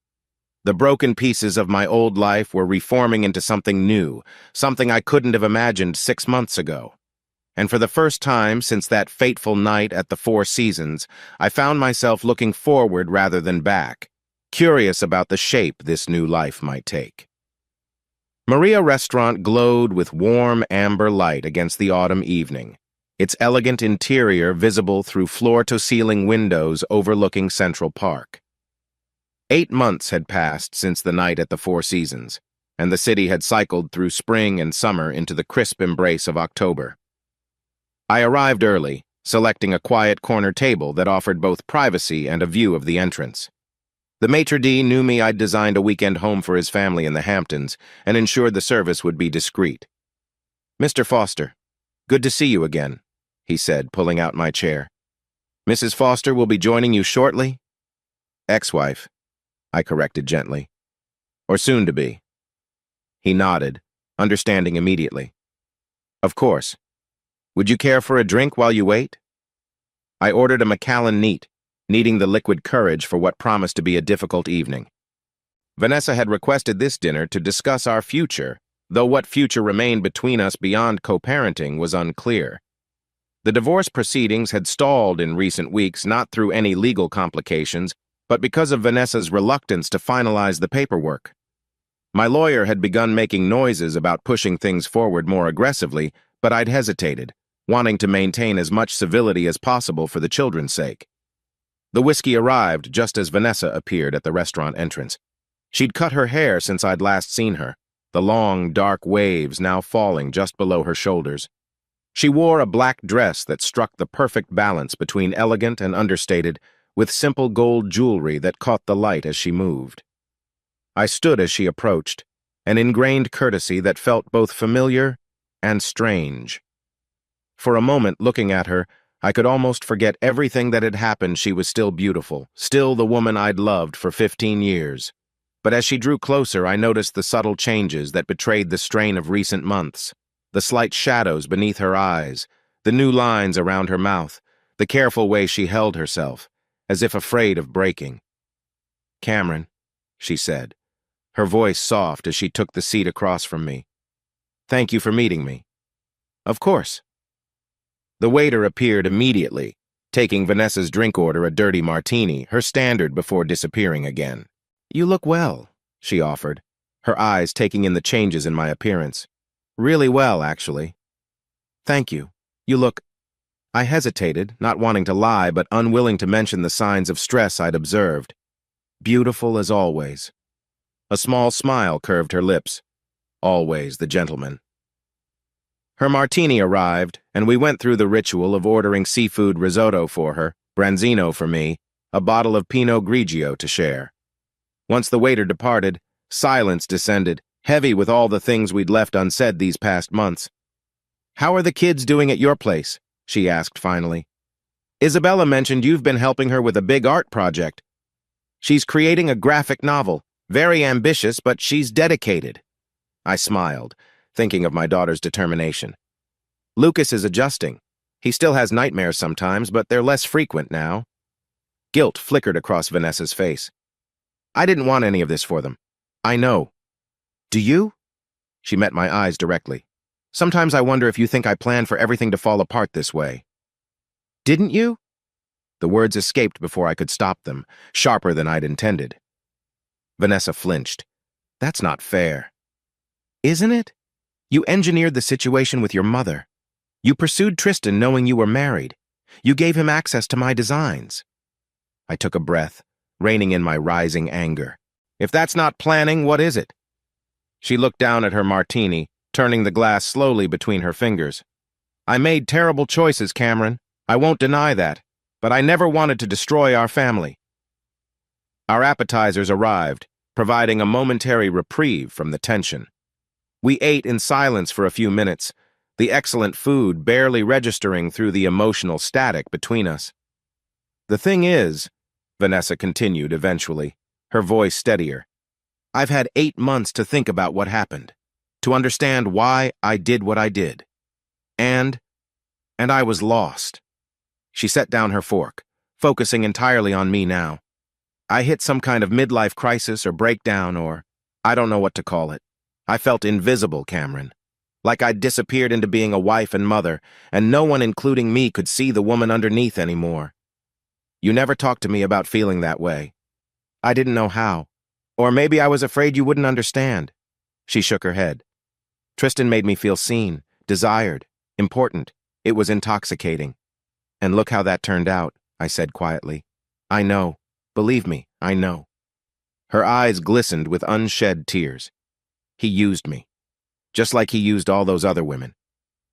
The broken pieces of my old life were reforming into something new, something I couldn't have imagined 6 months ago. And for the first time since that fateful night at the Four Seasons, I found myself looking forward rather than back, curious about the shape this new life might take. Maria Restaurant glowed with warm amber light against the autumn evening, its elegant interior visible through floor-to-ceiling windows overlooking Central Park. 8 months had passed since the night at the Four Seasons, and the city had cycled through spring and summer into the crisp embrace of October. I arrived early, selecting a quiet corner table that offered both privacy and a view of the entrance. The maitre d' knew me I'd designed a weekend home for his family in the Hamptons and ensured the service would be discreet. "Mr. Foster, good to see you again," he said, pulling out my chair. "Mrs. Foster will be joining you shortly?" "Ex-wife," I corrected gently. "Or soon to be." He nodded, understanding immediately. "Of course. Would you care for a drink while you wait?" I ordered a Macallan neat, needing the liquid courage for what promised to be a difficult evening. Vanessa had requested this dinner to discuss our future, though what future remained between us beyond co-parenting was unclear. The divorce proceedings had stalled in recent weeks, not through any legal complications, but because of Vanessa's reluctance to finalize the paperwork. My lawyer had begun making noises about pushing things forward more aggressively, but I'd hesitated, wanting to maintain as much civility as possible for the children's sake. The whiskey arrived just as Vanessa appeared at the restaurant entrance. She'd cut her hair since I'd last seen her, the long, dark waves now falling just below her shoulders. She wore a black dress that struck the perfect balance between elegant and understated, with simple gold jewelry that caught the light as she moved. I stood as she approached, an ingrained courtesy that felt both familiar and strange. For a moment, looking at her, I could almost forget everything that had happened. She was still beautiful, still the woman I'd loved for 15 years. But as she drew closer, I noticed the subtle changes that betrayed the strain of recent months. The slight shadows beneath her eyes, the new lines around her mouth, the careful way she held herself, as if afraid of breaking. "Cameron," she said, her voice soft as she took the seat across from me. "Thank you for meeting me." "Of course." The waiter appeared immediately, taking Vanessa's drink order, a dirty martini, her standard, before disappearing again. "You look well," she offered, her eyes taking in the changes in my appearance. "Really well, actually." "Thank you. You look—" I hesitated, not wanting to lie, but unwilling to mention the signs of stress I'd observed. "Beautiful as always." A small smile curved her lips. Always the gentleman. Her martini arrived, and we went through the ritual of ordering seafood risotto for her, branzino for me, a bottle of Pinot Grigio to share. Once the waiter departed, silence descended, heavy with all the things we'd left unsaid these past months. "How are the kids doing at your place?" she asked finally. "Isabella mentioned you've been helping her with a big art project. She's creating a graphic novel, very ambitious, but she's dedicated." I smiled, thinking of my daughter's determination. "Lucas is adjusting. He still has nightmares sometimes, but they're less frequent now." Guilt flickered across Vanessa's face. "I didn't want any of this for them. I know." "Do you?" She met my eyes directly. "Sometimes I wonder if you think I planned for everything to fall apart this way." "Didn't you?" The words escaped before I could stop them, sharper than I'd intended. Vanessa flinched. "That's not fair." "Isn't it? You engineered the situation with your mother. You pursued Tristan knowing you were married. You gave him access to my designs." I took a breath, reining in my rising anger. "If that's not planning, what is it?" She looked down at her martini, turning the glass slowly between her fingers. "I made terrible choices, Cameron. I won't deny that. But I never wanted to destroy our family." Our appetizers arrived, providing a momentary reprieve from the tension. We ate in silence for a few minutes, the excellent food barely registering through the emotional static between us. "The thing is," Vanessa continued eventually, her voice steadier, "I've had 8 months to think about what happened, to understand why I did what I did. And I was lost." She set down her fork, focusing entirely on me now. "I hit some kind of midlife crisis or breakdown, or I don't know what to call it. I felt invisible, Cameron. Like I'd disappeared into being a wife and mother, and no one, including me, could see the woman underneath anymore. You never talked to me about feeling that way. I didn't know how. Or maybe I was afraid you wouldn't understand." She shook her head. "Tristan made me feel seen, desired, important. It was intoxicating. And look how that turned out," I said quietly. "I know. Believe me, I know." Her eyes glistened with unshed tears. "He used me, just like he used all those other women,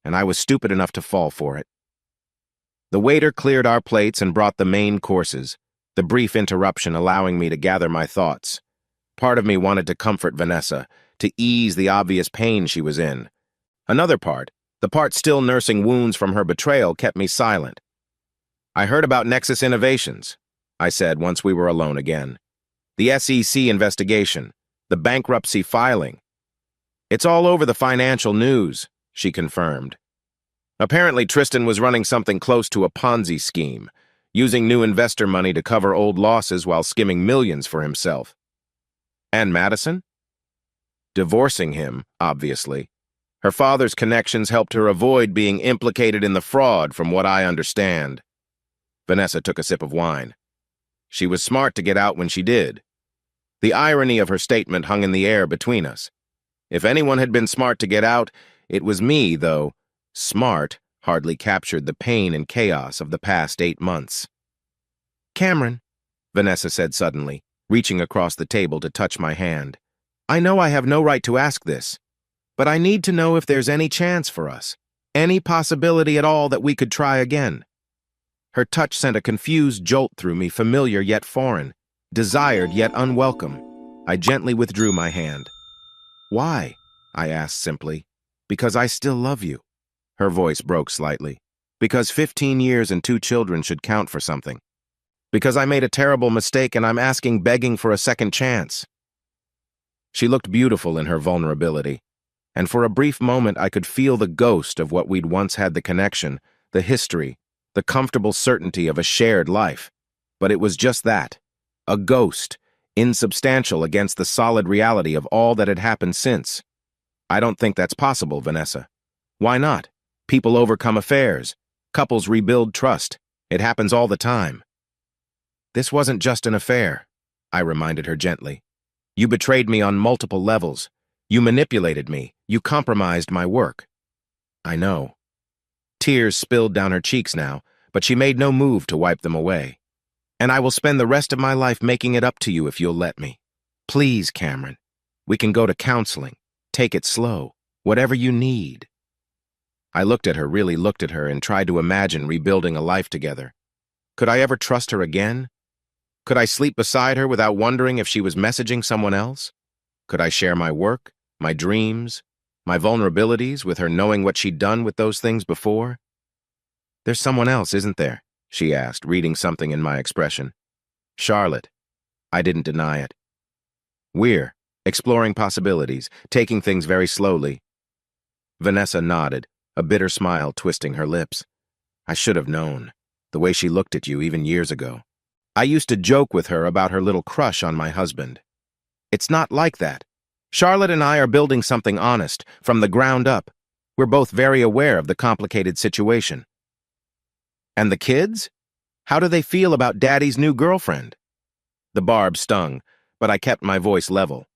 and I was stupid enough to fall for it." The waiter cleared our plates and brought the main courses, the brief interruption allowing me to gather my thoughts. Part of me wanted to comfort Vanessa, to ease the obvious pain she was in. Another part, the part still nursing wounds from her betrayal, kept me silent. "I heard about Nexus Innovations," I said once we were alone again. "The SEC investigation, the bankruptcy filing. It's all over the financial news," she confirmed. "Apparently Tristan was running something close to a Ponzi scheme, using new investor money to cover old losses while skimming millions for himself." "And Madison?" "Divorcing him, obviously. Her father's connections helped her avoid being implicated in the fraud, from what I understand." Vanessa took a sip of wine. "She was smart to get out when she did." The irony of her statement hung in the air between us. If anyone had been smart to get out, it was me, though smart hardly captured the pain and chaos of the past 8 months. "Cameron," Vanessa said suddenly, reaching across the table to touch my hand, "I know I have no right to ask this, but I need to know if there's any chance for us. any possibility at all that we could try again? Her touch sent a confused jolt through me, familiar yet foreign, desired yet unwelcome. I gently withdrew my hand. Why? I asked simply. Because I still love you. Her voice broke slightly. Because 15 years and 2 children should count for something. Because I made a terrible mistake and I'm begging for a second chance. She looked beautiful in her vulnerability, and for a brief moment I could feel the ghost of what we'd once had, the connection, the history, the comfortable certainty of a shared life. But it was just that, a ghost, insubstantial against the solid reality of all that had happened since. I don't think that's possible, Vanessa. Why not? People overcome affairs. Couples rebuild trust. It happens all the time. This wasn't just an affair, I reminded her gently. You betrayed me on multiple levels. You manipulated me. You compromised my work. I know. Tears spilled down her cheeks now, but she made no move to wipe them away. And I will spend the rest of my life making it up to you if you'll let me. Please, Cameron. We can go to counseling. Take it slow. Whatever you need. I really looked at her, and tried to imagine rebuilding a life together. Could I ever trust her again? Could I sleep beside her without wondering if she was messaging someone else? Could I share my work, my dreams, my vulnerabilities with her, knowing what she'd done with those things before? There's someone else, isn't there? She asked, reading something in my expression. Charlotte. I didn't deny it. We're exploring possibilities, taking things very slowly. Vanessa nodded, a bitter smile twisting her lips. I should have known, the way she looked at you even years ago. I used to joke with her about her little crush on my husband. It's not like that. Charlotte and I are building something honest, from the ground up. We're both very aware of the complicated situation. And the kids? How do they feel about Daddy's new girlfriend? The barb stung, but I kept my voice level.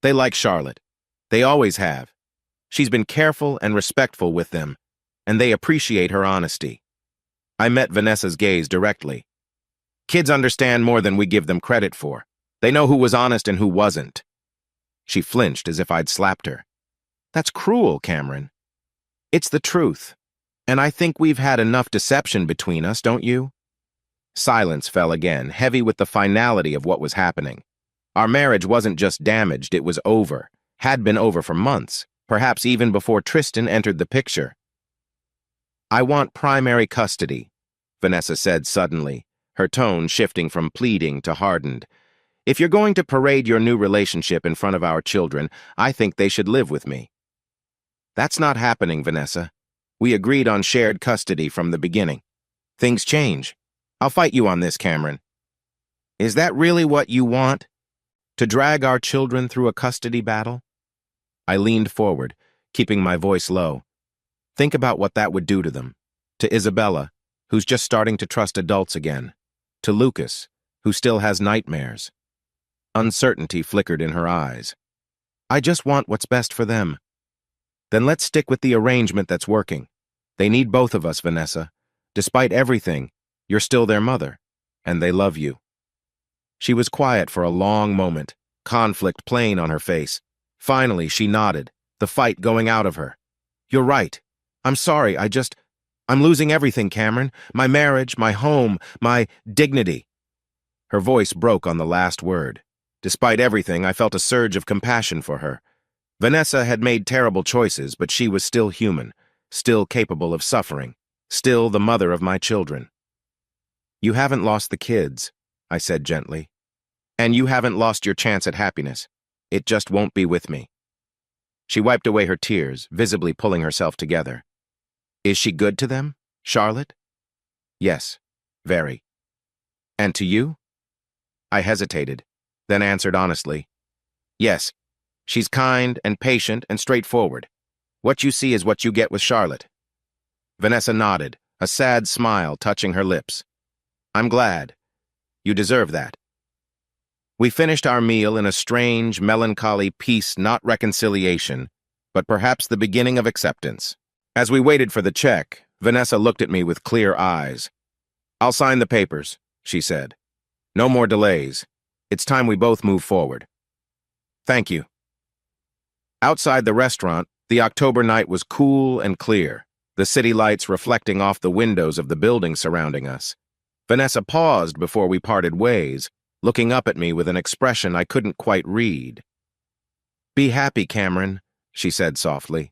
They like Charlotte. They always have. She's been careful and respectful with them, and they appreciate her honesty. I met Vanessa's gaze directly. Kids understand more than we give them credit for. They know who was honest and who wasn't. She flinched as if I'd slapped her. That's cruel, Cameron. It's the truth. And I think we've had enough deception between us, don't you? Silence fell again, heavy with the finality of what was happening. Our marriage wasn't just damaged, it was over. Had been over for months, perhaps even before Tristan entered the picture. I want primary custody, Vanessa said suddenly, her tone shifting from pleading to hardened. If you're going to parade your new relationship in front of our children, I think they should live with me. That's not happening, Vanessa. We agreed on shared custody from the beginning. Things change. I'll fight you on this, Cameron. Is that really what you want? To drag our children through a custody battle? I leaned forward, keeping my voice low. Think about what that would do to them. To Isabella, who's just starting to trust adults again. To Lucas, who still has nightmares. Uncertainty flickered in her eyes. I just want what's best for them. Then let's stick with the arrangement that's working. They need both of us, Vanessa. Despite everything, you're still their mother, and they love you. She was quiet for a long moment, conflict plain on her face. Finally, she nodded, the fight going out of her. You're right. I'm sorry, I'm losing everything, Cameron. My marriage, my home, my dignity. Her voice broke on the last word. Despite everything, I felt a surge of compassion for her. Vanessa had made terrible choices, but she was still human, still capable of suffering, still the mother of my children. You haven't lost the kids, I said gently. And you haven't lost your chance at happiness. It just won't be with me. She wiped away her tears, visibly pulling herself together. Is she good to them, Charlotte? Yes, very. And to you? I hesitated, then answered honestly. Yes, she's kind and patient and straightforward. What you see is what you get with Charlotte. Vanessa nodded, a sad smile touching her lips. I'm glad. You deserve that. We finished our meal in a strange, melancholy peace, not reconciliation, but perhaps the beginning of acceptance. As we waited for the check, Vanessa looked at me with clear eyes. I'll sign the papers, she said. No more delays. It's time we both move forward. Thank you. Outside the restaurant, the October night was cool and clear. the city lights reflecting off the windows of the buildings surrounding us. Vanessa paused before we parted ways, looking up at me with an expression I couldn't quite read. "Be happy, Cameron," she said softly.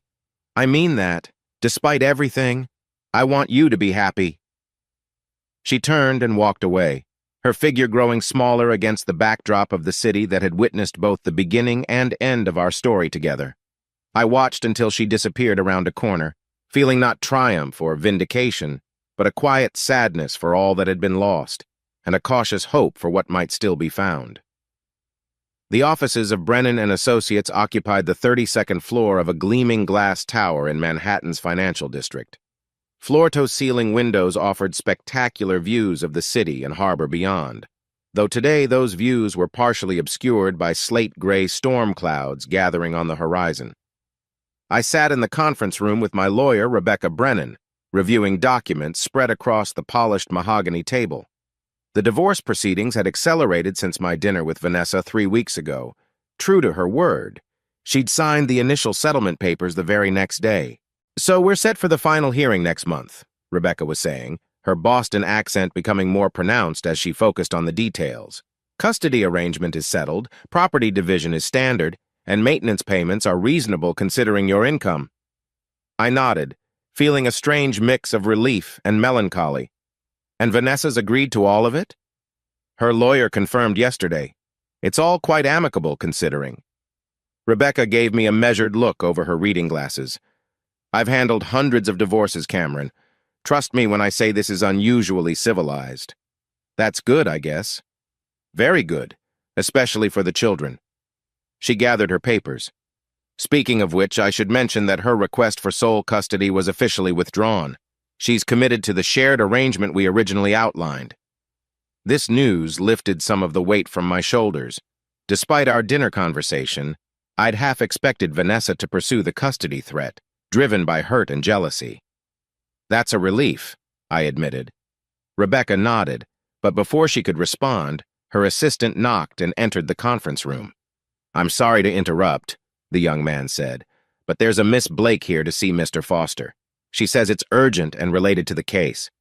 "I mean that. Despite everything, I want you to be happy." She turned and walked away, her figure growing smaller against the backdrop of the city that had witnessed both the beginning and end of our story together. I watched until she disappeared around a corner, feeling not triumph or vindication, but a quiet sadness for all that had been lost, and a cautious hope for what might still be found. The offices of Brennan and Associates occupied the 32nd floor of a gleaming glass tower in Manhattan's financial district. Floor-to-ceiling windows offered spectacular views of the city and harbor beyond, though today those views were partially obscured by slate-gray storm clouds gathering on the horizon. I sat in the conference room with my lawyer, Rebecca Brennan, reviewing documents spread across the polished mahogany table. The divorce proceedings had accelerated since my dinner with Vanessa 3 weeks ago. True to her word, she'd signed the initial settlement papers the very next day. "So we're set for the final hearing next month," Rebecca was saying, her Boston accent becoming more pronounced as she focused on the details. "Custody arrangement is settled, property division is standard, and maintenance payments are reasonable considering your income." I nodded, feeling a strange mix of relief and melancholy. "And Vanessa's agreed to all of it?" "Her lawyer confirmed yesterday. It's all quite amicable considering." Rebecca gave me a measured look over her reading glasses. "I've handled hundreds of divorces, Cameron. Trust me when I say this is unusually civilized." "That's good, I guess." "Very good, especially for the children." She gathered her papers. "Speaking of which, I should mention that her request for sole custody was officially withdrawn. She's committed to the shared arrangement we originally outlined." This news lifted some of the weight from my shoulders. Despite our dinner conversation, I'd half expected Vanessa to pursue the custody threat, driven by hurt and jealousy. "That's a relief," I admitted. Rebecca nodded, but before she could respond, her assistant knocked and entered the conference room. "I'm sorry to interrupt," the young man said, "but there's a Miss Blake here to see Mr. Foster. She says it's urgent and related to the case."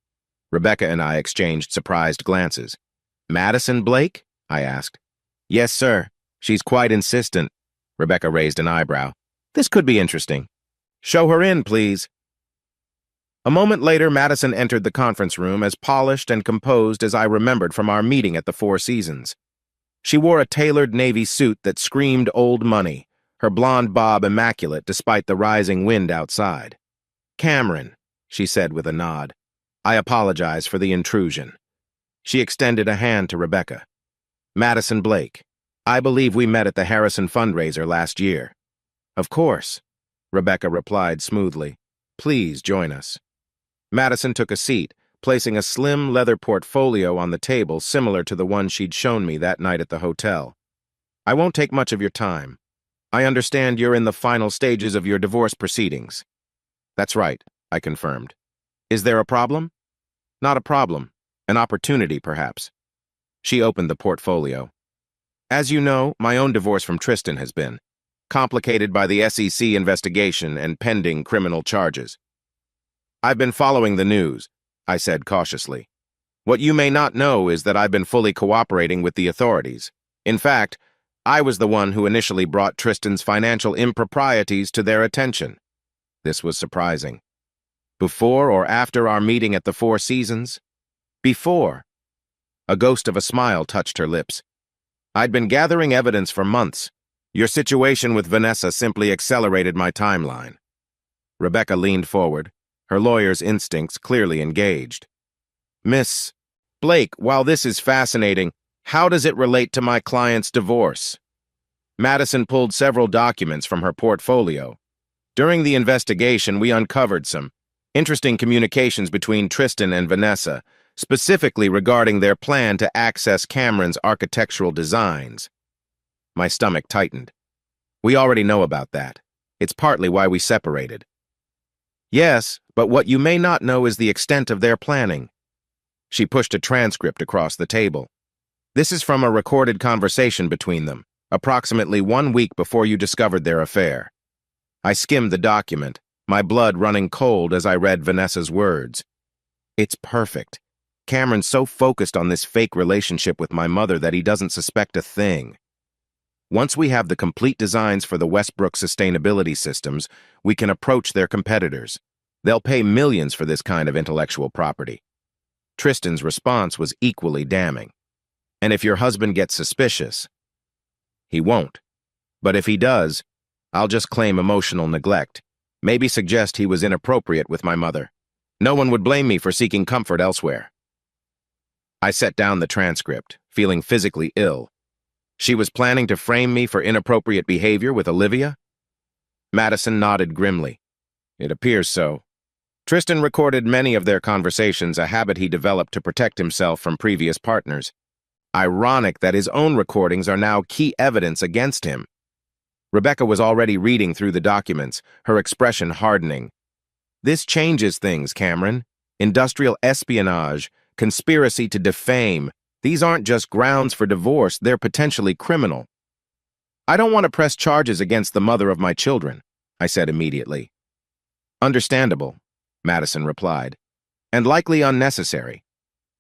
Rebecca and I exchanged surprised glances. "Madison Blake?" I asked. "Yes, sir. She's quite insistent." Rebecca raised an eyebrow. "This could be interesting." "Show her in, please." A moment later, Madison entered the conference room as polished and composed as I remembered from our meeting at the Four Seasons. She wore a tailored navy suit that screamed old money, her blonde bob immaculate despite the rising wind outside. "Cameron," she said with a nod, "I apologize for the intrusion." She extended a hand to Rebecca. "Madison Blake, I believe we met at the Harrison fundraiser last year." "Of course," Rebecca replied smoothly. "Please join us." Madison took a seat, placing a slim leather portfolio on the table similar to the one she'd shown me that night at the hotel. "I won't take much of your time. I understand you're in the final stages of your divorce proceedings." "That's right," I confirmed. "Is there a problem?" "Not a problem. An opportunity, perhaps." She opened the portfolio. "As you know, my own divorce from Tristan has been complicated by the SEC investigation and pending criminal charges." "I've been following the news," I said cautiously. "What you may not know is that I've been fully cooperating with the authorities. In fact, I was the one who initially brought Tristan's financial improprieties to their attention." This was surprising. "Before or after our meeting at the Four Seasons?" "Before." A ghost of a smile touched her lips. "I'd been gathering evidence for months. Your situation with Vanessa simply accelerated my timeline." Rebecca leaned forward, her lawyer's instincts clearly engaged. "Miss Blake, while this is fascinating, how does it relate to my client's divorce?" Madison pulled several documents from her portfolio. "During the investigation, we uncovered some interesting communications between Tristan and Vanessa, specifically regarding their plan to access Cameron's architectural designs." My stomach tightened. "We already know about that. It's partly why we separated." "Yes, but what you may not know is the extent of their planning." She pushed a transcript across the table. "This is from a recorded conversation between them, approximately 1 week before you discovered their affair." I skimmed the document, my blood running cold as I read Vanessa's words. It's perfect. Cameron's so focused on this fake relationship with my mother that he doesn't suspect a thing. Once we have the complete designs for the Westbrook sustainability systems, we can approach their competitors. They'll pay millions for this kind of intellectual property. Tristan's response was equally damning. And if your husband gets suspicious, he won't. But if he does, I'll just claim emotional neglect, maybe suggest he was inappropriate with my mother. No one would blame me for seeking comfort elsewhere. I set down the transcript, feeling physically ill. She was planning to frame me for inappropriate behavior with Olivia? Madison nodded grimly. It appears so. Tristan recorded many of their conversations, a habit he developed to protect himself from previous partners. Ironic that his own recordings are now key evidence against him. Rebecca was already reading through the documents, her expression hardening. This changes things, Cameron. Industrial espionage, conspiracy to defame. These aren't just grounds for divorce, they're potentially criminal. I don't want to press charges against the mother of my children, I said immediately. Understandable, Madison replied, and likely unnecessary.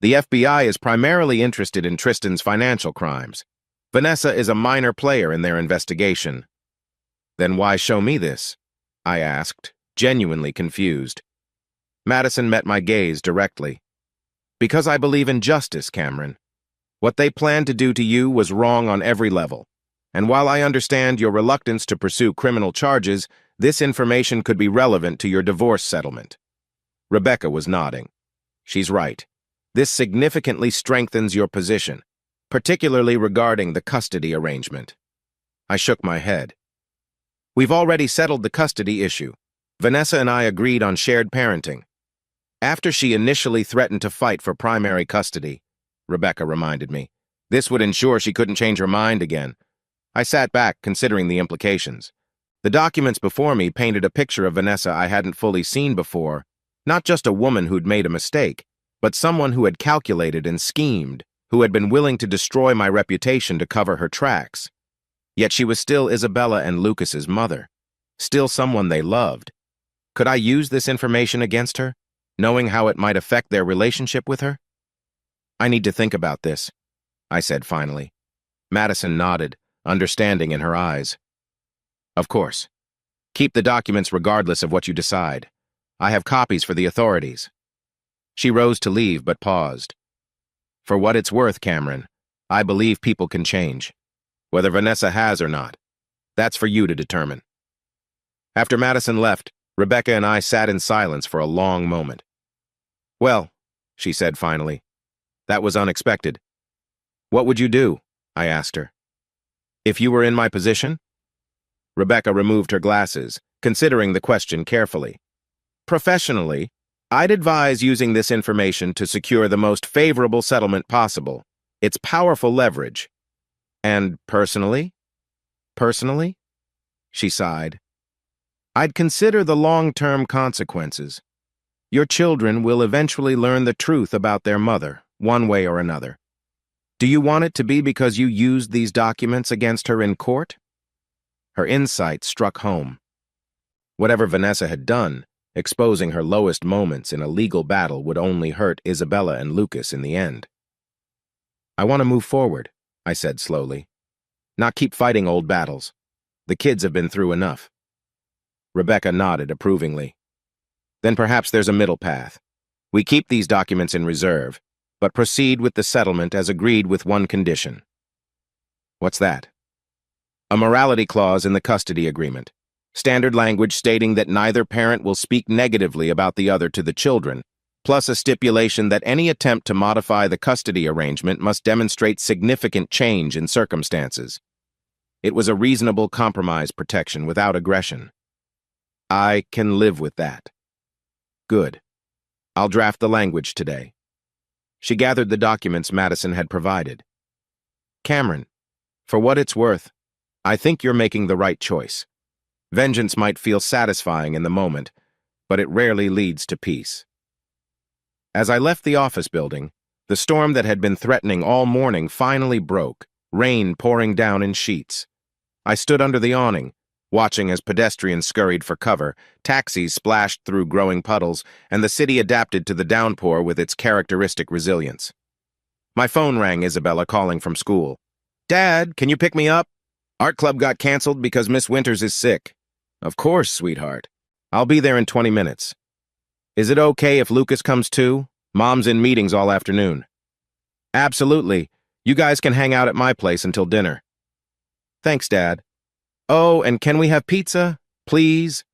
The FBI is primarily interested in Tristan's financial crimes. Vanessa is a minor player in their investigation. Then why show me this? I asked, genuinely confused. Madison met my gaze directly. Because I believe in justice, Cameron. What they planned to do to you was wrong on every level. And while I understand your reluctance to pursue criminal charges, this information could be relevant to your divorce settlement. Rebecca was nodding. She's right. This significantly strengthens your position, particularly regarding the custody arrangement. I shook my head. We've already settled the custody issue. Vanessa and I agreed on shared parenting. After she initially threatened to fight for primary custody, Rebecca reminded me, this would ensure she couldn't change her mind again. I sat back, considering the implications. The documents before me painted a picture of Vanessa I hadn't fully seen before, not just a woman who'd made a mistake, but someone who had calculated and schemed, who had been willing to destroy my reputation to cover her tracks. Yet she was still Isabella and Lucas's mother, still someone they loved. Could I use this information against her, knowing how it might affect their relationship with her? I need to think about this, I said finally. Madison nodded, understanding in her eyes. Of course. Keep the documents regardless of what you decide. I have copies for the authorities. She rose to leave, but paused. For what it's worth, Cameron, I believe people can change. Whether Vanessa has or not. That's for you to determine. After Madison left, Rebecca and I sat in silence for a long moment. Well, she said finally, that was unexpected. What would you do? I asked her. If you were in my position? Rebecca removed her glasses, considering the question carefully. Professionally, I'd advise using this information to secure the most favorable settlement possible. It's powerful leverage. And personally? Personally? She sighed. I'd consider the long-term consequences. Your children will eventually learn the truth about their mother, one way or another. Do you want it to be because you used these documents against her in court? Her insight struck home. Whatever Vanessa had done, exposing her lowest moments in a legal battle would only hurt Isabella and Lucas in the end. I want to move forward, I said slowly. Not keep fighting old battles. The kids have been through enough. Rebecca nodded approvingly. Then perhaps there's a middle path. We keep these documents in reserve, but proceed with the settlement as agreed with one condition. What's that? A morality clause in the custody agreement. Standard language stating that neither parent will speak negatively about the other to the children, plus a stipulation that any attempt to modify the custody arrangement must demonstrate significant change in circumstances. It was a reasonable compromise protection without aggression. I can live with that. Good. I'll draft the language today. She gathered the documents Madison had provided. Cameron, for what it's worth, I think you're making the right choice. Vengeance might feel satisfying in the moment, but it rarely leads to peace. As I left the office building, the storm that had been threatening all morning finally broke, rain pouring down in sheets. I stood under the awning, Watching as pedestrians scurried for cover, taxis splashed through growing puddles, and the city adapted to the downpour with its characteristic resilience. My phone rang, Isabella calling from school. "Dad, can you pick me up? Art club got canceled because Miss Winters is sick." "Of course, sweetheart. I'll be there in 20 minutes. Is it okay if Lucas comes too? Mom's in meetings all afternoon." "Absolutely. You guys can hang out at my place until dinner." "Thanks, Dad. Oh, and can we have pizza? Please?"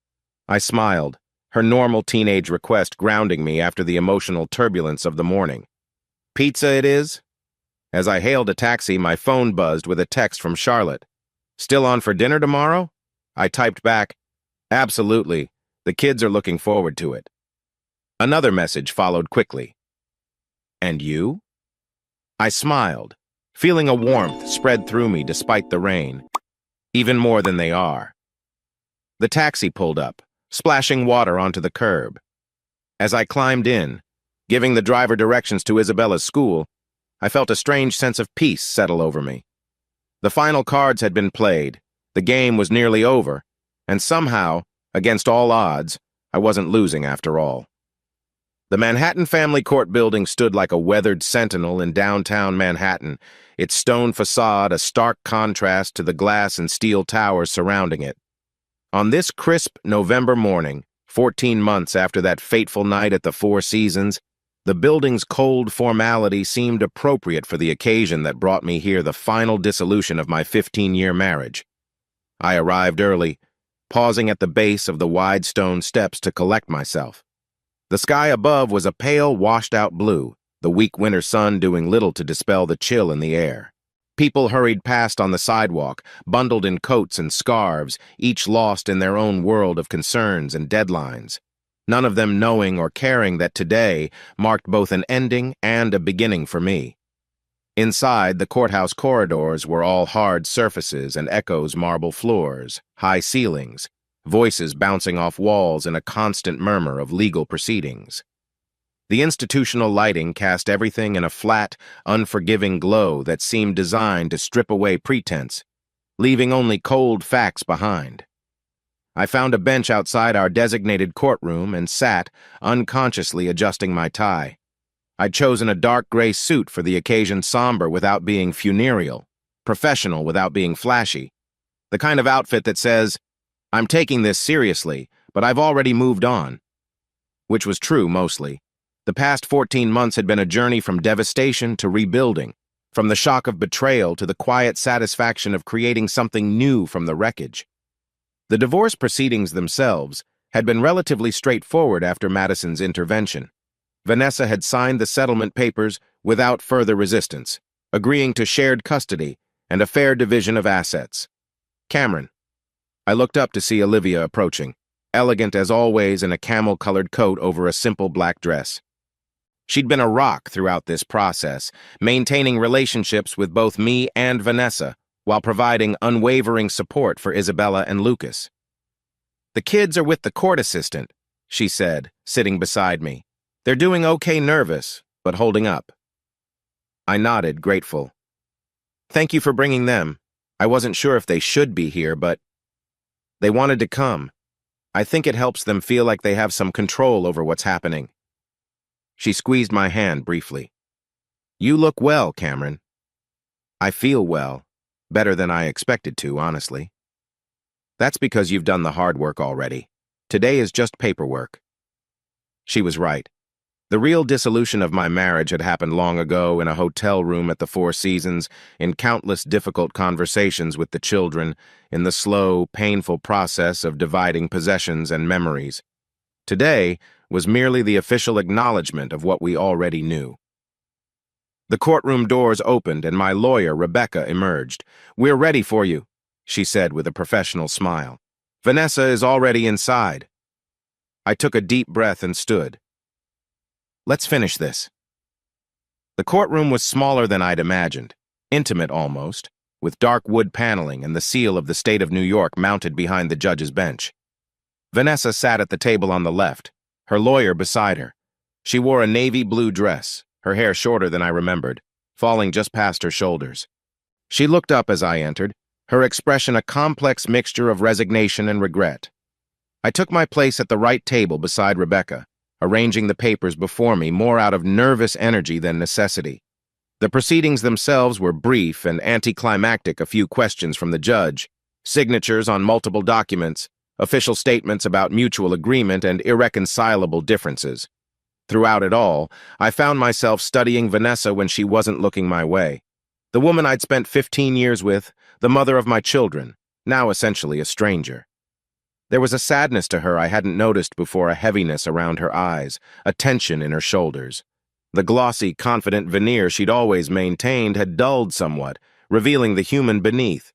I smiled, her normal teenage request grounding me after the emotional turbulence of the morning. "Pizza it is?" As I hailed a taxi, my phone buzzed with a text from Charlotte. "Still on for dinner tomorrow?" I typed back, "Absolutely. The kids are looking forward to it." Another message followed quickly. "And you?" I smiled, feeling a warmth spread through me despite the rain. Even more than they are. The taxi pulled up, splashing water onto the curb. As I climbed in, giving the driver directions to Isabella's school, I felt a strange sense of peace settle over me. The final cards had been played, the game was nearly over, and somehow, against all odds, I wasn't losing after all. The Manhattan Family Court building stood like a weathered sentinel in downtown Manhattan, its stone facade a stark contrast to the glass and steel towers surrounding it. On this crisp November morning, 14 months after that fateful night at the Four Seasons, the building's cold formality seemed appropriate for the occasion that brought me here, the final dissolution of my 15-year marriage. I arrived early, pausing at the base of the wide stone steps to collect myself. The sky above was a pale, washed-out blue, the weak winter sun doing little to dispel the chill in the air. People hurried past on the sidewalk, bundled in coats and scarves, each lost in their own world of concerns and deadlines, none of them knowing or caring that today marked both an ending and a beginning for me. Inside, the courthouse corridors were all hard surfaces and echoes marble floors, high ceilings, voices bouncing off walls in a constant murmur of legal proceedings. The institutional lighting cast everything in a flat, unforgiving glow that seemed designed to strip away pretense, leaving only cold facts behind. I found a bench outside our designated courtroom and sat, unconsciously adjusting my tie. I'd chosen a dark gray suit for the occasion, somber without being funereal, professional without being flashy, the kind of outfit that says, "I'm taking this seriously, but I've already moved on." Which was true, mostly. The past 14 months had been a journey from devastation to rebuilding, from the shock of betrayal to the quiet satisfaction of creating something new from the wreckage. The divorce proceedings themselves had been relatively straightforward after Madison's intervention. Vanessa had signed the settlement papers without further resistance, agreeing to shared custody and a fair division of assets. Cameron. I looked up to see Olivia approaching, elegant as always in a camel-colored coat over a simple black dress. She'd been a rock throughout this process, maintaining relationships with both me and Vanessa, while providing unwavering support for Isabella and Lucas. "The kids are with the court assistant," she said, sitting beside me. "They're doing okay, nervous, but holding up." I nodded, grateful. "Thank you for bringing them. I wasn't sure if they should be here, but they wanted to come. I think it helps them feel like they have some control over what's happening." She squeezed my hand briefly. "You look well, Cameron." "I feel well. Better than I expected to, honestly." "That's because you've done the hard work already. Today is just paperwork." She was right. The real dissolution of my marriage had happened long ago in a hotel room at the Four Seasons, in countless difficult conversations with the children, in the slow, painful process of dividing possessions and memories. Today was merely the official acknowledgement of what we already knew. The courtroom doors opened and my lawyer, Rebecca, emerged. "We're ready for you," she said with a professional smile. "Vanessa is already inside." I took a deep breath and stood. "Let's finish this." The courtroom was smaller than I'd imagined, intimate almost, with dark wood paneling and the seal of the state of New York mounted behind the judge's bench. Vanessa sat at the table on the left, her lawyer beside her. She wore a navy blue dress, her hair shorter than I remembered, falling just past her shoulders. She looked up as I entered, her expression a complex mixture of resignation and regret. I took my place at the right table beside Rebecca, arranging the papers before me more out of nervous energy than necessity. The proceedings themselves were brief and anticlimactic, a few questions from the judge, signatures on multiple documents, official statements about mutual agreement and irreconcilable differences. Throughout it all, I found myself studying Vanessa when she wasn't looking my way. The woman I'd spent 15 years with, the mother of my children, now essentially a stranger. There was a sadness to her I hadn't noticed before, a heaviness around her eyes, a tension in her shoulders. The glossy, confident veneer she'd always maintained had dulled somewhat, revealing the human beneath.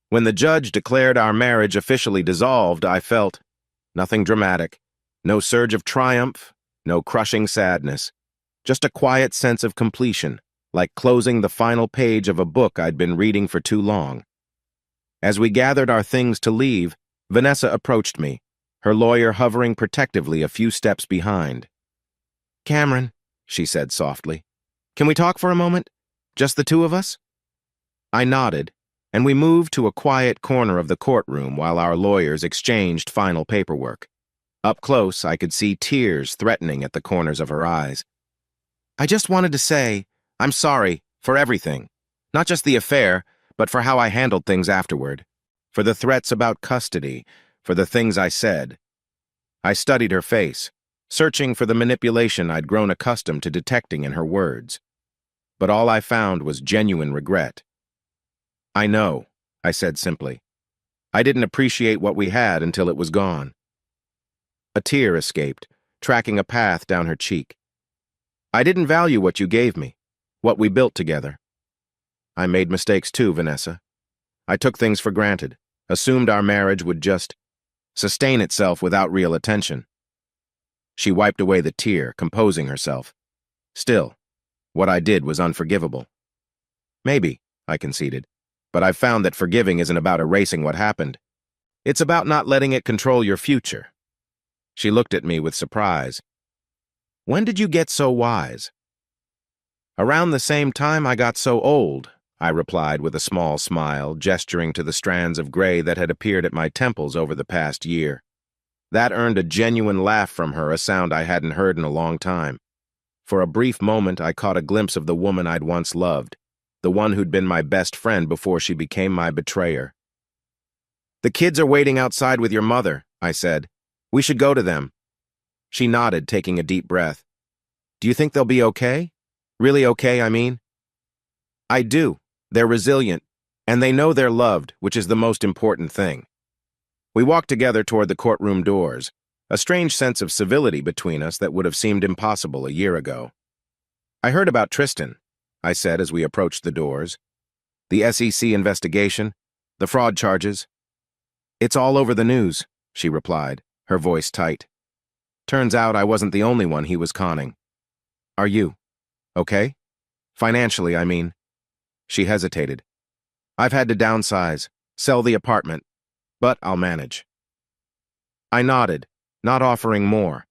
When the judge declared our marriage officially dissolved, I felt nothing dramatic, no surge of triumph, no crushing sadness, just a quiet sense of completion, like closing the final page of a book I'd been reading for too long. As we gathered our things to leave, Vanessa approached me, her lawyer hovering protectively a few steps behind. "Cameron," she said softly, "can we talk for a moment? Just the two of us?" I nodded, and we moved to a quiet corner of the courtroom while our lawyers exchanged final paperwork. Up close, I could see tears threatening at the corners of her eyes. "I just wanted to say, I'm sorry for everything. Not just the affair, but for how I handled things afterward. For the threats about custody, for the things I said." I studied her face, searching for the manipulation I'd grown accustomed to detecting in her words. But all I found was genuine regret. "I know," I said simply. "I didn't appreciate what we had until it was gone." A tear escaped, tracking a path down her cheek. "I didn't value what you gave me, what we built together. I made mistakes too, Vanessa. I took things for granted, assumed our marriage would just sustain itself without real attention." She wiped away the tear, composing herself. "Still, what I did was unforgivable." "Maybe," I conceded, "but I've found that forgiving isn't about erasing what happened. It's about not letting it control your future." She looked at me with surprise. "When did you get so wise?" "Around the same time I got so old," I replied with a small smile, gesturing to the strands of gray that had appeared at my temples over the past year. That earned a genuine laugh from her, a sound I hadn't heard in a long time. For a brief moment, I caught a glimpse of the woman I'd once loved, the one who'd been my best friend before she became my betrayer. "The kids are waiting outside with your mother," I said. "We should go to them." She nodded, taking a deep breath. "Do you think they'll be okay? Really okay, I mean?" "I do. They're resilient, and they know they're loved, which is the most important thing." We walked together toward the courtroom doors, a strange sense of civility between us that would have seemed impossible a year ago. "I heard about Tristan," I said as we approached the doors. "The SEC investigation, the fraud charges." "It's all over the news," she replied, her voice tight. "Turns out I wasn't the only one he was conning." "Are you okay? Financially, I mean." She hesitated. "I've had to downsize, sell the apartment, but I'll manage." I nodded, not offering more.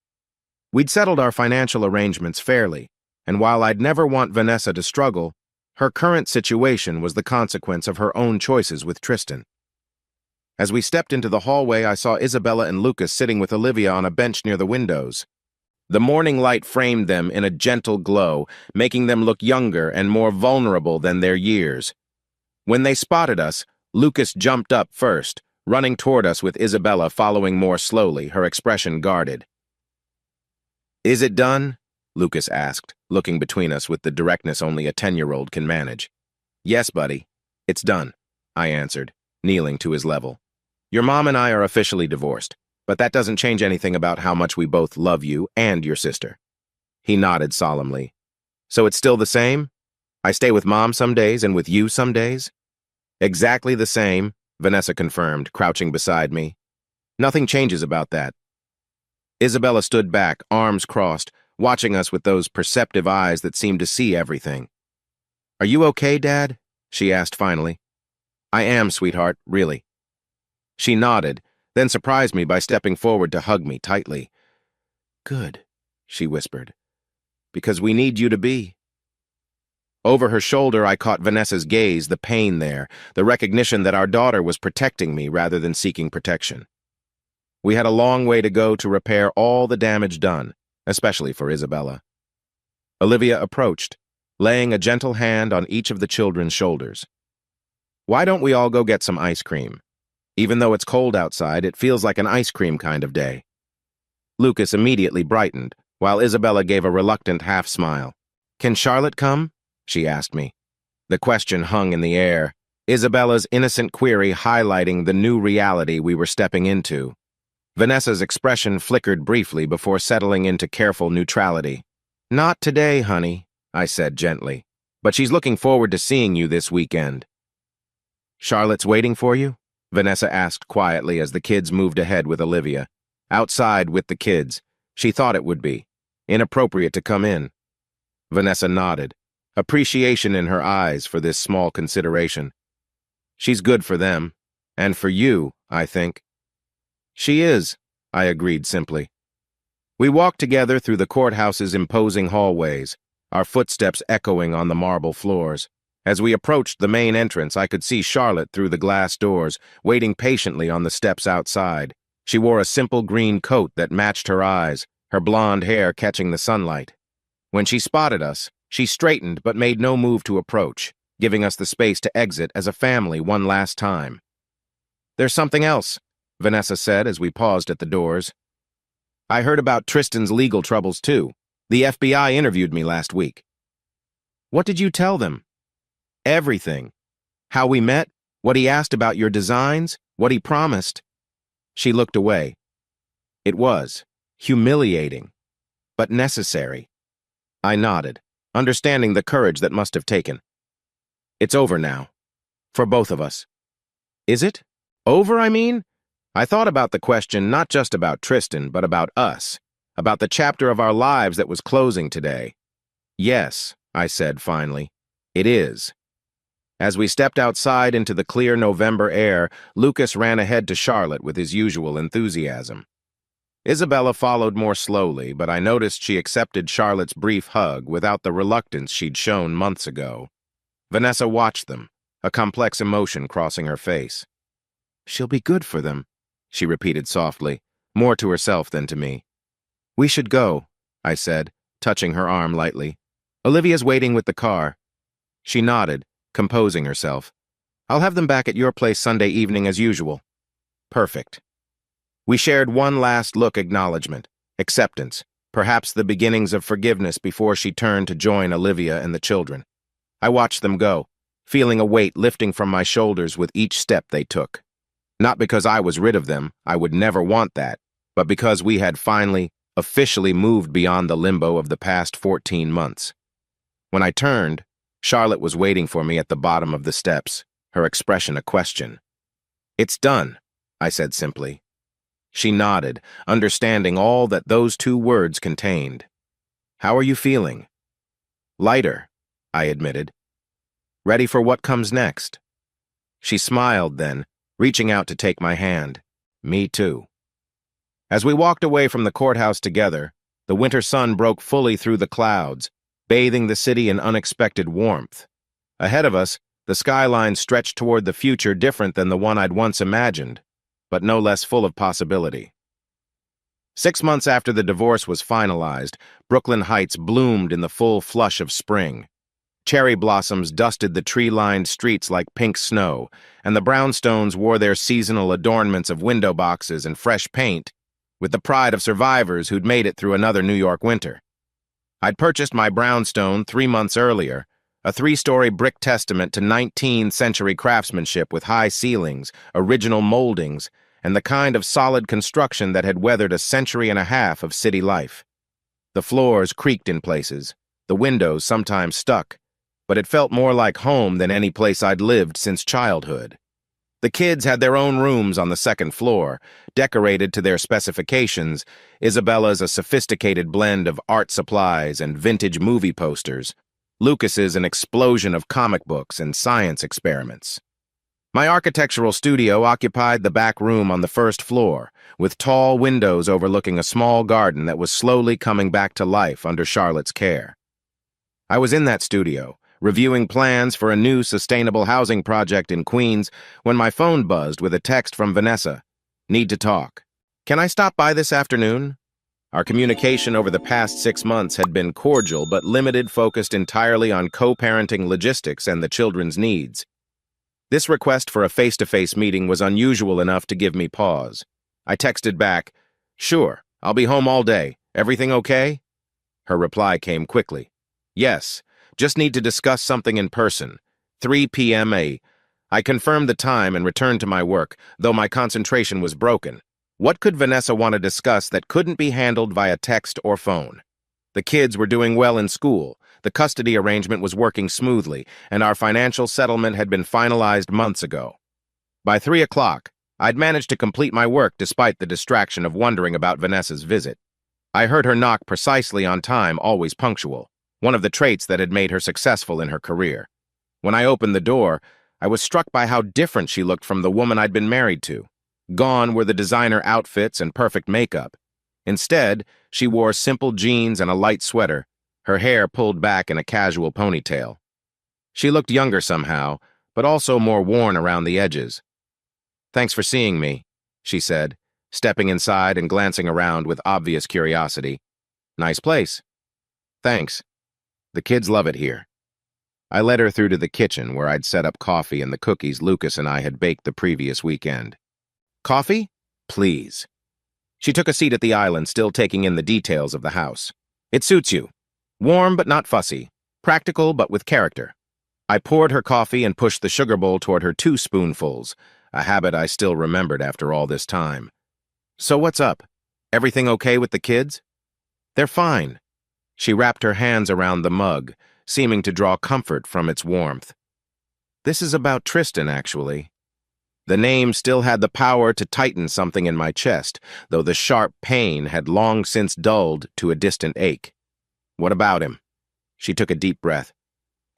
We'd settled our financial arrangements fairly, and while I'd never want Vanessa to struggle, her current situation was the consequence of her own choices with Tristan. As we stepped into the hallway, I saw Isabella and Lucas sitting with Olivia on a bench near the windows. The morning light framed them in a gentle glow, making them look younger and more vulnerable than their years. When they spotted us, Lucas jumped up first, running toward us with Isabella following more slowly, her expression guarded. "Is it done?" Lucas asked, looking between us with the directness only a 10-year-old can manage. "Yes, buddy. It's done," I answered, kneeling to his level. "Your mom and I are officially divorced, but that doesn't change anything about how much we both love you and your sister." He nodded solemnly. "So it's still the same? I stay with Mom some days and with you some days?" "Exactly the same," Vanessa confirmed, crouching beside me. "Nothing changes about that." Isabella stood back, arms crossed, watching us with those perceptive eyes that seemed to see everything. "Are you okay, Dad?" she asked finally. "I am, sweetheart, really." She nodded, then surprised me by stepping forward to hug me tightly. "Good," she whispered, "because we need you to be." Over her shoulder, I caught Vanessa's gaze, the pain there, the recognition that our daughter was protecting me rather than seeking protection. We had a long way to go to repair all the damage done, especially for Isabella. Olivia approached, laying a gentle hand on each of the children's shoulders. "Why don't we all go get some ice cream? Even though it's cold outside, it feels like an ice cream kind of day." Lucas immediately brightened, while Isabella gave a reluctant half-smile. "Can Charlotte come?" she asked me. The question hung in the air, Isabella's innocent query highlighting the new reality we were stepping into. Vanessa's expression flickered briefly before settling into careful neutrality. "Not today, honey," I said gently, "but she's looking forward to seeing you this weekend." "Charlotte's waiting for you?" Vanessa asked quietly as the kids moved ahead with Olivia. Outside with the kids. She thought it would be. Inappropriate to come in. Vanessa nodded, appreciation in her eyes for this small consideration. "She's good for them. And for you, I think." "She is," I agreed simply. We walked together through the courthouse's imposing hallways, our footsteps echoing on the marble floors. As we approached the main entrance, I could see Charlotte through the glass doors, waiting patiently on the steps outside. She wore a simple green coat that matched her eyes, her blonde hair catching the sunlight. When she spotted us, she straightened but made no move to approach, giving us the space to exit as a family one last time. "There's something else," Vanessa said as we paused at the doors. "I heard about Tristan's legal troubles too. The FBI interviewed me last week." "What did you tell them?" "Everything. How we met, what he asked about your designs, what he promised." She looked away. It was humiliating, but necessary. I nodded, understanding the courage that must have taken. "It's over now. For both of us." "Is it? Over, I mean?" I thought about the question not just about Tristan, but about us, about the chapter of our lives that was closing today. "Yes," I said finally, "it is." As we stepped outside into the clear November air, Lucas ran ahead to Charlotte with his usual enthusiasm. Isabella followed more slowly, but I noticed she accepted Charlotte's brief hug without the reluctance she'd shown months ago. Vanessa watched them, a complex emotion crossing her face. "She'll be good for them," she repeated softly, more to herself than to me. "We should go," I said, touching her arm lightly. "Olivia's waiting with the car." She nodded, composing herself. "I'll have them back at your place Sunday evening as usual." "Perfect." We shared one last look acknowledgement, acceptance, perhaps the beginnings of forgiveness before she turned to join Olivia and the children. I watched them go, feeling a weight lifting from my shoulders with each step they took. Not because I was rid of them, I would never want that, but because we had finally, officially moved beyond the limbo of the past 14 months. When I turned, Charlotte was waiting for me at the bottom of the steps, her expression a question. "It's done," I said simply. She nodded, understanding all that those two words contained. "How are you feeling?" "Lighter," I admitted. "Ready for what comes next?" She smiled then, reaching out to take my hand. Me too. As we walked away from the courthouse together, the winter sun broke fully through the clouds, bathing the city in unexpected warmth. Ahead of us, the skyline stretched toward the future different than the one I'd once imagined, but no less full of possibility. 6 months after the divorce was finalized, Brooklyn Heights bloomed in the full flush of spring. Cherry blossoms dusted the tree-lined streets like pink snow, and the brownstones wore their seasonal adornments of window boxes and fresh paint, with the pride of survivors who'd made it through another New York winter. I'd purchased my brownstone 3 months earlier, a 3-story brick testament to 19th century craftsmanship with high ceilings, original moldings, and the kind of solid construction that had weathered a century and a half of city life. The floors creaked in places, the windows sometimes stuck, but it felt more like home than any place I'd lived since childhood. The kids had their own rooms on the 2nd floor, decorated to their specifications. Isabella's a sophisticated blend of art supplies and vintage movie posters. Lucas's an explosion of comic books and science experiments. My architectural studio occupied the back room on the 1st floor, with tall windows overlooking a small garden that was slowly coming back to life under Charlotte's care. I was in that studio, reviewing plans for a new sustainable housing project in Queens, when my phone buzzed with a text from Vanessa. Need to talk. Can I stop by this afternoon? Our communication over the past 6 months had been cordial but limited, focused entirely on co-parenting logistics and the children's needs. This request for a face-to-face meeting was unusual enough to give me pause. I texted back, "Sure, I'll be home all day. Everything okay?" Her reply came quickly. "Yes, just need to discuss something in person. 3 p.m. I confirmed the time and returned to my work, though my concentration was broken. What could Vanessa want to discuss that couldn't be handled via text or phone? The kids were doing well in school, the custody arrangement was working smoothly, and our financial settlement had been finalized months ago. By 3 o'clock, I'd managed to complete my work despite the distraction of wondering about Vanessa's visit. I heard her knock precisely on time, always punctual, one of the traits that had made her successful in her career. When I opened the door, I was struck by how different she looked from the woman I'd been married to. Gone were the designer outfits and perfect makeup. Instead, she wore simple jeans and a light sweater, her hair pulled back in a casual ponytail. She looked younger somehow, but also more worn around the edges. "Thanks for seeing me," she said, stepping inside and glancing around with obvious curiosity. "Nice place." "Thanks. The kids love it here." I led her through to the kitchen where I'd set up coffee and the cookies Lucas and I had baked the previous weekend. "Coffee? Please." She took a seat at the island, still taking in the details of the house. "It suits you. Warm but not fussy. Practical but with character." I poured her coffee and pushed the sugar bowl toward her 2 spoonfuls, a habit I still remembered after all this time. "So what's up? Everything okay with the kids?" "They're fine." She wrapped her hands around the mug, seeming to draw comfort from its warmth. "This is about Tristan, actually." The name still had the power to tighten something in my chest, though the sharp pain had long since dulled to a distant ache. "What about him?" She took a deep breath.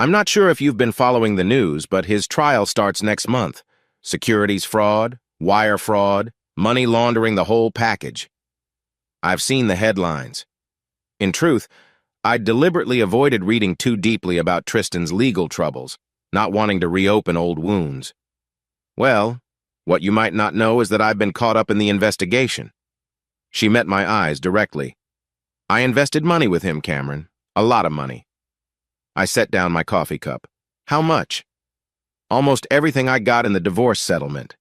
"I'm not sure if you've been following the news, but his trial starts next month. Securities fraud, wire fraud, money laundering, the whole package." I've seen the headlines. In truth, I deliberately avoided reading too deeply about Tristan's legal troubles, not wanting to reopen old wounds. "Well, what you might not know is that I've been caught up in the investigation." She met my eyes directly. "I invested money with him, Cameron. A lot of money." I set down my coffee cup. "How much?" "Almost everything I got in the divorce settlement."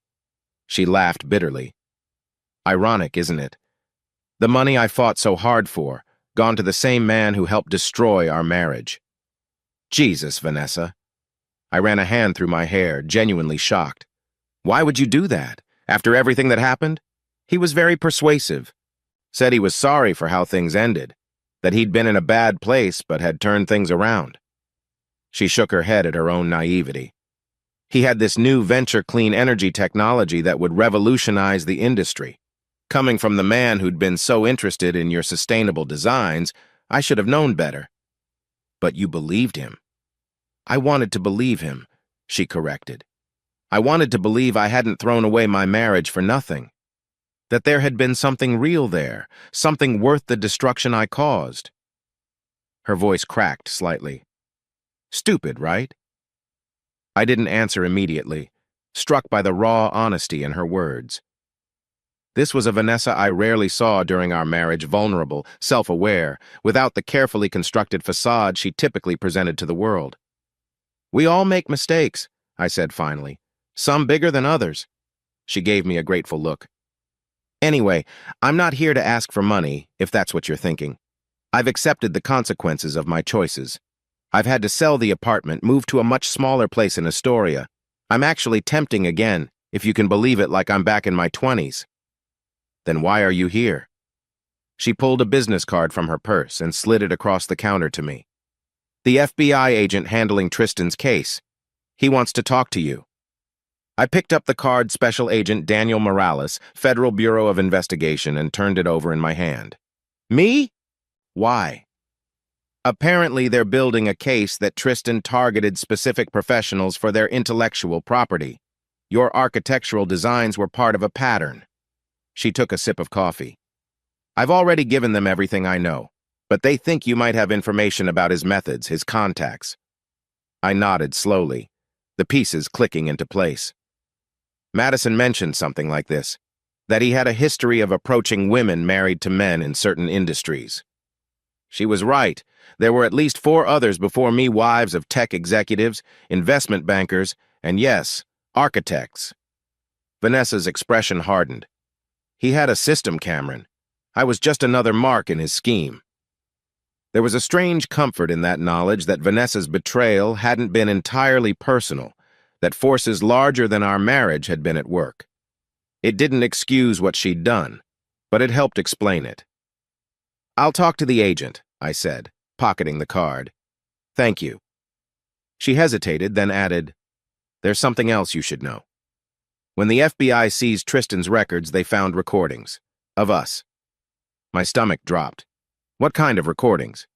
She laughed bitterly. "Ironic, isn't it? The money I fought so hard for, gone to the same man who helped destroy our marriage." "Jesus, Vanessa." I ran a hand through my hair, genuinely shocked. "Why would you do that, after everything that happened?" He was very persuasive. Said he was sorry for how things ended, that he'd been in a bad place but had turned things around. She shook her head at her own naivety. He had this new venture clean energy technology that would revolutionize the industry. Coming from the man who'd been so interested in your sustainable designs, I should have known better. "But you believed him." "I wanted to believe him," she corrected. "I wanted to believe I hadn't thrown away my marriage for nothing. That there had been something real there, something worth the destruction I caused." Her voice cracked slightly. "Stupid, right?" I didn't answer immediately, struck by the raw honesty in her words. This was a Vanessa I rarely saw during our marriage, vulnerable, self-aware, without the carefully constructed facade she typically presented to the world. "We all make mistakes," I said finally. "Some bigger than others." She gave me a grateful look. "Anyway, I'm not here to ask for money, if that's what you're thinking. I've accepted the consequences of my choices. I've had to sell the apartment, move to a much smaller place in Astoria. I'm actually tempting again, if you can believe it, like I'm back in my 20s. "Then why are you here?" She pulled a business card from her purse and slid it across the counter to me. "The FBI agent handling Tristan's case. He wants to talk to you." I picked up the card, Special Agent Daniel Morales, Federal Bureau of Investigation, and turned it over in my hand. "Me? Why?" "Apparently they're building a case that Tristan targeted specific professionals for their intellectual property. Your architectural designs were part of a pattern." She took a sip of coffee. "I've already given them everything I know, but they think you might have information about his methods, his contacts." I nodded slowly, the pieces clicking into place. Madison mentioned something like this, that he had a history of approaching women married to men in certain industries. She was right. There were at least 4 others before me, wives of tech executives, investment bankers, and yes, architects. Vanessa's expression hardened. He had a system, Cameron. I was just another mark in his scheme. There was a strange comfort in that knowledge that Vanessa's betrayal hadn't been entirely personal, that forces larger than our marriage had been at work. It didn't excuse what she'd done, but it helped explain it. "I'll talk to the agent," I said, pocketing the card. "Thank you." She hesitated, then added, "There's something else you should know. When the FBI seized Tristan's records, they found recordings. Of us." My stomach dropped. "What kind of recordings?"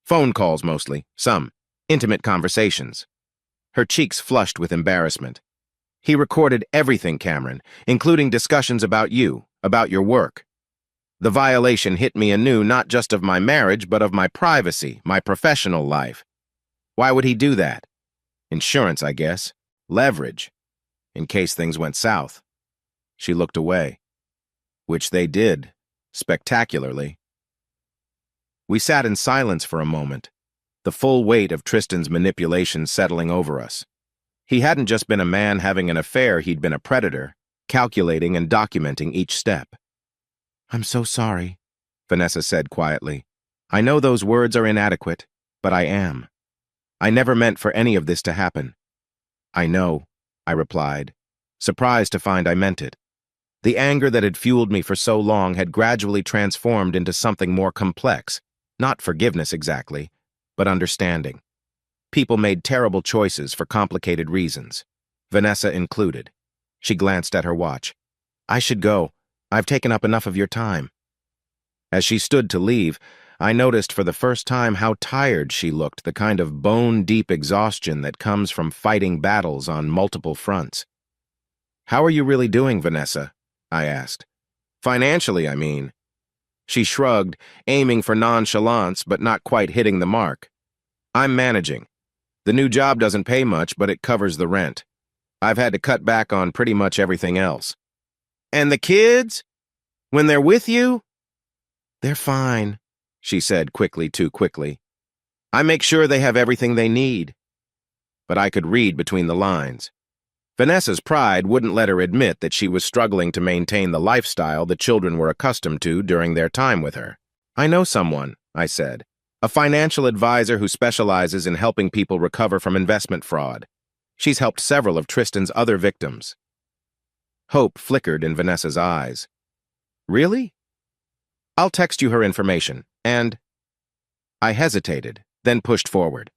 "Phone calls, mostly. Some. Intimate conversations." Her cheeks flushed with embarrassment. "He recorded everything, Cameron, including discussions about you, about your work." The violation hit me anew, not just of my marriage, but of my privacy, my professional life. Why would he do that? Insurance, I guess. Leverage. In case things went south. She looked away. Which they did, spectacularly. We sat in silence for a moment, the full weight of Tristan's manipulation settling over us. He hadn't just been a man having an affair, he'd been a predator, calculating and documenting each step. "I'm so sorry," Vanessa said quietly. "I know those words are inadequate, but I am. I never meant for any of this to happen." "I know," I replied, surprised to find I meant it. The anger that had fueled me for so long had gradually transformed into something more complex, not forgiveness exactly, but understanding. People made terrible choices for complicated reasons, Vanessa included. She glanced at her watch. "I should go. I've taken up enough of your time." As she stood to leave, I noticed for the first time how tired she looked, the kind of bone-deep exhaustion that comes from fighting battles on multiple fronts. "How are you really doing, Vanessa?" I asked. "Financially, I mean." She shrugged, aiming for nonchalance but not quite hitting the mark. "I'm managing. The new job doesn't pay much, but it covers the rent. I've had to cut back on pretty much everything else." "And the kids? When they're with you?" "They're fine," she said quickly, too quickly. "I make sure they have everything they need." But I could read between the lines. Vanessa's pride wouldn't let her admit that she was struggling to maintain the lifestyle the children were accustomed to during their time with her. "I know someone," I said, "a financial advisor who specializes in helping people recover from investment fraud. She's helped several of Tristan's other victims." Hope flickered in Vanessa's eyes. "Really?" "I'll text you her information, and—" I hesitated, then pushed forward.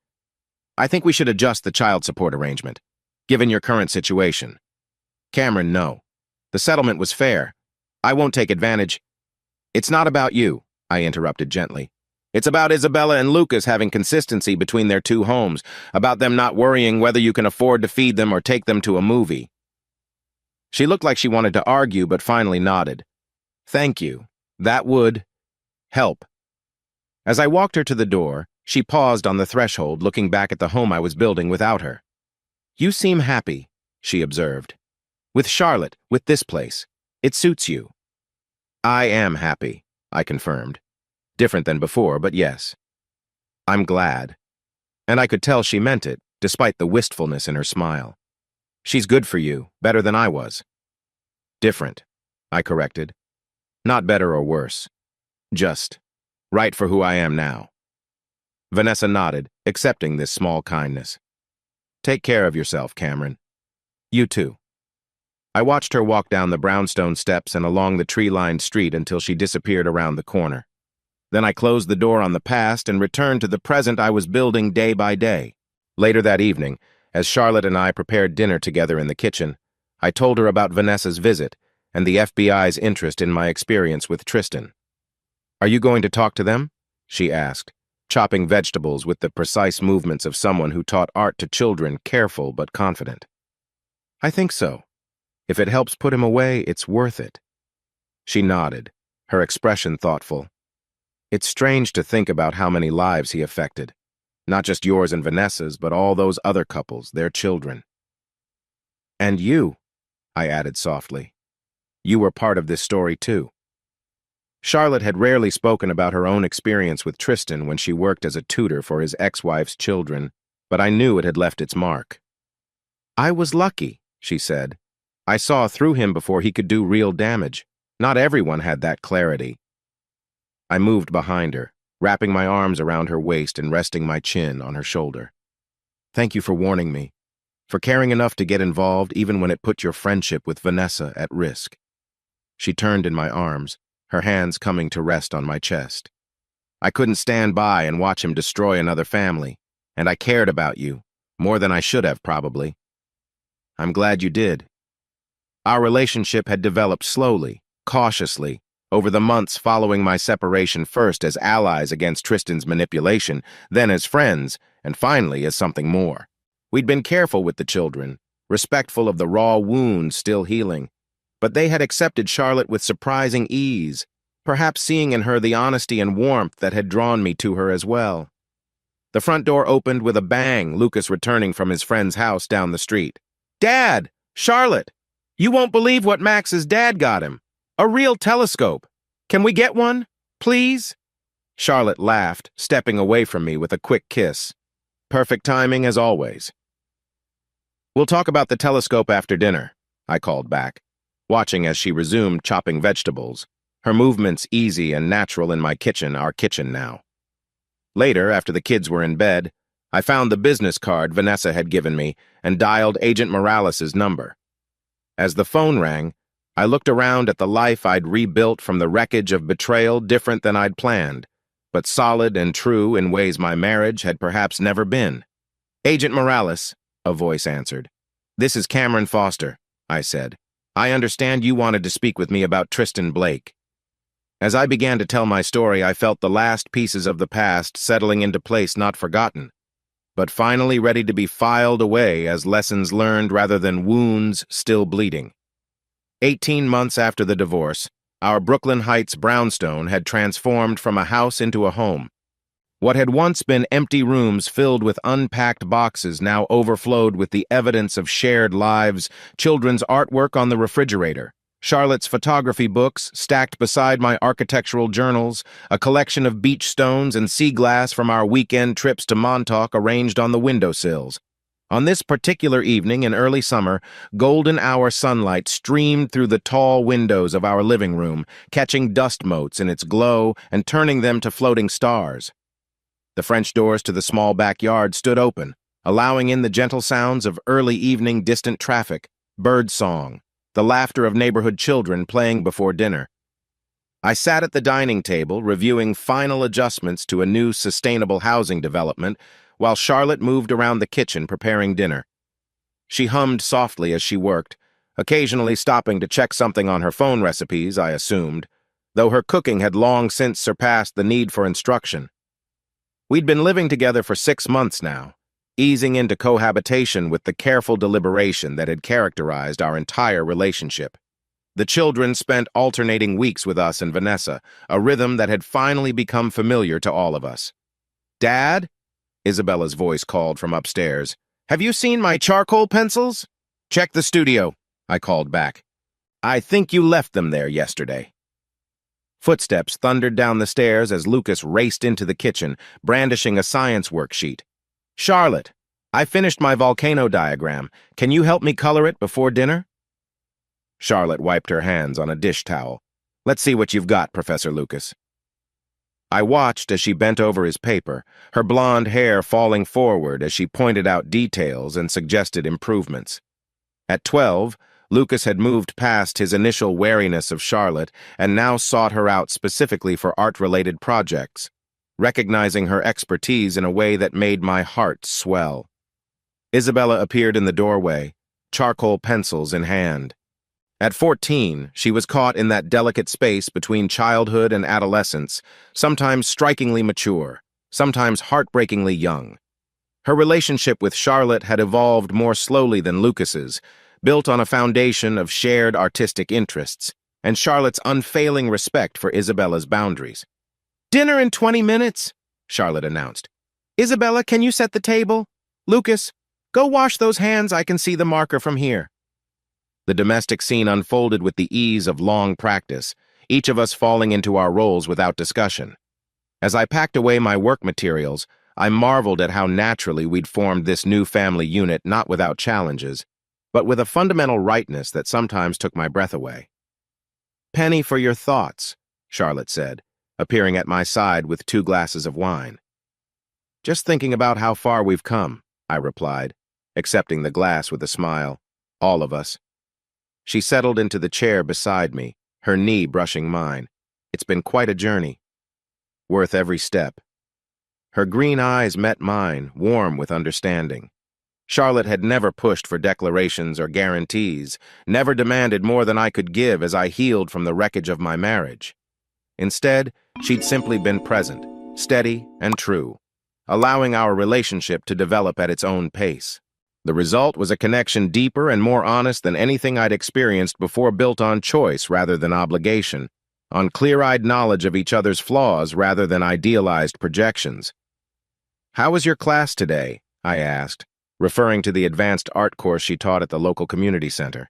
"I think we should adjust the child support arrangement, given your current situation." "Cameron, no. The settlement was fair. I won't take advantage." "It's not about you," I interrupted gently. "It's about Isabella and Lucas having consistency between their 2 homes, about them not worrying whether you can afford to feed them or take them to a movie." She looked like she wanted to argue, but finally nodded. "Thank you. That would help." As I walked her to the door, she paused on the threshold, looking back at the home I was building without her. "You seem happy," she observed. "With Charlotte, with this place. It suits you." "I am happy," I confirmed. Different than before, but yes. "I'm glad." And I could tell she meant it, despite the wistfulness in her smile. "She's good for you, better than I was." "Different," I corrected. "Not better or worse. Just right for who I am now." Vanessa nodded, accepting this small kindness. "Take care of yourself, Cameron." "You too." I watched her walk down the brownstone steps and along the tree-lined street until she disappeared around the corner. Then I closed the door on the past and returned to the present I was building day by day. Later that evening, as Charlotte and I prepared dinner together in the kitchen, I told her about Vanessa's visit and the FBI's interest in my experience with Tristan. "Are you going to talk to them?" she asked, chopping vegetables with the precise movements of someone who taught art to children, careful but confident. "I think so. If it helps put him away, it's worth it." She nodded, her expression thoughtful. "It's strange to think about how many lives he affected. Not just yours and Vanessa's, but all those other couples, their children. And you, I added softly. You were part of this story too. Charlotte had rarely spoken about her own experience with Tristan when she worked as a tutor for his ex-wife's children, but I knew it had left its mark. I was lucky, she said. I saw through him before he could do real damage. Not everyone had that clarity. I moved behind her, wrapping my arms around her waist and resting my chin on her shoulder. Thank you for warning me, for caring enough to get involved even when it put your friendship with Vanessa at risk. She turned in my arms, her hands coming to rest on my chest. I couldn't stand by and watch him destroy another family, and I cared about you, more than I should have probably. I'm glad you did. Our relationship had developed slowly, cautiously, over the months following my separation, first as allies against Tristan's manipulation, then as friends, and finally as something more. We'd been careful with the children, respectful of the raw wounds still healing, but they had accepted Charlotte with surprising ease, perhaps seeing in her the honesty and warmth that had drawn me to her as well. The front door opened with a bang, Lucas returning from his friend's house down the street. Dad! Charlotte! You won't believe what Max's dad got him. A real telescope. Can we get one, please? Charlotte laughed, stepping away from me with a quick kiss. Perfect timing as always. We'll talk about the telescope after dinner, I called back, watching as she resumed chopping vegetables, her movements easy and natural in my kitchen, our kitchen now. Later, after the kids were in bed, I found the business card Vanessa had given me and dialed Agent Morales' number. As the phone rang, I looked around at the life I'd rebuilt from the wreckage of betrayal, different than I'd planned, but solid and true in ways my marriage had perhaps never been. Agent Morales, a voice answered. This is Cameron Foster, I said. I understand you wanted to speak with me about Tristan Blake. As I began to tell my story, I felt the last pieces of the past settling into place, not forgotten, but finally ready to be filed away as lessons learned rather than wounds still bleeding. 18 months after the divorce, our Brooklyn Heights brownstone had transformed from a house into a home. What had once been empty rooms filled with unpacked boxes now overflowed with the evidence of shared lives, children's artwork on the refrigerator, Charlotte's photography books stacked beside my architectural journals, a collection of beach stones and sea glass from our weekend trips to Montauk arranged on the windowsills. On this particular evening in early summer, golden hour sunlight streamed through the tall windows of our living room, catching dust motes in its glow and turning them to floating stars. The French doors to the small backyard stood open, allowing in the gentle sounds of early evening distant traffic, bird song, the laughter of neighborhood children playing before dinner. I sat at the dining table reviewing final adjustments to a new sustainable housing development while Charlotte moved around the kitchen preparing dinner. She hummed softly as she worked, occasionally stopping to check something on her phone recipes, I assumed, though her cooking had long since surpassed the need for instruction. We'd been living together for 6 months now, easing into cohabitation with the careful deliberation that had characterized our entire relationship. The children spent alternating weeks with us and Vanessa, a rhythm that had finally become familiar to all of us. Dad? Isabella's voice called from upstairs. Have you seen my charcoal pencils? Check the studio, I called back. I think you left them there yesterday. Footsteps thundered down the stairs as Lucas raced into the kitchen, brandishing a science worksheet. Charlotte, I finished my volcano diagram. Can you help me color it before dinner? Charlotte wiped her hands on a dish towel. Let's see what you've got, Professor Lucas. I watched as she bent over his paper, her blonde hair falling forward as she pointed out details and suggested improvements. At 12, Lucas had moved past his initial wariness of Charlotte and now sought her out specifically for art-related projects, recognizing her expertise in a way that made my heart swell. Isabella appeared in the doorway, charcoal pencils in hand. At 14, she was caught in that delicate space between childhood and adolescence, sometimes strikingly mature, sometimes heartbreakingly young. Her relationship with Charlotte had evolved more slowly than Lucas's, built on a foundation of shared artistic interests, and Charlotte's unfailing respect for Isabella's boundaries. Dinner in 20 minutes, Charlotte announced. Isabella, can you set the table? Lucas, go wash those hands. I can see the marker from here. The domestic scene unfolded with the ease of long practice, each of us falling into our roles without discussion. As I packed away my work materials, I marveled at how naturally we'd formed this new family unit, not without challenges, but with a fundamental rightness that sometimes took my breath away. "Penny for your thoughts," Charlotte said, appearing at my side with 2 glasses of wine. "Just thinking about how far we've come," I replied, accepting the glass with a smile. "All of us." She settled into the chair beside me, her knee brushing mine. "It's been quite a journey. Worth every step." Her green eyes met mine, warm with understanding. Charlotte had never pushed for declarations or guarantees, never demanded more than I could give as I healed from the wreckage of my marriage. Instead, she'd simply been present, steady and true, allowing our relationship to develop at its own pace. The result was a connection deeper and more honest than anything I'd experienced before, built on choice rather than obligation, on clear-eyed knowledge of each other's flaws rather than idealized projections. "How was your class today?" I asked, referring to the advanced art course she taught at the local community center.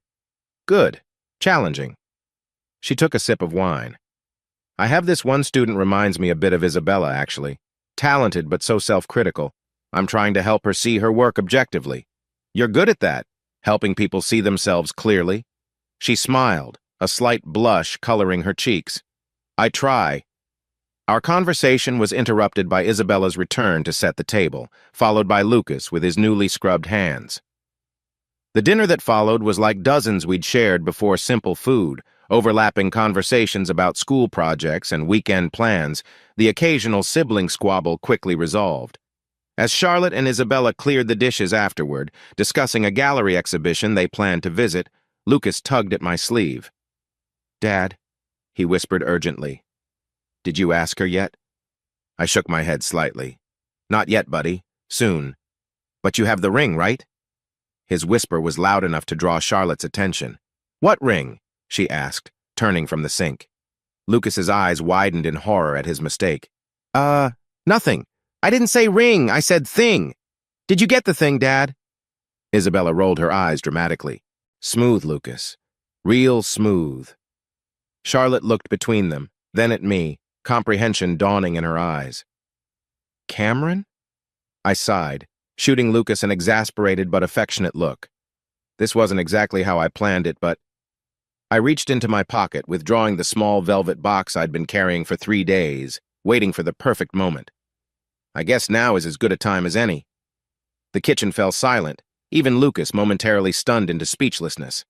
"Good. Challenging." She took a sip of wine. "I have this one student reminds me a bit of Isabella, actually. Talented but so self-critical. I'm trying to help her see her work objectively. You're good at that, helping people see themselves clearly." She smiled, a slight blush coloring her cheeks. "I try." Our conversation was interrupted by Isabella's return to set the table, followed by Lucas with his newly scrubbed hands. The dinner that followed was like dozens we'd shared before, simple food, overlapping conversations about school projects and weekend plans, the occasional sibling squabble quickly resolved. As Charlotte and Isabella cleared the dishes afterward, discussing a gallery exhibition they planned to visit, Lucas tugged at my sleeve. "Dad," he whispered urgently, "did you ask her yet?" I shook my head slightly. "Not yet, buddy. Soon. But you have the ring, right?" His whisper was loud enough to draw Charlotte's attention. "What ring?" she asked, turning from the sink. Lucas's eyes widened in horror at his mistake. Nothing. I didn't say ring, I said thing. Did you get the thing, Dad?" Isabella rolled her eyes dramatically. "Smooth, Lucas. Real smooth." Charlotte looked between them, then at me, comprehension dawning in her eyes. "Cameron?" I sighed, shooting Lucas an exasperated but affectionate look. This wasn't exactly how I planned it, but I reached into my pocket, withdrawing the small velvet box I'd been carrying for 3 days, waiting for the perfect moment. I guess now is as good a time as any. The kitchen fell silent, even Lucas momentarily stunned into speechlessness.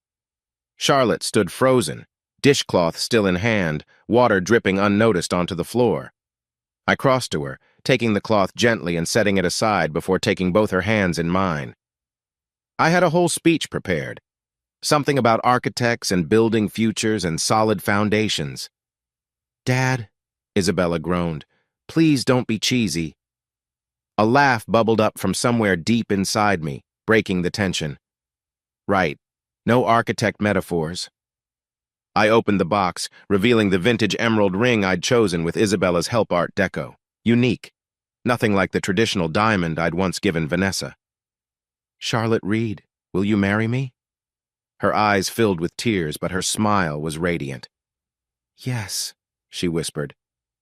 Charlotte stood frozen, dishcloth still in hand, water dripping unnoticed onto the floor. I crossed to her, taking the cloth gently and setting it aside before taking both her hands in mine. I had a whole speech prepared. Something about architects and building futures and solid foundations. "Dad," Isabella groaned, "please don't be cheesy." A laugh bubbled up from somewhere deep inside me, breaking the tension. "Right. No architect metaphors." I opened the box, revealing the vintage emerald ring I'd chosen with Isabella's help art deco. Unique. Nothing like the traditional diamond I'd once given Vanessa. "Charlotte Reed, will you marry me?" Her eyes filled with tears, but her smile was radiant. "Yes," she whispered.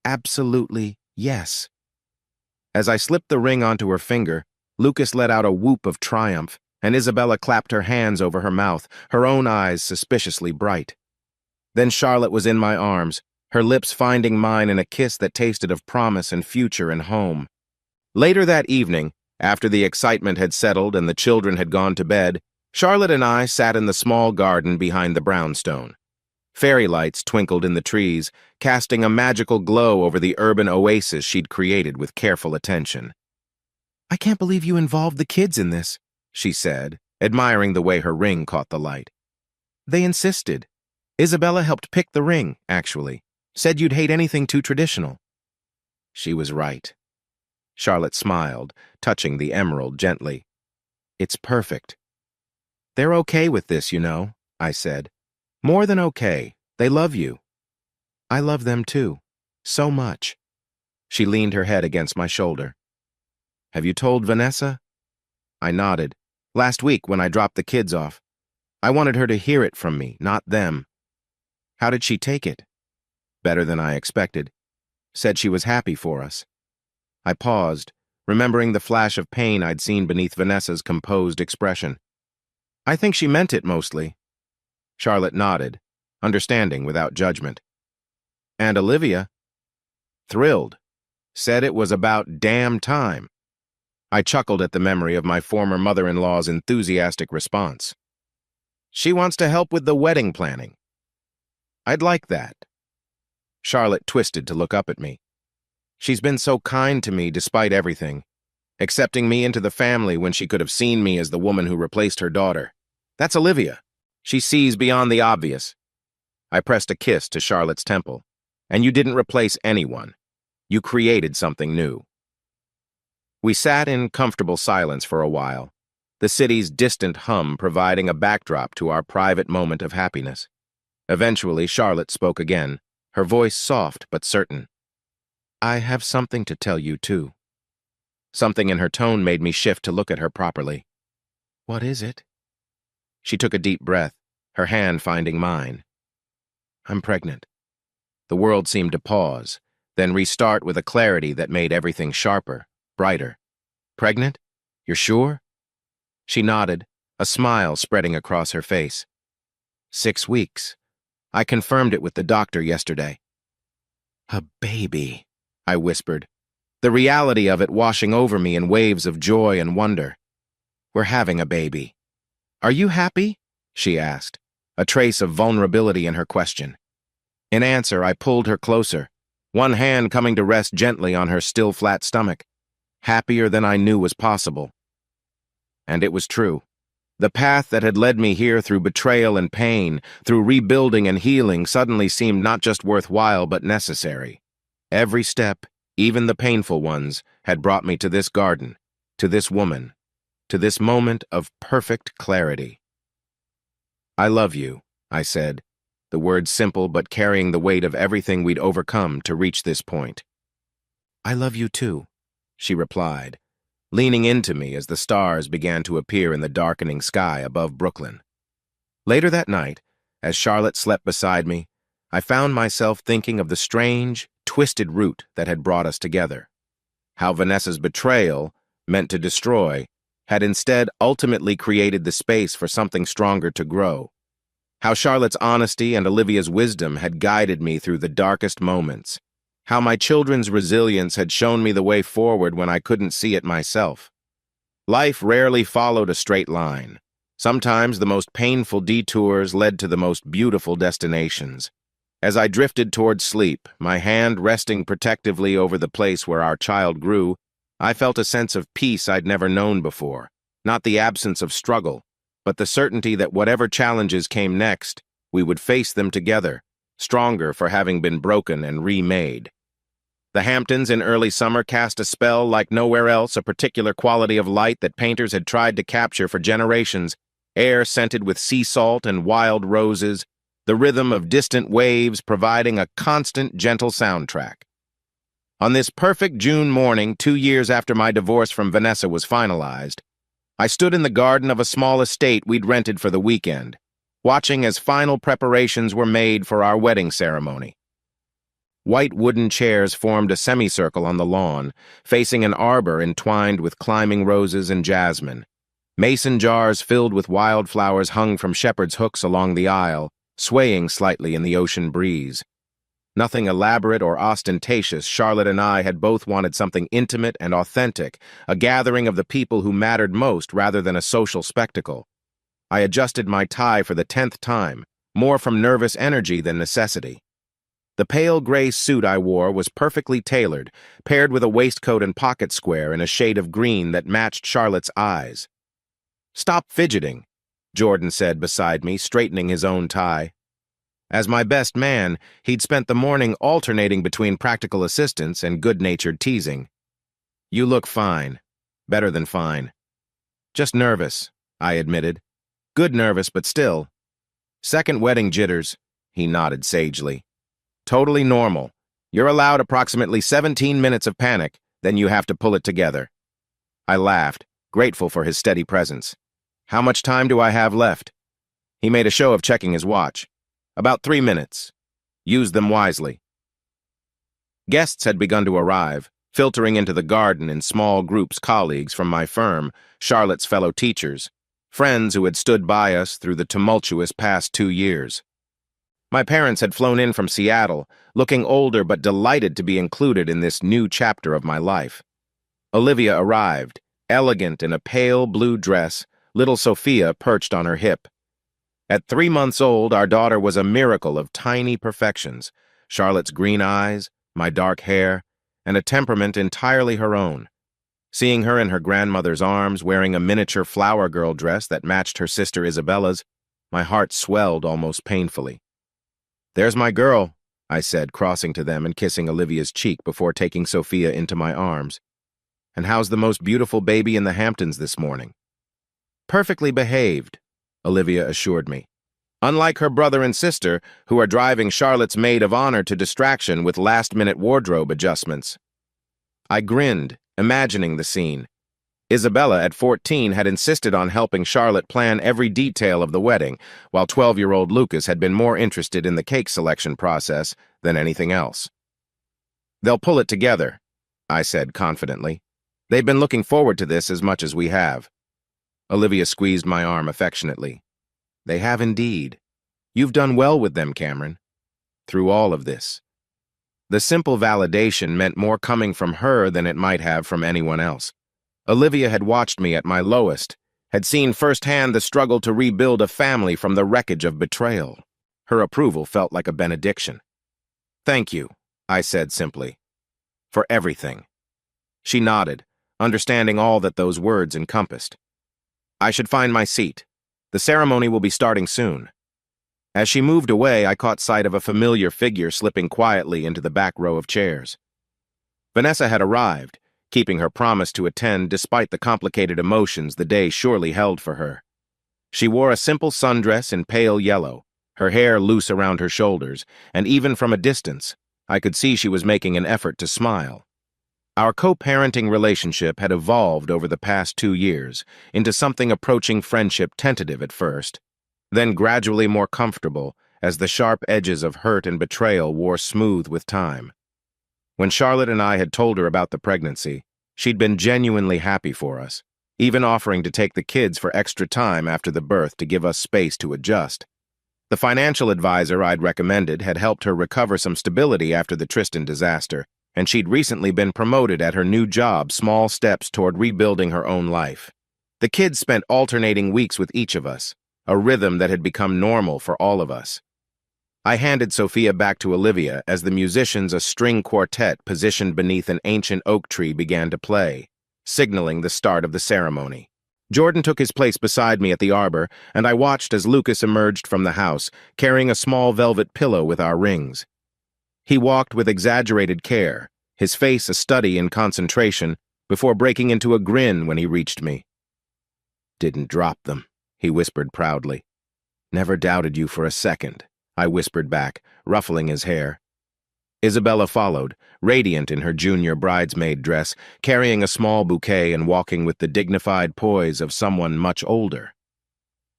"Absolutely yes." As I slipped the ring onto her finger, Lucas let out a whoop of triumph, and Isabella clapped her hands over her mouth, her own eyes suspiciously bright. Then Charlotte was in my arms, her lips finding mine in a kiss that tasted of promise and future and home. Later that evening, after the excitement had settled and the children had gone to bed, Charlotte and I sat in the small garden behind the brownstone. Fairy lights twinkled in the trees, casting a magical glow over the urban oasis she'd created with careful attention. "I can't believe you involved the kids in this," she said, admiring the way her ring caught the light. "They insisted. Isabella helped pick the ring, actually. Said you'd hate anything too traditional." She was right. Charlotte smiled, touching the emerald gently. "It's perfect." "They're okay with this, you know," I said. "More than okay. They love you." "I love them too. So much." She leaned her head against my shoulder. Have you told Vanessa? I nodded. Last week when I dropped the kids off. I wanted her to hear it from me, not them. How did she take it? Better than I expected. Said she was happy for us. I paused, remembering the flash of pain I'd seen beneath Vanessa's composed expression. I think she meant it mostly. Charlotte nodded, understanding without judgment. And Olivia? Thrilled. Said it was about damn time. I chuckled at the memory of my former mother-in-law's enthusiastic response. She wants to help with the wedding planning. I'd like that. Charlotte twisted to look up at me. She's been so kind to me despite everything, accepting me into the family when she could have seen me as the woman who replaced her daughter. That's Olivia. She sees beyond the obvious. I pressed a kiss to Charlotte's temple. And you didn't replace anyone. You created something new. We sat in comfortable silence for a while, the city's distant hum providing a backdrop to our private moment of happiness. Eventually, Charlotte spoke again, her voice soft but certain. I have something to tell you, too. Something in her tone made me shift to look at her properly. What is it? She took a deep breath, her hand finding mine. I'm pregnant. The world seemed to pause, then restart with a clarity that made everything sharper, brighter. Pregnant? You're sure? She nodded, a smile spreading across her face. 6 weeks. I confirmed it with the doctor yesterday. A baby, I whispered, the reality of it washing over me in waves of joy and wonder. We're having a baby. Are you happy? She asked, a trace of vulnerability in her question. In answer, I pulled her closer, one hand coming to rest gently on her still flat stomach, happier than I knew was possible. And it was true. The path that had led me here through betrayal and pain, through rebuilding and healing, suddenly seemed not just worthwhile but necessary. Every step, even the painful ones, had brought me to this garden, to this woman, to this moment of perfect clarity. I love you, I said, the words simple but carrying the weight of everything we'd overcome to reach this point. I love you too, she replied, leaning into me as the stars began to appear in the darkening sky above Brooklyn. Later that night, as Charlotte slept beside me, I found myself thinking of the strange, twisted route that had brought us together. How Vanessa's betrayal, meant to destroy, had instead ultimately created the space for something stronger to grow. How Charlotte's honesty and Olivia's wisdom had guided me through the darkest moments. How my children's resilience had shown me the way forward when I couldn't see it myself. Life rarely followed a straight line. Sometimes the most painful detours led to the most beautiful destinations. As I drifted toward sleep, my hand resting protectively over the place where our child grew, I felt a sense of peace I'd never known before. Not the absence of struggle, but the certainty that whatever challenges came next, we would face them together, stronger for having been broken and remade. The Hamptons in early summer cast a spell like nowhere else, a particular quality of light that painters had tried to capture for generations, air scented with sea salt and wild roses, the rhythm of distant waves providing a constant, gentle soundtrack. On this perfect June morning, 2 years after my divorce from Vanessa was finalized, I stood in the garden of a small estate we'd rented for the weekend, watching as final preparations were made for our wedding ceremony. White wooden chairs formed a semicircle on the lawn, facing an arbor entwined with climbing roses and jasmine. Mason jars filled with wildflowers hung from shepherd's hooks along the aisle, swaying slightly in the ocean breeze. Nothing elaborate or ostentatious, Charlotte and I had both wanted something intimate and authentic, a gathering of the people who mattered most rather than a social spectacle. I adjusted my tie for the 10th time, more from nervous energy than necessity. The pale gray suit I wore was perfectly tailored, paired with a waistcoat and pocket square in a shade of green that matched Charlotte's eyes. "Stop fidgeting," Jordan said beside me, straightening his own tie. As my best man, he'd spent the morning alternating between practical assistance and good-natured teasing. "You look fine. Better than fine." "Just nervous," I admitted. "Good nervous, but still." "Second wedding jitters," he nodded sagely. "Totally normal. You're allowed approximately 17 minutes of panic, then you have to pull it together." I laughed, grateful for his steady presence. "How much time do I have left?" He made a show of checking his watch. "About 3 minutes. Use them wisely." Guests had begun to arrive, filtering into the garden in small groups, colleagues from my firm, Charlotte's fellow teachers, friends who had stood by us through the tumultuous past 2 years. My parents had flown in from Seattle, looking older but delighted to be included in this new chapter of my life. Olivia arrived, elegant in a pale blue dress, little Sophia perched on her hip. At 3 months old, our daughter was a miracle of tiny perfections, Charlotte's green eyes, my dark hair, and a temperament entirely her own. Seeing her in her grandmother's arms, wearing a miniature flower girl dress that matched her sister Isabella's, my heart swelled almost painfully. "There's my girl," I said, crossing to them and kissing Olivia's cheek before taking Sophia into my arms. "And how's the most beautiful baby in the Hamptons this morning?" "Perfectly behaved," Olivia assured me. "Unlike her brother and sister, who are driving Charlotte's maid of honor to distraction with last-minute wardrobe adjustments." I grinned, imagining the scene. Isabella, at 14, had insisted on helping Charlotte plan every detail of the wedding, while 12-year-old Lucas had been more interested in the cake selection process than anything else. "They'll pull it together," I said confidently. "They've been looking forward to this as much as we have." Olivia squeezed my arm affectionately. "They have indeed. You've done well with them, Cameron. Through all of this." The simple validation meant more coming from her than it might have from anyone else. Olivia had watched me at my lowest, had seen firsthand the struggle to rebuild a family from the wreckage of betrayal. Her approval felt like a benediction. "Thank you," I said simply, "for everything." She nodded, understanding all that those words encompassed. "I should find my seat. The ceremony will be starting soon." As she moved away, I caught sight of a familiar figure slipping quietly into the back row of chairs. Vanessa had arrived, keeping her promise to attend despite the complicated emotions the day surely held for her. She wore a simple sundress in pale yellow, her hair loose around her shoulders, and even from a distance, I could see she was making an effort to smile. Our co-parenting relationship had evolved over the past 2 years into something approaching friendship, tentative at first, then gradually more comfortable as the sharp edges of hurt and betrayal wore smooth with time. When Charlotte and I had told her about the pregnancy, she'd been genuinely happy for us, even offering to take the kids for extra time after the birth to give us space to adjust. The financial advisor I'd recommended had helped her recover some stability after the Tristan disaster, and she'd recently been promoted at her new job, small steps toward rebuilding her own life. The kids spent alternating weeks with each of us, a rhythm that had become normal for all of us. I handed Sophia back to Olivia as the musicians, a string quartet positioned beneath an ancient oak tree, began to play, signaling the start of the ceremony. Jordan took his place beside me at the arbor, and I watched as Lucas emerged from the house, carrying a small velvet pillow with our rings. He walked with exaggerated care, his face a study in concentration, before breaking into a grin when he reached me. "Didn't drop them," he whispered proudly. "Never doubted you for a second," I whispered back, ruffling his hair. Isabella followed, radiant in her junior bridesmaid dress, carrying a small bouquet and walking with the dignified poise of someone much older.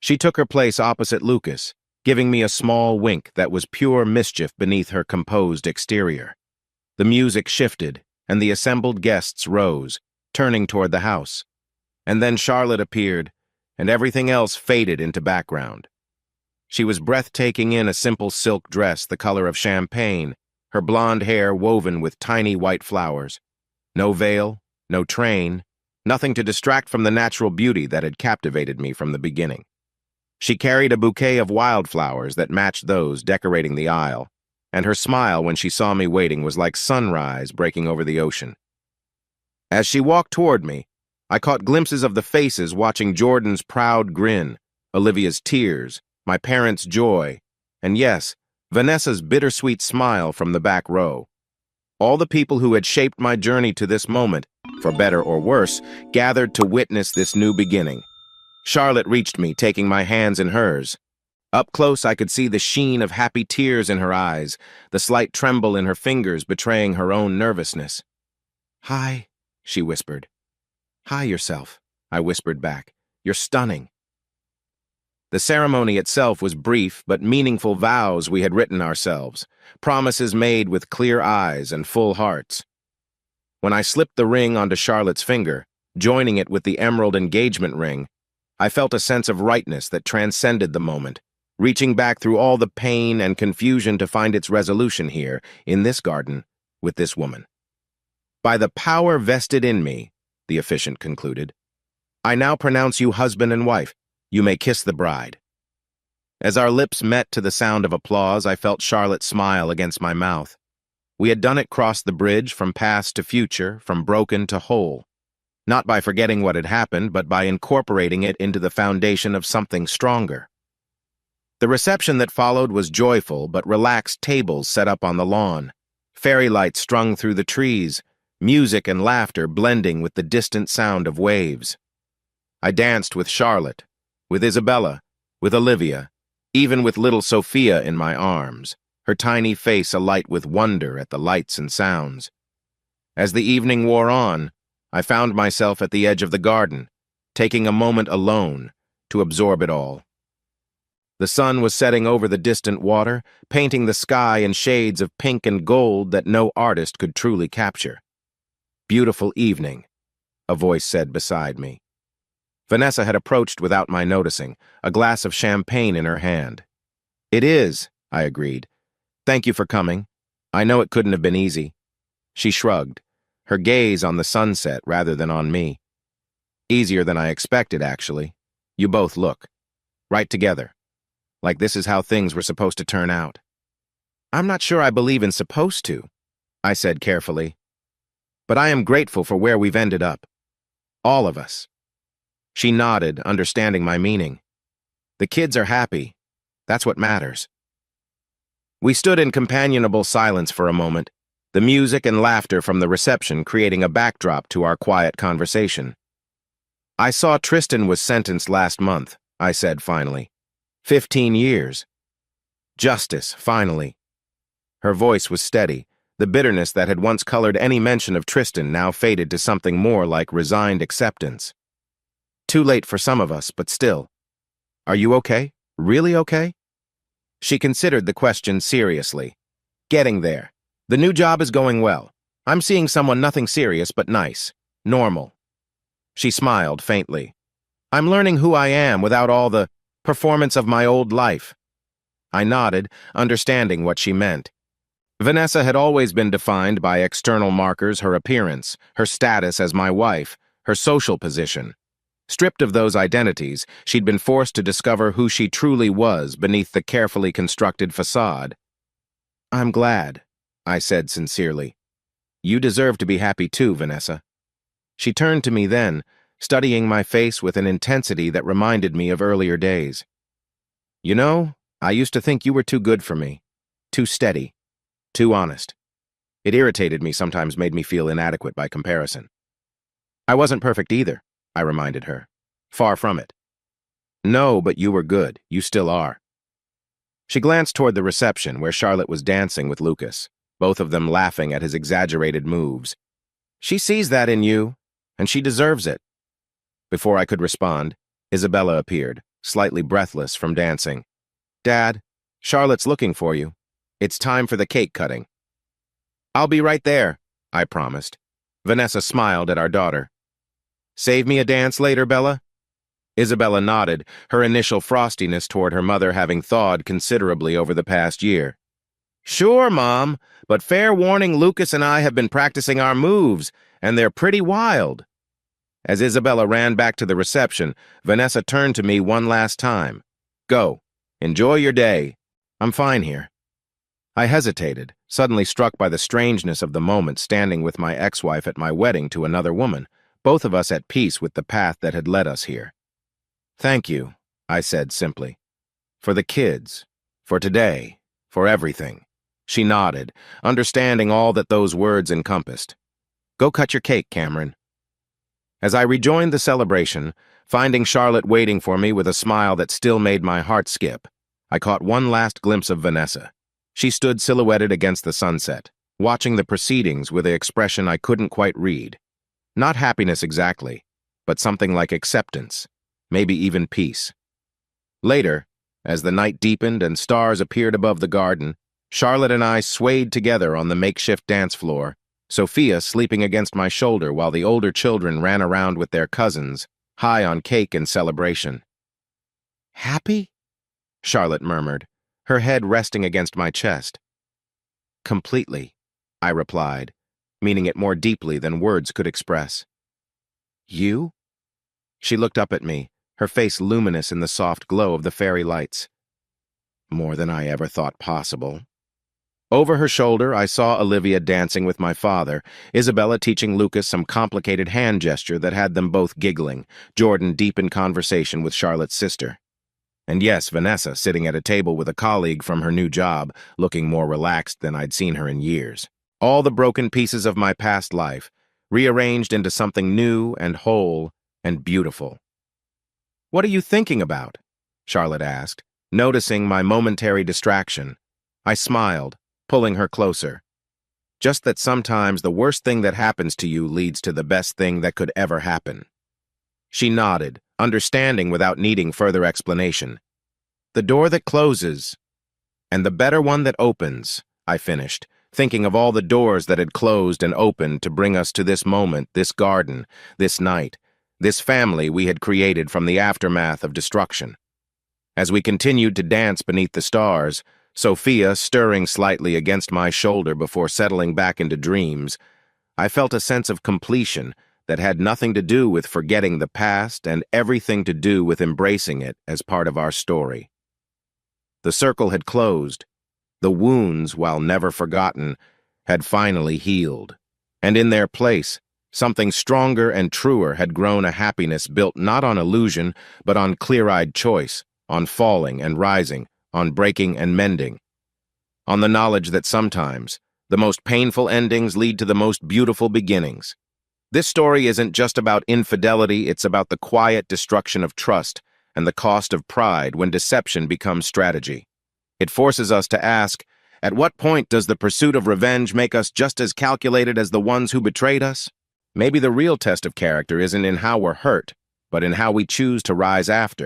She took her place opposite Lucas, giving me a small wink that was pure mischief beneath her composed exterior. The music shifted, and the assembled guests rose, turning toward the house. And then Charlotte appeared, and everything else faded into background. She was breathtaking in a simple silk dress the color of champagne, her blonde hair woven with tiny white flowers. No veil, no train, nothing to distract from the natural beauty that had captivated me from the beginning. She carried a bouquet of wildflowers that matched those decorating the aisle, and her smile when she saw me waiting was like sunrise breaking over the ocean. As she walked toward me, I caught glimpses of the faces watching Jordan's proud grin, Olivia's tears, my parents' joy, and yes, Vanessa's bittersweet smile from the back row. All the people who had shaped my journey to this moment, for better or worse, gathered to witness this new beginning. Charlotte reached me, taking my hands in hers. Up close, I could see the sheen of happy tears in her eyes, the slight tremble in her fingers betraying her own nervousness. "Hi," she whispered. "Hi yourself," I whispered back. "You're stunning." The ceremony itself was brief but meaningful vows we had written ourselves, promises made with clear eyes and full hearts. When I slipped the ring onto Charlotte's finger, joining it with the emerald engagement ring, I felt a sense of rightness that transcended the moment, reaching back through all the pain and confusion to find its resolution here, in this garden, with this woman. "By the power vested in me," the officiant concluded, "I now pronounce you husband and wife. You may kiss the bride." As our lips met to the sound of applause, I felt Charlotte smile against my mouth. We had done it cross the bridge from past to future, from broken to whole. Not by forgetting what had happened, but by incorporating it into the foundation of something stronger. The reception that followed was joyful, but relaxed tables set up on the lawn, fairy lights strung through the trees, music and laughter blending with the distant sound of waves. I danced with Charlotte, with Isabella, with Olivia, even with little Sophia in my arms, her tiny face alight with wonder at the lights and sounds. As the evening wore on, I found myself at the edge of the garden, taking a moment alone to absorb it all. The sun was setting over the distant water, painting the sky in shades of pink and gold that no artist could truly capture. "Beautiful evening," a voice said beside me. Vanessa had approached without my noticing, a glass of champagne in her hand. "It is," I agreed. "Thank you for coming. I know it couldn't have been easy." She shrugged, her gaze on the sunset rather than on me. "Easier than I expected, actually. You both look. Right together. Like this is how things were supposed to turn out." "I'm not sure I believe in supposed to," I said carefully. "But I am grateful for where we've ended up. All of us." She nodded, understanding my meaning. "The kids are happy. That's what matters." We stood in companionable silence for a moment, the music and laughter from the reception creating a backdrop to our quiet conversation. "I saw Tristan was sentenced last month," I said finally. 15 years. Justice, finally. Her voice was steady. The bitterness that had once colored any mention of Tristan now faded to something more like resigned acceptance. "Too late for some of us, but still. Are you okay? Really okay?" She considered the question seriously. "Getting there. The new job is going well. I'm seeing someone nothing serious but nice. Normal." She smiled faintly. "I'm learning who I am without all the performance of my old life." I nodded, understanding what she meant. Vanessa had always been defined by external markers: her appearance, her status as my wife, her social position. Stripped of those identities, she'd been forced to discover who she truly was beneath the carefully constructed facade. "I'm glad," I said sincerely. "You deserve to be happy too, Vanessa." She turned to me then, studying my face with an intensity that reminded me of earlier days. "You know, I used to think you were too good for me. Too steady. Too honest. It irritated me, sometimes made me feel inadequate by comparison." "I wasn't perfect either," I reminded her. "Far from it." "No, but you were good. You still are." She glanced toward the reception where Charlotte was dancing with Lucas, both of them laughing at his exaggerated moves. "She sees that in you, and she deserves it." Before I could respond, Isabella appeared, slightly breathless from dancing. "Dad, Charlotte's looking for you. It's time for the cake cutting." "I'll be right there," I promised. Vanessa smiled at our daughter. "Save me a dance later, Bella?" Isabella nodded, her initial frostiness toward her mother having thawed considerably over the past year. "Sure, Mom, but fair warning, Lucas and I have been practicing our moves, and they're pretty wild." As Isabella ran back to the reception, Vanessa turned to me one last time. "Go. Enjoy your day. I'm fine here." I hesitated, suddenly struck by the strangeness of the moment standing with my ex-wife at my wedding to another woman, both of us at peace with the path that had led us here. "Thank you," I said simply. "For the kids, for today, for everything." She nodded, understanding all that those words encompassed. "Go cut your cake, Cameron." As I rejoined the celebration, finding Charlotte waiting for me with a smile that still made my heart skip, I caught one last glimpse of Vanessa. She stood silhouetted against the sunset, watching the proceedings with an expression I couldn't quite read. Not happiness exactly, but something like acceptance, maybe even peace. Later, as the night deepened and stars appeared above the garden, Charlotte and I swayed together on the makeshift dance floor, Sophia sleeping against my shoulder while the older children ran around with their cousins, high on cake and celebration. "Happy?" Charlotte murmured, her head resting against my chest. "Completely," I replied, meaning it more deeply than words could express. "You?" She looked up at me, her face luminous in the soft glow of the fairy lights. "More than I ever thought possible." Over her shoulder, I saw Olivia dancing with my father, Isabella teaching Lucas some complicated hand gesture that had them both giggling, Jordan deep in conversation with Charlotte's sister. And yes, Vanessa sitting at a table with a colleague from her new job, looking more relaxed than I'd seen her in years. All the broken pieces of my past life, rearranged into something new and whole and beautiful. "What are you thinking about?" Charlotte asked, noticing my momentary distraction. I smiled, pulling her closer. "Just that sometimes the worst thing that happens to you leads to the best thing that could ever happen." She nodded, understanding without needing further explanation. "The door that closes, and the better one that opens," I finished, thinking of all the doors that had closed and opened to bring us to this moment, this garden, this night, this family we had created from the aftermath of destruction. As we continued to dance beneath the stars, Sophia stirring slightly against my shoulder before settling back into dreams, I felt a sense of completion that had nothing to do with forgetting the past and everything to do with embracing it as part of our story. The circle had closed. The wounds, while never forgotten, had finally healed. And in their place, something stronger and truer had grown, a happiness built not on illusion, but on clear-eyed choice, on falling and rising, on breaking and mending. On the knowledge that sometimes, the most painful endings lead to the most beautiful beginnings. This story isn't just about infidelity, it's about the quiet destruction of trust and the cost of pride when deception becomes strategy. It forces us to ask, at what point does the pursuit of revenge make us just as calculated as the ones who betrayed us? Maybe the real test of character isn't in how we're hurt, but in how we choose to rise after.